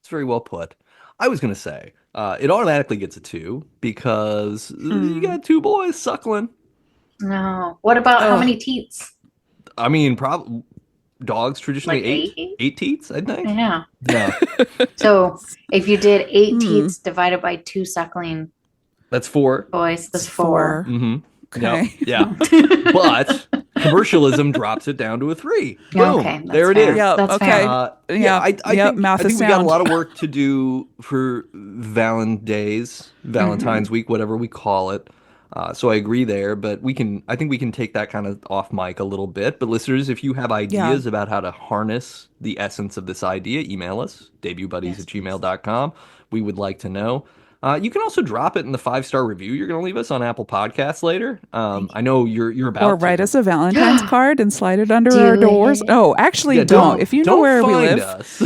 very well put. I was going to say, it automatically gets a 2 because you got 2 boys suckling. No. What about how Ugh. many teats? I mean, probably dogs traditionally Like 8. 8 teats, I think. Yeah. Yeah. So if you did 8 Hmm. teats divided by 2 suckling That's 4. boys, that's 4. Mm-hmm. Okay. Yep. Yeah. But commercialism drops it down to a 3. Boom. Okay, that's there it fair. is. Yeah. That's Okay. fair. Yeah. I Yep, think, math I think is we got a sound. lot of work to do for Valentine's week, whatever we call it. So I agree there, but I think we can take that kind of off mic a little bit. But listeners, if you have ideas about how to harness the essence of this idea, email us, debutbuddies@gmail.com. We would like to know. You can also drop it in the 5-star review you're going to leave us on Apple Podcasts later. I know you're about Or write to. us a Valentine's card and slide it under Do our doors. it. Oh, actually, Yeah, don't. If you know don't where we find live, us.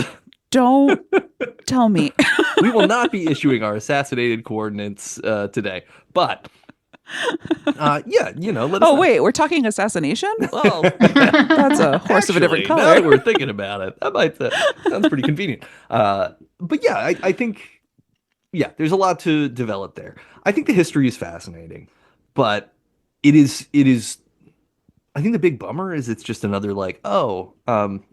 don't tell me. We will not be issuing our assassinated coordinates today. But yeah, let us Oh, know. wait, we're talking assassination? Well, that's a horse of a different Actually, now color. that we're thinking about it, that sounds pretty convenient. But yeah, I think, yeah, there's a lot to develop there. I think the history is fascinating, but it is. I think the big bummer is it's just another like, an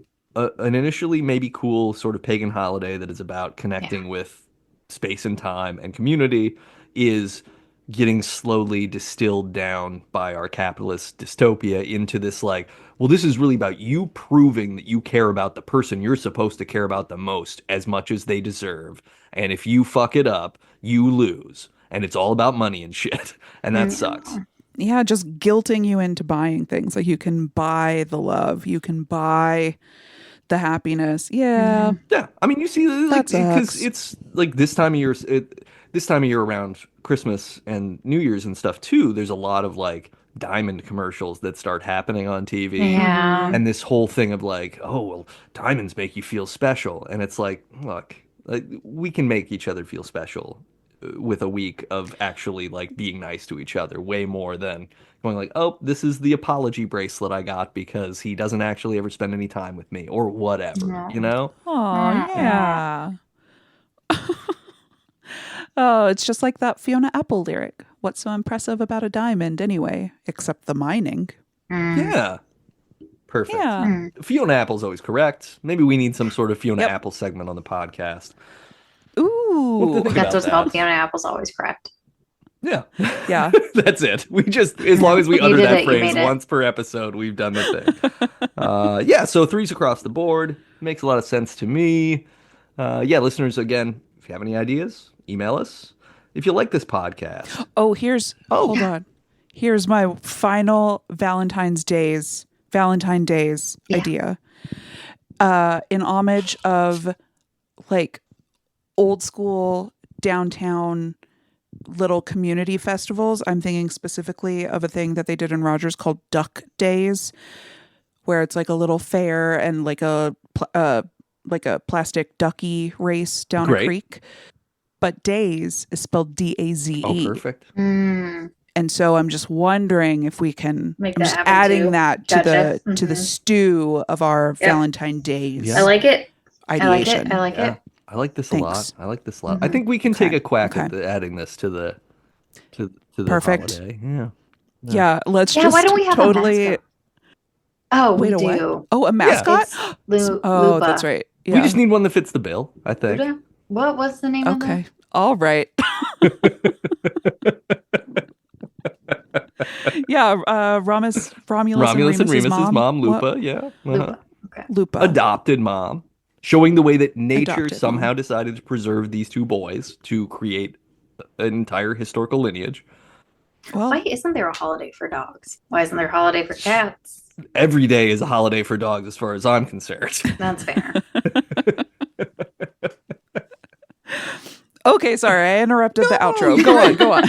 initially maybe cool sort of pagan holiday that is about connecting with space and time and community is getting slowly distilled down by our capitalist dystopia into this like, well, this is really about you proving that you care about the person you're supposed to care about the most as much as they deserve. And if you fuck it up, you lose. And it's all about money and shit. And that sucks. Yeah, just guilting you into buying things. Like, you can buy the love, you can buy the happiness. Yeah. Yeah, I mean, you see, like, That because sucks. it's like this time of year, around Christmas and New Year's and stuff too. There's a lot of like diamond commercials that start happening on TV, Yeah. and this whole thing of like, oh well, diamonds make you feel special, and it's like, look, like, we can make each other feel special with a week of actually like being nice to each other, way more than going like, oh, this is the apology bracelet I got because he doesn't actually ever spend any time with me or whatever, No. you know? Oh, yeah. Oh, it's just like that Fiona Apple lyric. What's so impressive about a diamond anyway, except the mining? Yeah. Perfect. Yeah. Fiona Apple's always correct. Maybe we need some sort of Fiona Yep. Apple segment on the podcast. Ooh. Think That's about what's called that. Fiona Apple's always correct. Yeah. Yeah. That's it. We just, as long as we You utter did that it, you phrase made it. once per episode, we've done the thing. Yeah, so 3s across the board. Makes a lot of sense to me. Yeah, listeners, again, if you have any ideas, email us. If you like this podcast. Oh, hold on. Here's my final Valentine Days idea. In homage of like old school downtown little community festivals, I'm thinking specifically of a thing that they did in Rogers called Duck Days, where it's like a little fair and like a plastic ducky race down Great. a creek. But Days is spelled Daze. Oh, perfect. Mm. And so I'm just wondering if we can Make I'm that just happen adding too. that to Gotcha. the stew of our Yep. Valentine Days Yeah. I like it. ideation. I like Yeah. it. I like this Thanks. a lot. I think we can take a quack at adding this to the Perfect. holiday. Yeah. Yeah, let's Yeah, just why don't we have totally a mascot? Oh, wait we a what? do. Oh, a mascot? It's Oh, Lupa. that's right. Yeah. We just need one that fits the bill, I think. Lupa? What's the name of that? Okay. All right. Yeah, Romulus and Remus's mom. Lupa, What? yeah. Lupa. Okay. Lupa. Adopted mom. Showing the way that nature Adopted somehow mom. decided to preserve these 2 boys to create an entire historical lineage. Well, Why isn't there a holiday for dogs? Why isn't there a holiday for cats? Every day is a holiday for dogs as far as I'm concerned. That's fair. Okay, sorry, I interrupted the No, outro. you're Go on, right. go on.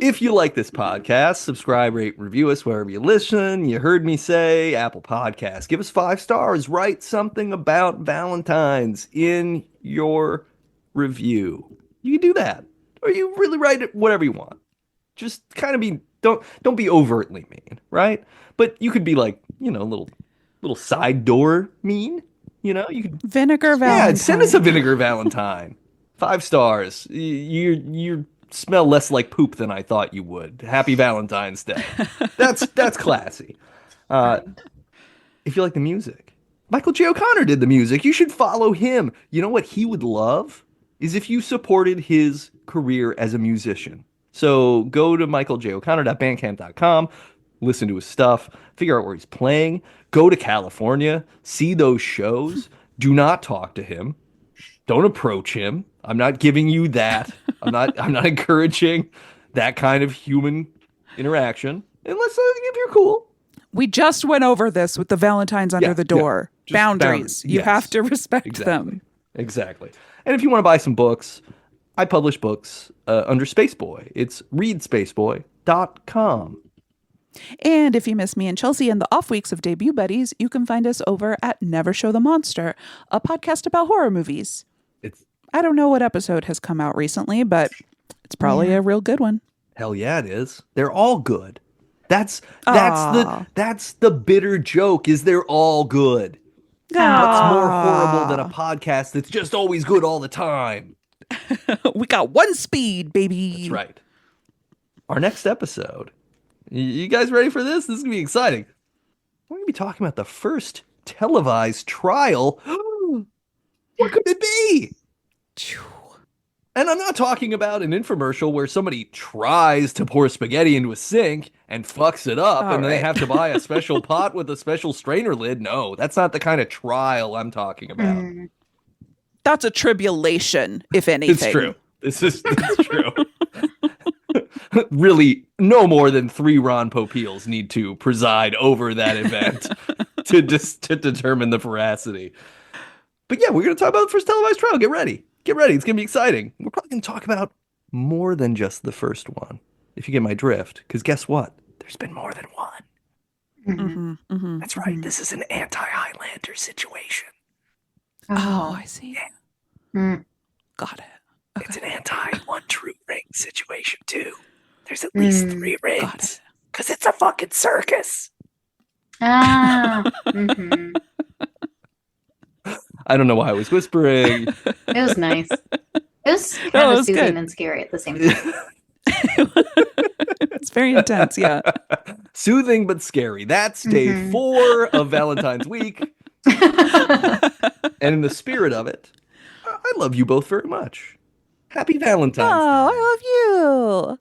If you like this podcast, subscribe, rate, review us wherever you listen. You heard me say Apple Podcasts. Give us 5 stars. Write something about Valentine's in your review. You can do that. Or you really write it whatever you want. Just kind of be don't be overtly mean, right? But you could be like, a little side door mean. You could Vinegar Valentine. send us a vinegar Valentine. 5 stars. You smell less like poop than I thought you would. Happy Valentine's Day. That's classy. If you like the music, Michael J. O'Connor did the music. You should follow him. You know what he would love is if you supported his career as a musician. So go to michaeljoconnor.bandcamp.com, listen to his stuff, figure out where he's playing, go to California, see those shows. Do not talk to him. Don't approach him. I'm not giving you that. I'm not encouraging that kind of human interaction unless if you're cool. We just went over this with the Valentines under the door. Just Boundaries. You yes. have to respect Exactly. them. Exactly. And if you want to buy some books, I publish books under Spaceboy. It's readspaceboy.com. And if you miss me and Chelsea and the off weeks of Debut Buddies, you can find us over at Never Show the Monster, a podcast about horror movies. I don't know what episode has come out recently, but it's probably a real good one. Hell yeah, it is. They're all good. That's Aw. the bitter joke is they're all good. What's more horrible than a podcast that's just always good all the time? We got one speed, baby. That's right. Our next episode. You guys ready for this? This is going to be exciting. We're going to be talking about the first televised trial. What could it be? And I'm not talking about an infomercial where somebody tries to pour spaghetti into a sink and fucks it up and then they have to buy a special pot with a special strainer lid. No, that's not the kind of trial I'm talking about. That's a tribulation, if anything. It's true. It's true. Really, no more than 3 Ron Popeils need to preside over that event to determine the veracity. But yeah, we're going to talk about the first televised trial. Get ready. Get ready. It's going to be exciting. We're probably going to talk about more than just the first one, if you get my drift. Because guess what? There's been more than one. That's right. This is an anti-Highlander situation. Oh, I see. Mm. Got it. Okay. It's an anti-one true ring situation, too. There's at least 3 Got rings. it. Because it's a fucking circus. Ah. Mm-hmm. I don't know why I was whispering. It was nice. It was kind it of was soothing good. and scary at the same time. It's very intense, yeah. Soothing but scary. That's day 4 of Valentine's week. And in the spirit of it, I love you both very much. Happy Valentine's Day. Oh, I love you.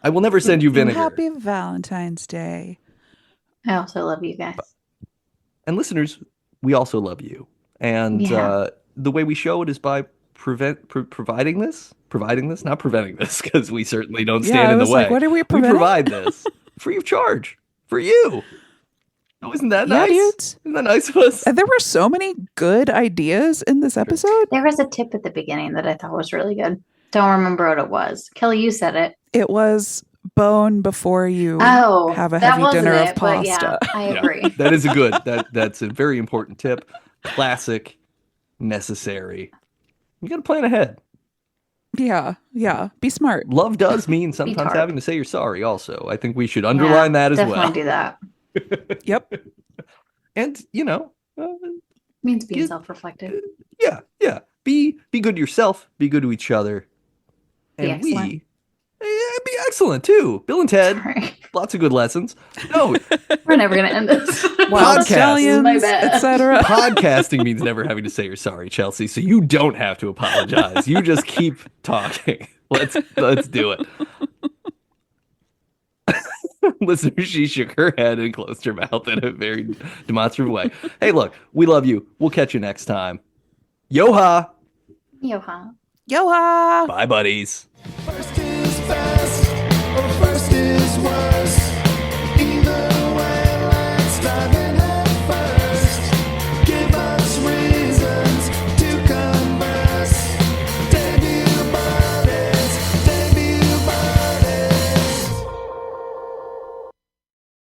I will never send you vinegar. Happy Valentine's Day. I also love you guys. And listeners, we also love you. And Yeah. the way we show it is by providing this, not preventing this, because we certainly don't stand I in the was way. like, what are we We preventing? provide this free of charge for you. Oh, isn't that Yeah, nice? dudes. Isn't that nice of us? And there were so many good ideas in this episode. There was a tip at the beginning that I thought was really good. Don't remember what it was. Kelly, you said it. It was bone before you Oh, have a that heavy wasn't dinner it, of but yeah, pasta. I Yeah, agree. that is a good. That's a very important tip. Classic, necessary. You got to plan ahead. Yeah. Be smart. Love does mean sometimes tarp. having to say you're sorry. Also, I think we should underline that as definitely well. do that. Yep. And Means being Get- self-reflective. yeah. Be good to yourself. Be good to each other. Be And excellent. be excellent too. Bill and Ted, Sorry. lots of good lessons. No, We're never gonna end this. Wild Podcast. stallions, My bad. etc. podcasting means never having to say you're sorry, Chelsea. So you don't have to apologize. You just keep talking. Let's do it. Listener, she shook her head and closed her mouth in a very demonstrative way. Hey, look, we love you. We'll catch you next time. Yo-ha. Yoha. Yoha. Bye, buddies. Bye.